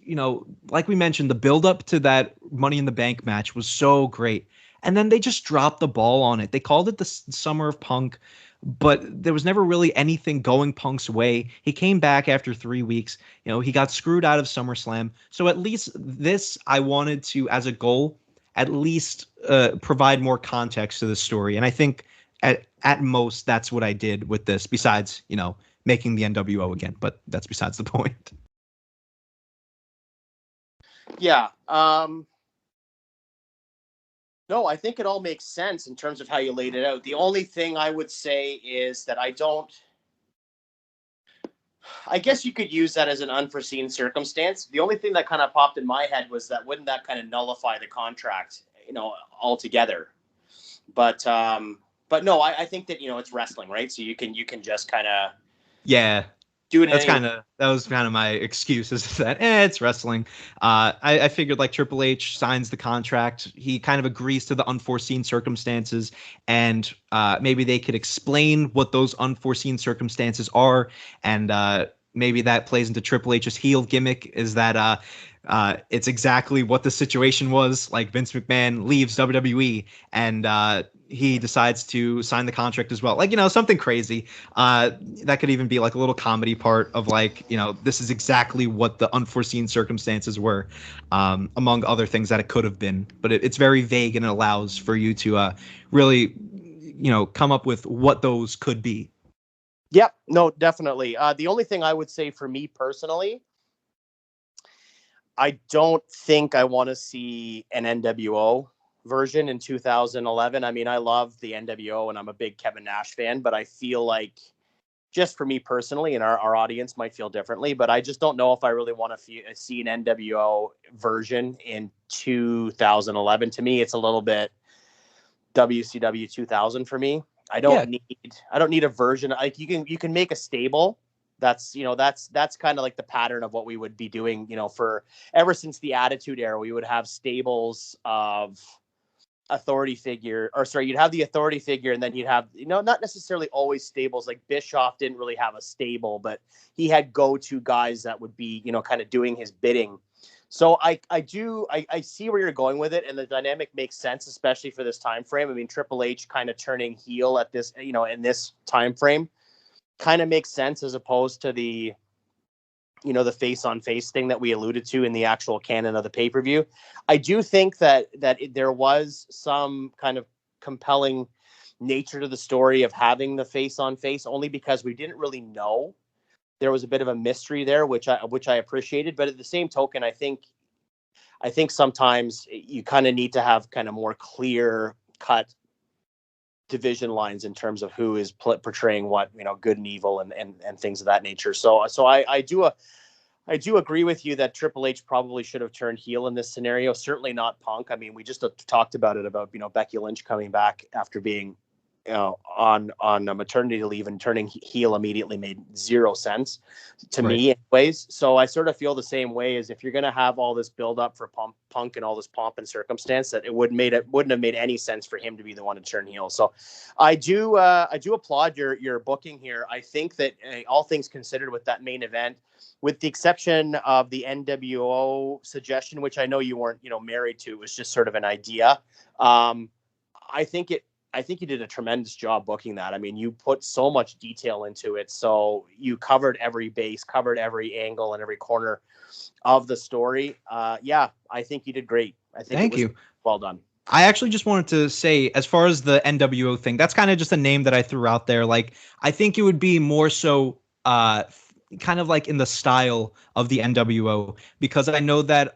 like we mentioned, the build-up to that Money in the Bank match was so great. And then they just dropped the ball on it. They called it the Summer of Punk, but there was never really anything going Punk's way. He came back after 3 weeks. He got screwed out of SummerSlam. So at least this, I wanted to, as a goal, at least provide more context to the story. And I think at most that's what I did with this, besides, making the NWO again. But that's besides the point. Yeah. No, I think it all makes sense in terms of how you laid it out. The only thing I would say is that I guess you could use that as an unforeseen circumstance. The only thing that kind of popped in my head was that wouldn't that kind of nullify the contract, altogether? But no, I think that, it's wrestling, right? So you can just kind of do it. That was kind of my excuse, is that it's wrestling. I figured like Triple H signs the contract, he kind of agrees to the unforeseen circumstances, and maybe they could explain what those unforeseen circumstances are, and maybe that plays into Triple H's heel gimmick, is that it's exactly what the situation was. Like Vince McMahon leaves WWE and he decides to sign the contract as well. Like, something crazy. That could even be like a little comedy part of like, this is exactly what the unforeseen circumstances were, among other things that it could have been. But it's very vague, and it allows for you to really, come up with what those could be. Yep. No, definitely. The only thing I would say for me personally, I don't think I want to see an NWO version in 2011. I mean, I love the NWO and I'm a big Kevin Nash fan, but I feel like, just for me personally, and our audience might feel differently, but I just don't know if I really want to see an NWO version in 2011. To me, it's a little bit WCW 2000 for me. I don't need a version. Like you can make a stable. That's kind of like the pattern of what we would be doing, for ever since the Attitude Era. We would have stables of authority figure, you'd have the authority figure, and then you'd have, not necessarily always stables. Like Bischoff didn't really have a stable, but he had go-to guys that would be, kind of doing his bidding. So I see where you're going with it, and the dynamic makes sense, especially for this time frame. I mean, Triple H kind of turning heel at this, in this time frame, kind of makes sense, as opposed to the, the face-on-face thing that we alluded to in the actual canon of the pay-per-view. I do think that there was some kind of compelling nature to the story of having the face-on-face, only because we didn't really know. There was a bit of a mystery there, which I appreciated. But at the same token, I think sometimes you kind of need to have kind of more clear-cut division lines in terms of who is portraying what, good and evil and things of that nature. So I do agree with you that Triple H probably should have turned heel in this scenario. Certainly not Punk. I mean, we just talked about it, about, Becky Lynch coming back after being on a maternity leave and turning heel immediately made zero sense to Right. me anyways. So I sort of feel the same way, as if you're going to have all this build up for Punk and all this pomp and circumstance, that it wouldn't have made any sense for him to be the one to turn heel. So I do applaud your booking here. I think that all things considered with that main event, with the exception of the NWO suggestion, which I know you weren't, married to, it was just sort of an idea. I think you did a tremendous job booking that. I mean, you put so much detail into it. So you covered every base, covered every angle and every corner of the story. Yeah, I think you did great. I think Thank you. Well done. I actually just wanted to say, as far as the NWO thing, that's kind of just a name that I threw out there. Like, I think it would be more so kind of like in the style of the NWO, because I know that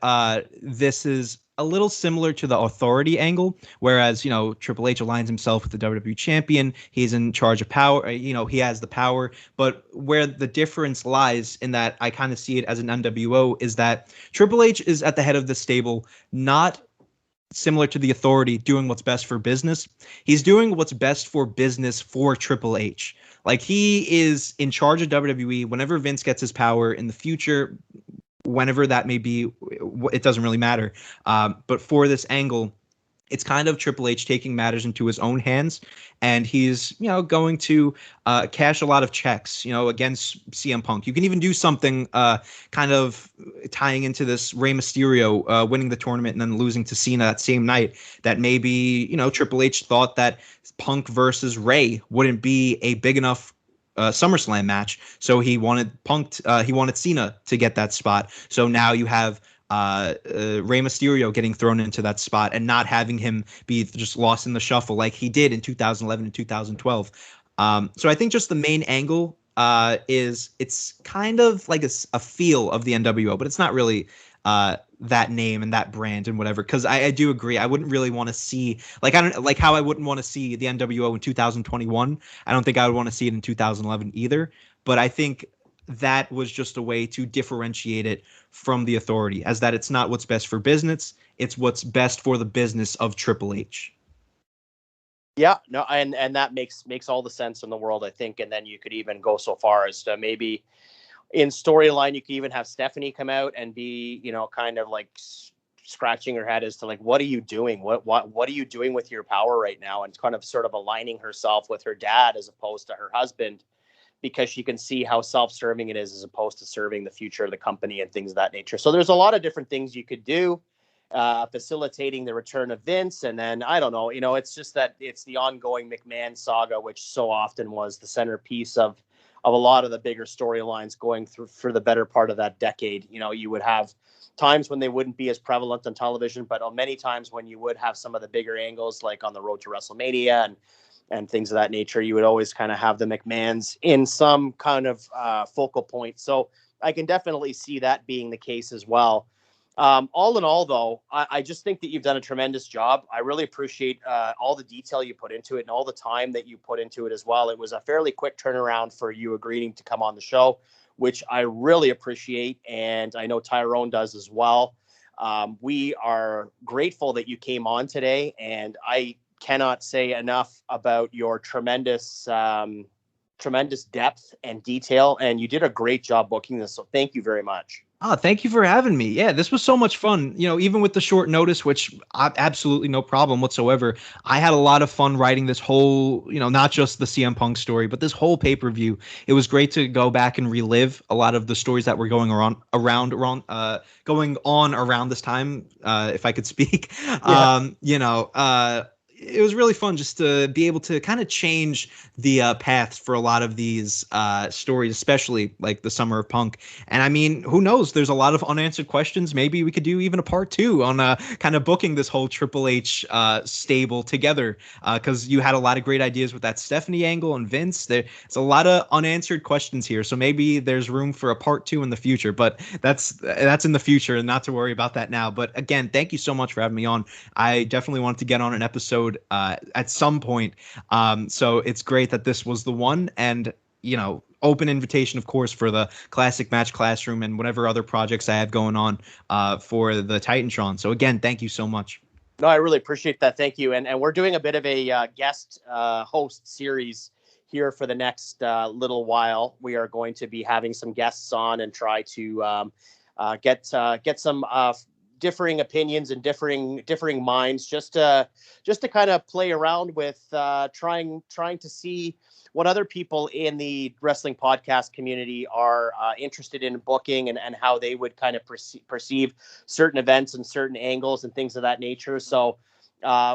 this is a little similar to the authority angle, whereas, Triple H aligns himself with the WWE champion. He's in charge of power. He has the power. But where the difference lies in that I kind of see it as an NWO is that Triple H is at the head of the stable, not similar to the authority doing what's best for business. He's doing what's best for business for Triple H. Like, he is in charge of WWE whenever Vince gets his power in the future, whenever that may be. It doesn't really matter. But for this angle, it's kind of Triple H taking matters into his own hands, and he's, going to cash a lot of checks, against CM Punk. You can even do something kind of tying into this Rey Mysterio winning the tournament and then losing to Cena that same night, that maybe, Triple H thought that Punk versus Rey wouldn't be a big enough SummerSlam match, so he wanted he wanted Cena to get that spot. So now you have Rey Mysterio getting thrown into that spot and not having him be just lost in the shuffle like he did in 2011 and 2012. So I think just the main angle is it's kind of like a feel of the NWO, but it's not really that name and that brand and whatever. Because I do agree, I wouldn't really want to see, like, I don't like how I wouldn't want to see the NWO in 2021. I don't think I would want to see it in 2011 either. But I think that was just a way to differentiate it from the authority, as that it's not what's best for business, it's what's best for the business of Triple H. Yeah, no, and that makes all the sense in the world, I think. And then you could even go so far as to maybe in storyline, you could even have Stephanie come out and be, kind of like scratching her head as to, like, what are you doing? What are you doing with your power right now? And kind of sort of aligning herself with her dad as opposed to her husband, because she can see how self-serving it is as opposed to serving the future of the company and things of that nature. So there's a lot of different things you could do, facilitating the return of Vince. And then, I don't know, it's just that it's the ongoing McMahon saga, which so often was the centerpiece of a lot of the bigger storylines going through for the better part of that decade. You would have times when they wouldn't be as prevalent on television, but many times when you would have some of the bigger angles, like on the road to WrestleMania and things of that nature, you would always kind of have the McMahons in some kind of focal point. So I can definitely see that being the case as well. All in all, though, I just think that you've done a tremendous job. I really appreciate all the detail you put into it and all the time that you put into it as well. It was a fairly quick turnaround for you agreeing to come on the show, which I really appreciate. And I know Tyrone does as well. We are grateful that you came on today, and I cannot say enough about your tremendous depth and detail, and you did a great job booking this. So thank you very much. Oh, thank you for having me. Yeah, this was so much fun. Even with the short notice, which absolutely no problem whatsoever. I had a lot of fun writing this whole, not just the CM Punk story, but this whole pay-per-view. It was great to go back and relive a lot of the stories that were going on around this time, if I could speak. Yeah. It was really fun just to be able to kind of change the paths for a lot of these stories, especially like the Summer of Punk. And I mean, who knows? There's a lot of unanswered questions. Maybe we could do even a part 2 on kind of booking this whole Triple H stable together, because you had a lot of great ideas with that Stephanie angle and Vince. There's a lot of unanswered questions here. So maybe there's room for a part 2 in the future, but that's in the future and not to worry about that now. But again, thank you so much for having me on. I definitely wanted to get on an episode at some point. So it's great that this was the one, and open invitation, of course, for the Classic Match Classroom and whatever other projects I have going on for the Titantron. So again, thank you so much. No, I really appreciate that. Thank you. And we're doing a bit of a guest host series here for the next little while. We are going to be having some guests on and try to get some differing opinions and differing minds, just to kind of play around with trying to see what other people in the wrestling podcast community are interested in booking, and how they would kind of perceive certain events and certain angles and things of that nature. So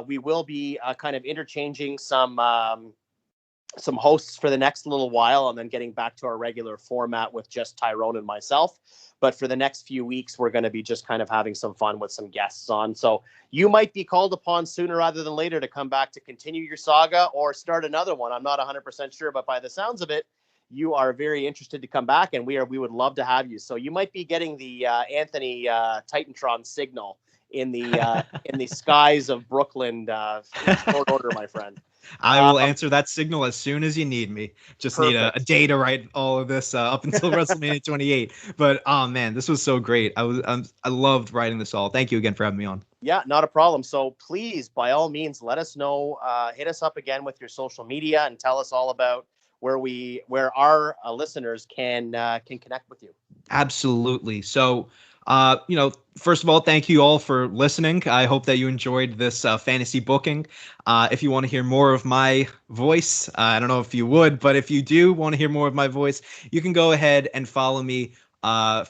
we will be kind of interchanging some hosts for the next little while, and then getting back to our regular format with just Tyrone and myself. But for the next few weeks, we're going to be just kind of having some fun with some guests on. So you might be called upon sooner rather than later to come back to continue your saga or start another one. I'm not 100% sure, but by the sounds of it, you are very interested to come back, and we would love to have you. So you might be getting the Anthony Titantron signal in the skies of Brooklyn in short order, my friend. I will answer that signal as soon as you need me. Just Perfect. need a day to write all of this up until WrestleMania 28. But oh man, this was so great. I loved writing this all. Thank you again for having me on. Yeah, not a problem. So please, by all means, let us know. Hit us up again with your social media and tell us all about where our listeners can connect with you. Absolutely. So, first of all, thank you all for listening. I hope that you enjoyed this fantasy booking. If you want to hear more of my voice, I don't know if you would, but if you do want to hear more of my voice, you can go ahead and follow me.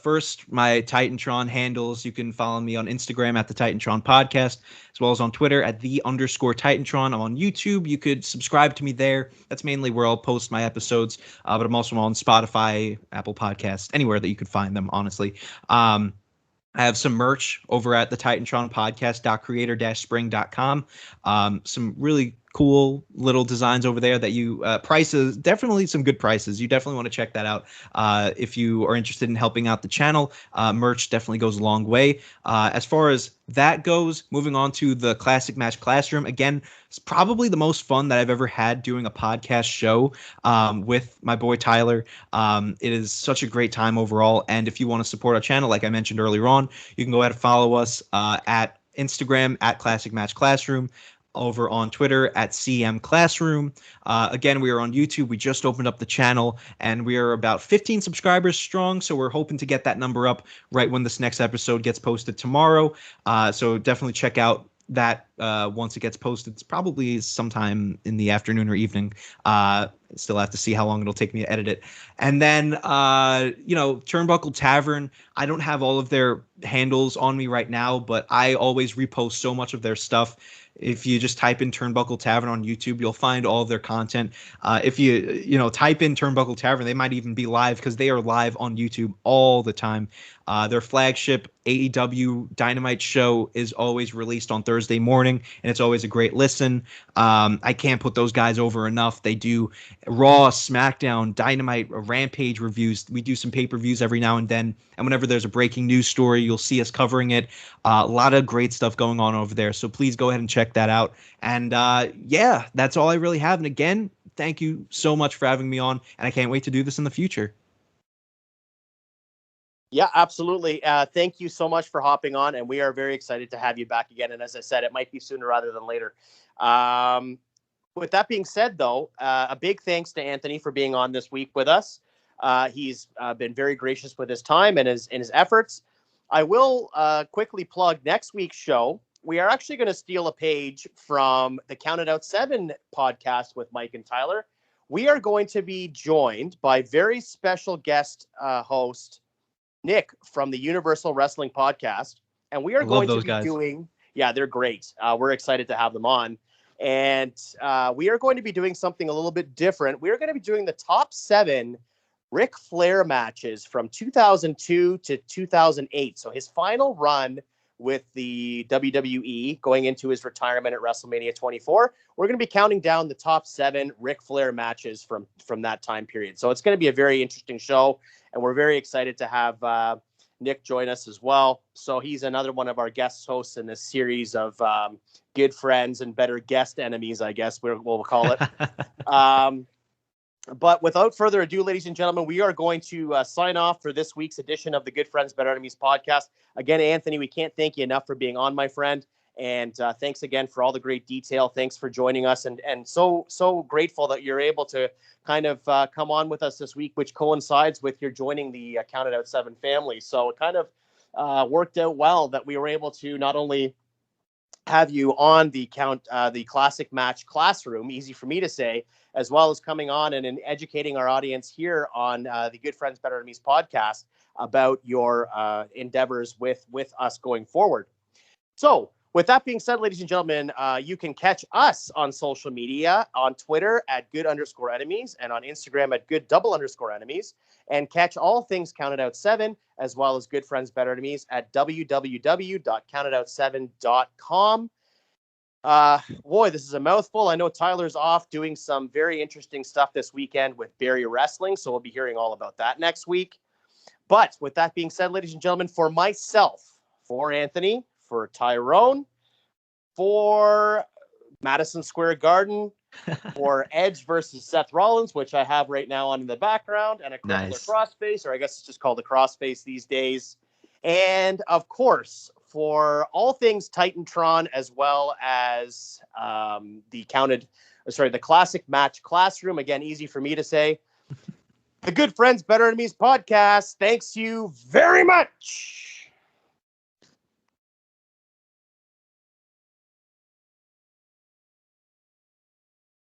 First, my Titantron handles. You can follow me on Instagram at the Titantron Podcast, as well as on Twitter at _Titantron. I'm on YouTube. You could subscribe to me there. That's mainly where I'll post my episodes. But I'm also on Spotify, Apple Podcasts, anywhere that you could find them, honestly. I have some merch over at the Titantron Podcast.creator-spring.com. Some really cool little designs over there that you prices, definitely some good prices. You definitely want to check that out. If you are interested in helping out the channel, merch definitely goes a long way. As far as that goes, moving on to the Classic Match Classroom. Again, it's probably the most fun that I've ever had doing a podcast show with my boy Tyler. It is such a great time overall. And if you want to support our channel, like I mentioned earlier on, you can go ahead and follow us at Instagram at Classic Match Classroom, over on Twitter at CM Classroom. Again, we are on YouTube. We just opened up the channel, and we are about 15 subscribers strong, so we're hoping to get that number up right when this next episode gets posted tomorrow. So definitely check out that once it gets posted. It's probably sometime in the afternoon or evening. Still have to see how long it'll take me to edit it. And then, Turnbuckle Tavern, I don't have all of their handles on me right now, but I always repost so much of their stuff. If you just type in Turnbuckle Tavern on YouTube, you'll find all of their content. If you type in Turnbuckle Tavern, they might even be live, because they are live on YouTube all the time. Their flagship AEW Dynamite show is always released on Thursday morning, and it's always a great listen. I can't put those guys over enough. They do Raw, SmackDown, Dynamite, Rampage reviews. We do some pay-per-views every now and then, and whenever there's a breaking news story, you'll see us covering it. A lot of great stuff going on over there, so please go ahead and check that out. And that's all I really have. And again, thank you so much for having me on, and I can't wait to do this in the future. Yeah, absolutely. Thank you so much for hopping on, and we are very excited to have you back again. And as I said, it might be sooner rather than later. With that being said, though, a big thanks to Anthony for being on this week with us. He's been very gracious with his time and his efforts. I will quickly plug next week's show. We are actually going to steal a page from the Counted Out 7 podcast with Mike and Tyler. We are going to be joined by very special guest host Nick from the Universal Wrestling Podcast. And we are going to be doing, they're great. We're excited to have them on. And we are going to be doing something a little bit different. We are going to be doing the top 7 Ric Flair matches from 2002 to 2008. So his final run with the WWE going into his retirement at WrestleMania 24. We're going to be counting down the top 7 Ric Flair matches from that time period. So it's going to be a very interesting show, and we're very excited to have Nick join us as well. So he's another one of our guest hosts in this series of good friends and better guest enemies, I guess we'll call it. But without further ado, ladies and gentlemen, we are going to sign off for this week's edition of the Good Friends, Better Enemies podcast. Again, Anthony, we can't thank you enough for being on, my friend. And thanks again for all the great detail. Thanks for joining us, and so grateful that you're able to kind of come on with us this week, which coincides with your joining the Counted Out 7 family. So it kind of worked out well that we were able to not only have you on the classic match classroom, easy for me to say, as well as coming on and educating our audience here on the Good Friends Better Enemies podcast about your endeavors with us going forward. So with that being said, ladies and gentlemen, you can catch us on social media, on Twitter at good_enemies and on Instagram at good_enemies, and catch all things Counted Out 7 as well as Good Friends Better Enemies at www.countedout7.com. Boy, this is a mouthful. I know Tyler's off doing some very interesting stuff this weekend with Barry Wrestling, so we'll be hearing all about that next week. But with that being said, ladies and gentlemen, for myself, for Anthony, for Tyrone, for Madison Square Garden, for Edge versus Seth Rollins, which I have right now on in the background, and a crippler crossface, or I guess it's just called a crossface these days. And of course, for all things Titantron, as well as the classic match classroom, again, easy for me to say, the Good Friends Better Enemies podcast. Thanks you very much.